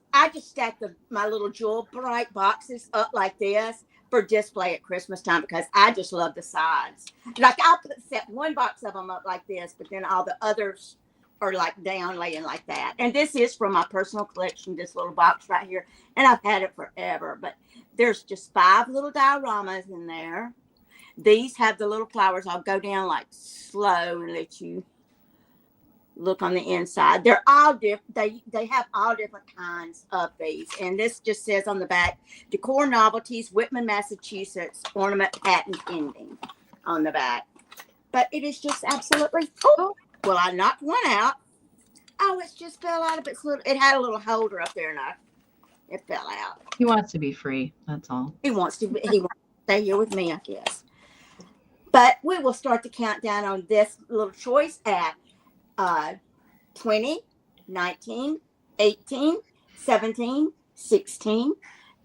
stack my little Jewel Bright boxes up like this for display at Christmas time because I just love the sides. Like I'll set one box of them up like this, but then all the others are like down laying like that. And this is from my personal collection, this little box right here. And I've had it forever, but there's just 5 little dioramas in there. These have the little flowers. I'll go down like slow and let you look on the inside. They're all different. They have all different kinds of these. And this just says on the back, Decor Novelties, Whitman, Massachusetts, Ornament Patent Pending on the back. But it is just absolutely, well, I knocked one out. Oh, it just fell out of its little, it had a little holder up there and it fell out. He wants to be free. That's all. He wants to stay here with me, I guess. But we will start the countdown on this little choice at 20, 19, 18, 17, 16,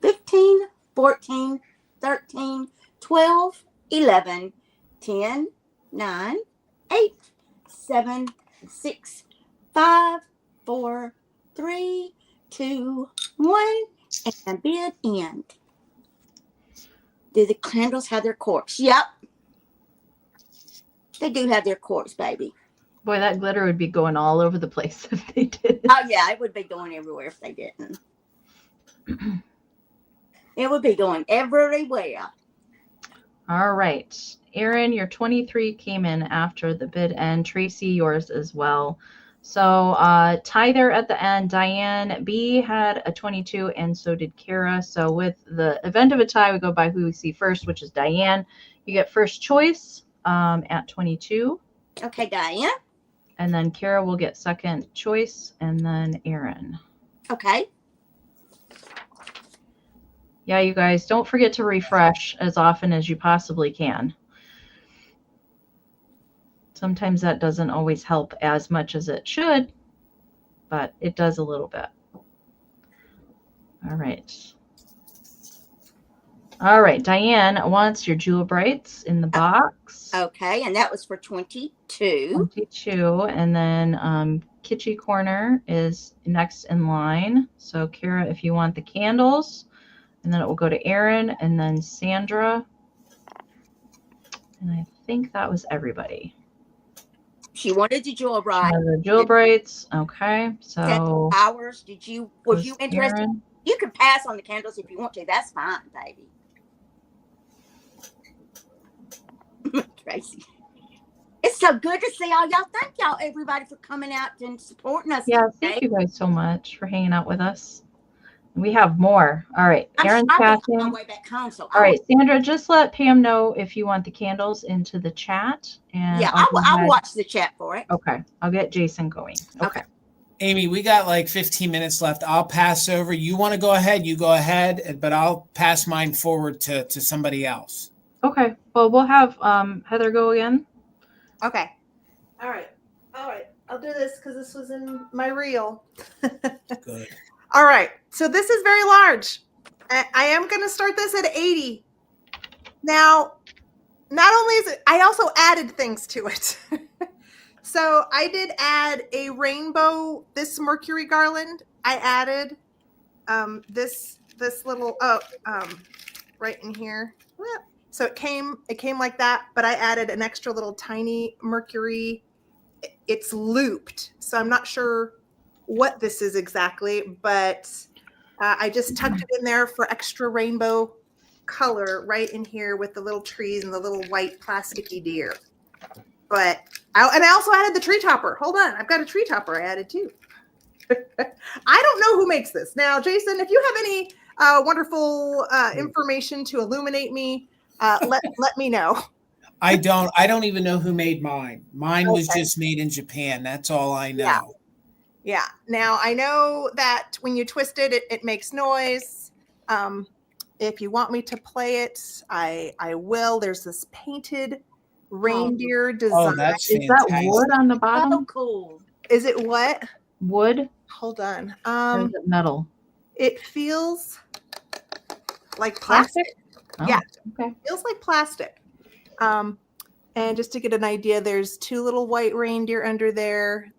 15, 14, 13, 12, 11, 10, 9, 8, 7, 6, 5, 4, 3, 2, 1, and bid end. Do the candles have their corks? Yep. They do have their corks, baby. Boy, that glitter would be going all over the place if they did. Oh, yeah, it would be going everywhere if they didn't. It would be going everywhere. All right. Erin, your 23 came in after the bid end. Tracy, yours as well. So tie there at the end. Diane B had a 22 and so did Kara. So with the event of a tie, we go by who we see first, which is Diane. You get first choice at 22. Okay, Diane. And then Kara will get second choice and then Erin. Okay. Yeah, you guys, don't forget to refresh as often as you possibly can. Sometimes that doesn't always help as much as it should, but it does a little bit. All right. All right, Diane wants your Jewel Brights in the box. Okay, and that was for 22. 22, and then Kitschy Corner is next in line. So Kara, if you want the candles, and then it will go to Erin, and then Sandra. And I think that was everybody. She wanted the Jewel Bright. The Jewel Brights. Okay, so hours. Was you interested? Erin. You can pass on the candles if you want to. That's fine, baby. Tracy. It's so good to see all y'all. Thank y'all, everybody, for coming out and supporting us. Yeah, today. thank you guys so much for hanging out with us. We have more. All right, Erin's I'm on my passing. way back home, so All right, Sandra, just let Pam know if you want the candles into the chat. And yeah, I'll I'll watch the chat for it. Okay, I'll get Jason going. Okay. Amy, we got like 15 minutes left. I'll pass over. You want to go ahead, you go ahead, but I'll pass mine forward to somebody else. Okay, well, we'll have Heather go again. Okay. All right. I'll do this because this was in my reel. Good. All right. So this is very large. I am going to start this at 80. Now, not only is it, I also added things to it. So I did add a rainbow, this Mercury garland. I added this little, right in here. So it came like that, but I added an extra little tiny Mercury. It's looped, so I'm not sure what this is exactly, but I just tucked it in there for extra rainbow color right in here with the little trees and the little white plasticky deer. But I also added the tree topper. Hold on, I've got a tree topper I added too. I don't know who makes this. Now, Jason, if you have any wonderful information to illuminate me, let me know. I don't even know who made mine. Mine was just made in Japan. That's all I know. Yeah. Now I know that when you twist it, it makes noise. If you want me to play it, I will. There's this painted reindeer design. Oh, that's Is that wood on the bottom? So cool. Is it what? Wood? Hold on. Or is it metal? It feels like plastic. Oh, Yeah. Okay. Feels like plastic. And just to get an idea, there's two little white reindeer under there.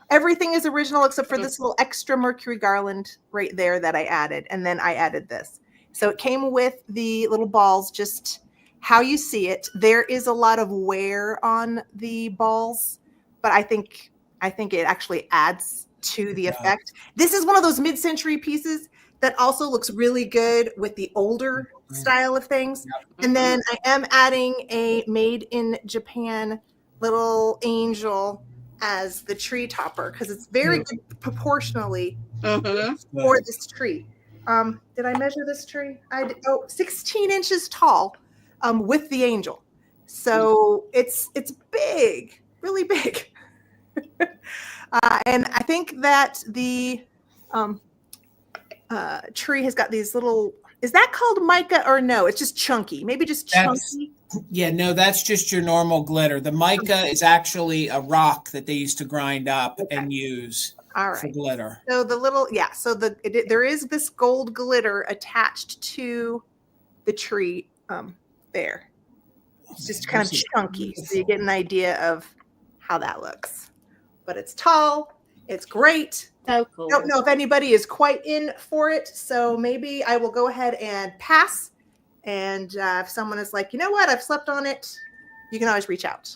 Everything is original except for this little extra Mercury garland right there that I added. And then I added this. So it came with the little balls, just how you see it. There is a lot of wear on the balls, but I think it actually adds to the effect. This is one of those mid-century pieces that also looks really good with the older style of things. And then I am adding a made in Japan little angel as the tree topper because it's very good proportionally Mm-hmm. for this tree. Did I measure this tree? 16 inches tall with the angel. So it's big, really big. And I think that the tree has got these little, is that called mica or no? It's just chunky, maybe just chunky. Yeah, no, that's just your normal glitter. The mica is actually a rock that they used to grind up and use for glitter. So the little, there is this gold glitter attached to the tree there. It's just kind of chunky, so you get an idea of how that looks. But it's tall, it's great. So cool. I don't know if anybody is quite in for it, so maybe I will go ahead and pass. And if someone is like, you know what, I've slept on it, you can always reach out.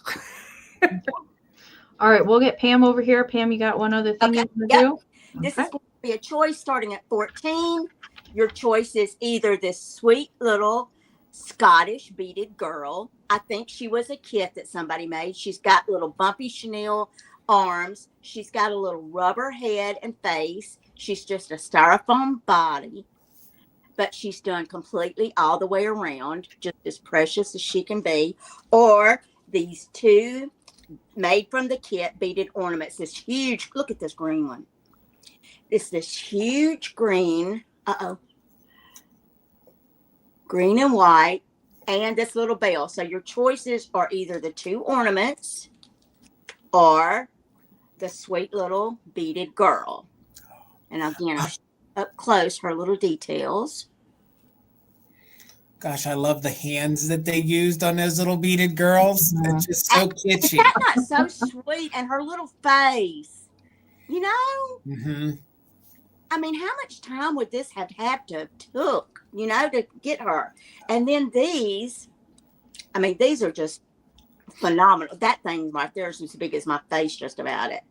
All right, we'll get Pam over here. Pam, you got one other thing you want to do? This is going to be a choice starting at 14. Your choice is either this sweet little Scottish beaded girl. I think she was a kit that somebody made. She's got little bumpy chenille arms. She's got a little rubber head and face. She's just a styrofoam body, but she's done completely all the way around, just as precious as she can be. Or these two made from the kit beaded ornaments. This huge, look at this green one. It's this huge green, green and white, and this little bell. So your choices are either the two ornaments or the sweet little beaded girl. And again, I'll show up close her little details. Gosh, I love the hands that they used on those little beaded girls. It's just so kitschy. Is that not so sweet? And her little face, you know? Mm-hmm. I mean, how much time would this have had to took, you know, to get her? And then these, I mean, these are just phenomenal. That thing right there is as big as my face, just about it.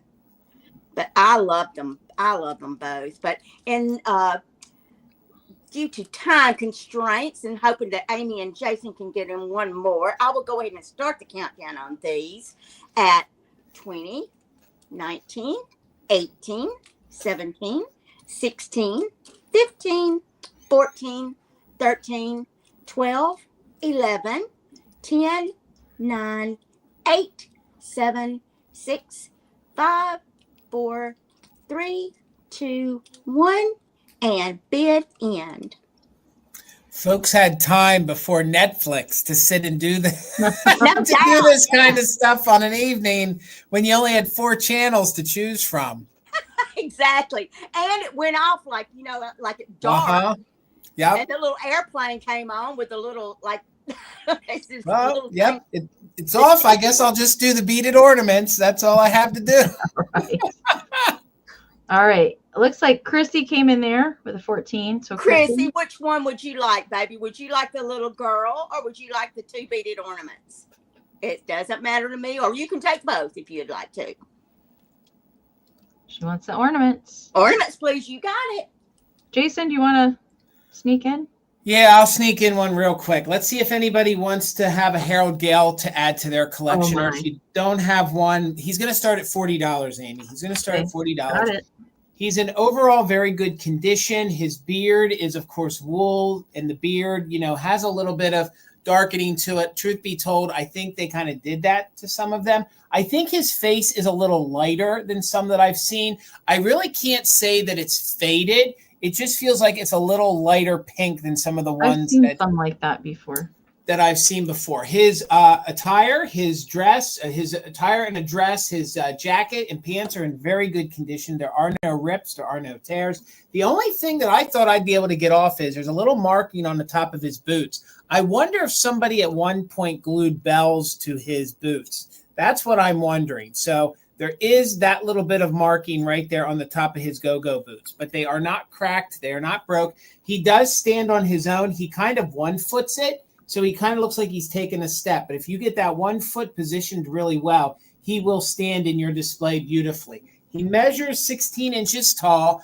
But I loved them. I love them both. But due to time constraints and hoping that Amie and Jason can get in one more, I will go ahead and start the countdown on these at 20, 19, 18, 17, 16, 15, 14, 13, 12, 11, 10, 9, 8, 7, 6, 5, 4, 3, 2, 1, and bid end. Folks had time before Netflix to sit and do this, No to doubt. do this kind of stuff on an evening when you only had 4 channels to choose from. Exactly. And it went off like, you know, like at dark. Uh-huh. Yep. And the little airplane came on with the little, like, it's this Well, little yep. thing. It's off. I guess I'll just do the beaded ornaments. That's all I have to do. Right. All right. It looks like Chrissy came in there with a 14. So Chrissy, which one would you like, baby? Would you like the little girl or would you like the 2 beaded ornaments? It doesn't matter to me, or you can take both if you'd like to. She wants the ornaments. Ornaments, please. You got it. Jason, do you want to sneak in? Yeah, I'll sneak in one real quick. Let's see if anybody wants to have a Harold Gale to add to their collection. Or if you don't have one, he's going to start at $40, Amie. He's going to start at $40. Got it. He's in overall very good condition. His beard is, of course, wool, and the beard, you know, has a little bit of darkening to it. Truth be told, I think they kind of did that to some of them. I think his face is a little lighter than some that I've seen. I really can't say that it's faded. It just feels like it's a little lighter pink than some of the ones I've seen some like that before. That I've seen before. His attire, his dress, his attire and a dress, his jacket and pants are in very good condition. There are no rips. There are no tears. The only thing that I thought I'd be able to get off is there's a little marking on the top of his boots. I wonder if somebody at one point glued bells to his boots. That's what I'm wondering. So there is that little bit of marking right there on the top of his go-go boots, but they are not cracked. They are not broke. He does stand on his own. He kind of one-foots it. So he kind of looks like he's taken a step. But if you get that 1 foot positioned really well, he will stand in your display beautifully. He measures 16 inches tall.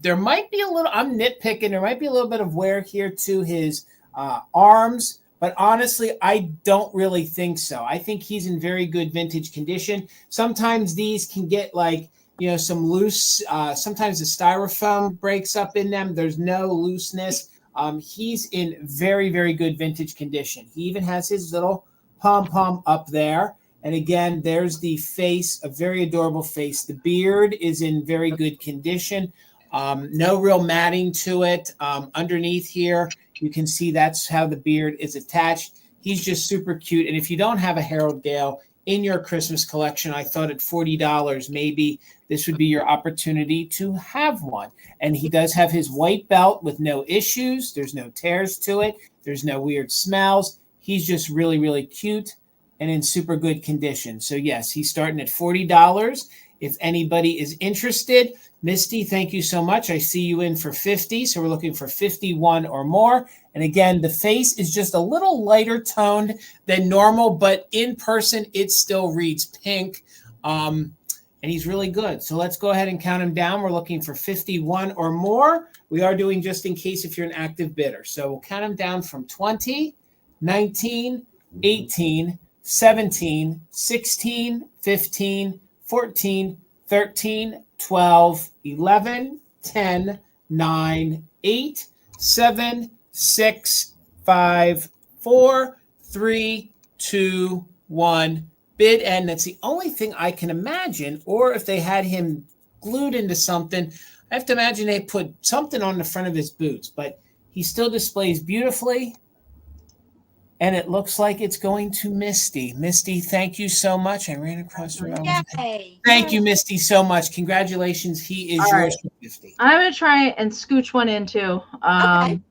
There might be a little, I'm nitpicking, there might be a little bit of wear here to his arms, but honestly, I don't really think so. I think he's in very good vintage condition. Sometimes these can get like, you know, some loose, sometimes the styrofoam breaks up in them. There's no looseness. He's in very, very good vintage condition. He even has his little pom-pom up there. And again, there's the face, a very adorable face. The beard is in very good condition. No real matting to it. Underneath here, you can see that's how the beard is attached. He's just super cute. And if you don't have a Harold Gale in your Christmas collection, I thought at $40, maybe this would be your opportunity to have one. And he does have his white belt with no issues. There's no tears to it. There's no weird smells. He's just really, really cute and in super good condition. So yes, he's starting at $40. If anybody is interested, Misty, thank you so much. I see you in for 50. So we're looking for 51 or more. And again, the face is just a little lighter toned than normal, but in person, it still reads pink. And he's really good. So let's go ahead and count him down. We're looking for 51 or more. We are doing just in case if you're an active bidder. So we'll count him down from 20, 19, 18, 17, 16, 15, 14, 13, 12, 11, 10, 9, 8, 7, 6, 5, 4, 3, 2, 1. Bid end. That's the only thing I can imagine. Or if they had him glued into something, I have to imagine they put something on the front of his boots. But he still displays beautifully. And it looks like it's going to Misty. Misty, thank you so much. I ran across the room. Yay. Thank you, Misty, so much. Congratulations. He is All yours right. for 50. I'm going to try and scooch one in too. Okay.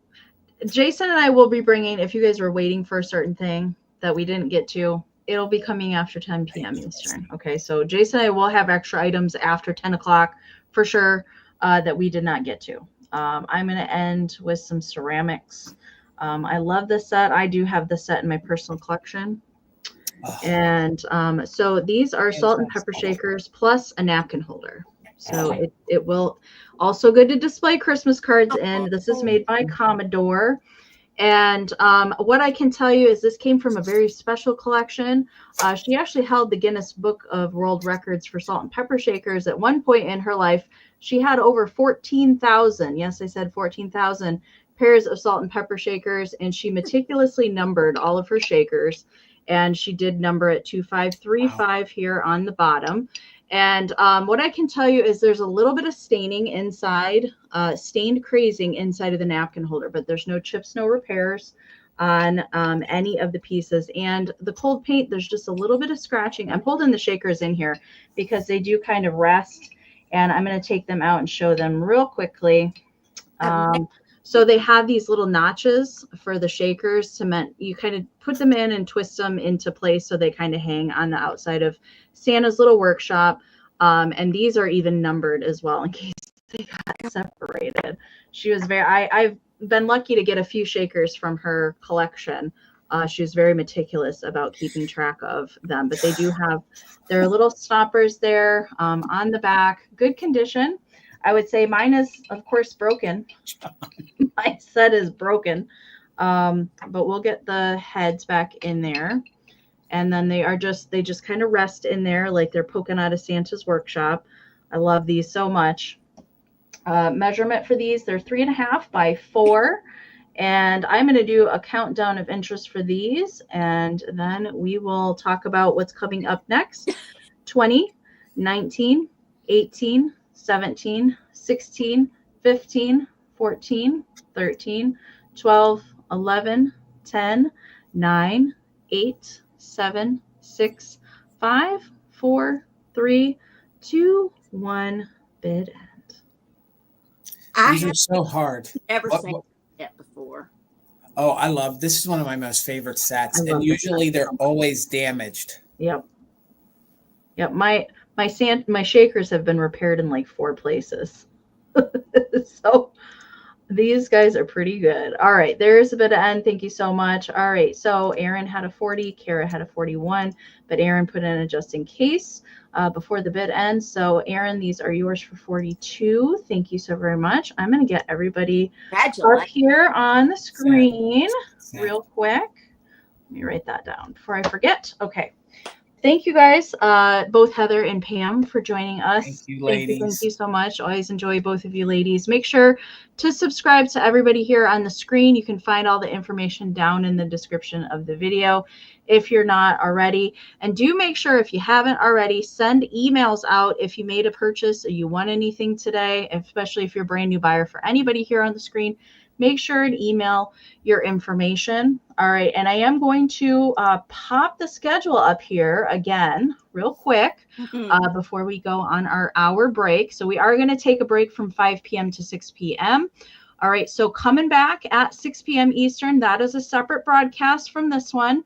Jason and I will be bringing, if you guys were waiting for a certain thing that we didn't get to, it'll be coming after 10 p.m. Eastern. Okay, so Jason and I will have extra items after 10 o'clock for sure that we did not get to. I'm going to end with some ceramics. I love this set. I do have this set in my personal collection. And so these are salt and pepper shakers plus a napkin holder. So it will also good to display Christmas cards in. This is made by Commodore. And what I can tell you is this came from a very special collection. She actually held the Guinness Book of World Records for salt and pepper shakers. At one point in her life, she had over 14,000. Yes, I said 14,000 pairs of salt and pepper shakers. And she meticulously numbered all of her shakers. And she did number it 2535 here on the bottom. And what I can tell you is there's a little bit of staining inside, stained crazing inside of the napkin holder, but there's no chips, no repairs on any of the pieces. And the cold paint, there's just a little bit of scratching. I'm holding the shakers in here because they do kind of rest, and I'm going to take them out and show them real quickly. So they have these little notches for the shakers you kind of put them in and twist them into place so they kind of hang on the outside of Santa's little workshop. And these are even numbered as well in case they got separated. She was I've been lucky to get a few shakers from her collection. She was very meticulous about keeping track of them, but they do have their little stoppers there on the back. Good condition. I would say mine is, of course, broken. My set is broken, but we'll get the heads back in there. And then they just kind of rest in there like they're poking out of Santa's workshop. I love these so much. Measurement for these, they're 3.5 by 4. And I'm going to do a countdown of interest for these. And then we will talk about what's coming up next. 20, 19, 18, 17, 16, 15, 14, 13, 12, 11, 10, 9, 8, 7, 6, 5, 4, 3, 2, 1. Bid end. These are so hard. Never seen that before. Oh, I love this. Is one of my most favorite sets, and usually they're always damaged. Yep. My shakers have been repaired in like 4 places. So these guys are pretty good. All right, there's a bit of end. Thank you so much. All right, so Aaron had a 40, Kara had a 41, but Aaron put in a just in case before the bid ends. So Aaron, these are yours for 42. Thank you so very much. I'm going to get everybody up here on the screen real quick. Let me write that down before I forget. Okay. Thank you guys, both Heather and Pam, for joining us. Thank you, ladies. Thank you so much. Always enjoy both of you ladies. Make sure to subscribe to everybody here on the screen. You can find all the information down in the description of the video if you're not already. And do make sure, if you haven't already, send emails out if you made a purchase or you want anything today, especially if you're a brand new buyer. For anybody here on the screen, make sure and email your information. All right. And I am going to pop the schedule up here again real quick before we go on our hour break. So we are going to take a break from 5 p.m. to 6 p.m. All right. So coming back at 6 p.m. Eastern, that is a separate broadcast from this one.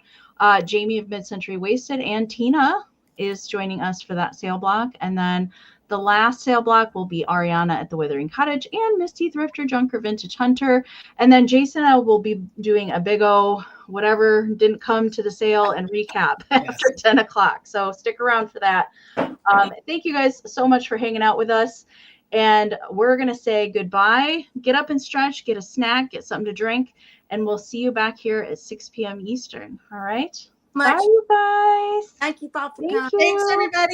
Jamie of Mid-Century Wasted and Tina is joining us for that sale block. And then the last sale block will be Ariana at the Withering Cottage and Misty Thrifter Junker Vintage Hunter. And then Jason and I will be doing a big O whatever didn't come to the sale and recap after 10 o'clock. So stick around for that. Thank you guys so much for hanging out with us. And we're going to say goodbye. Get up and stretch, get a snack, get something to drink, and we'll see you back here at 6 p.m. Eastern. All right. Bye, you guys. Thank you, Bob, for Thank coming. you. Thanks, everybody.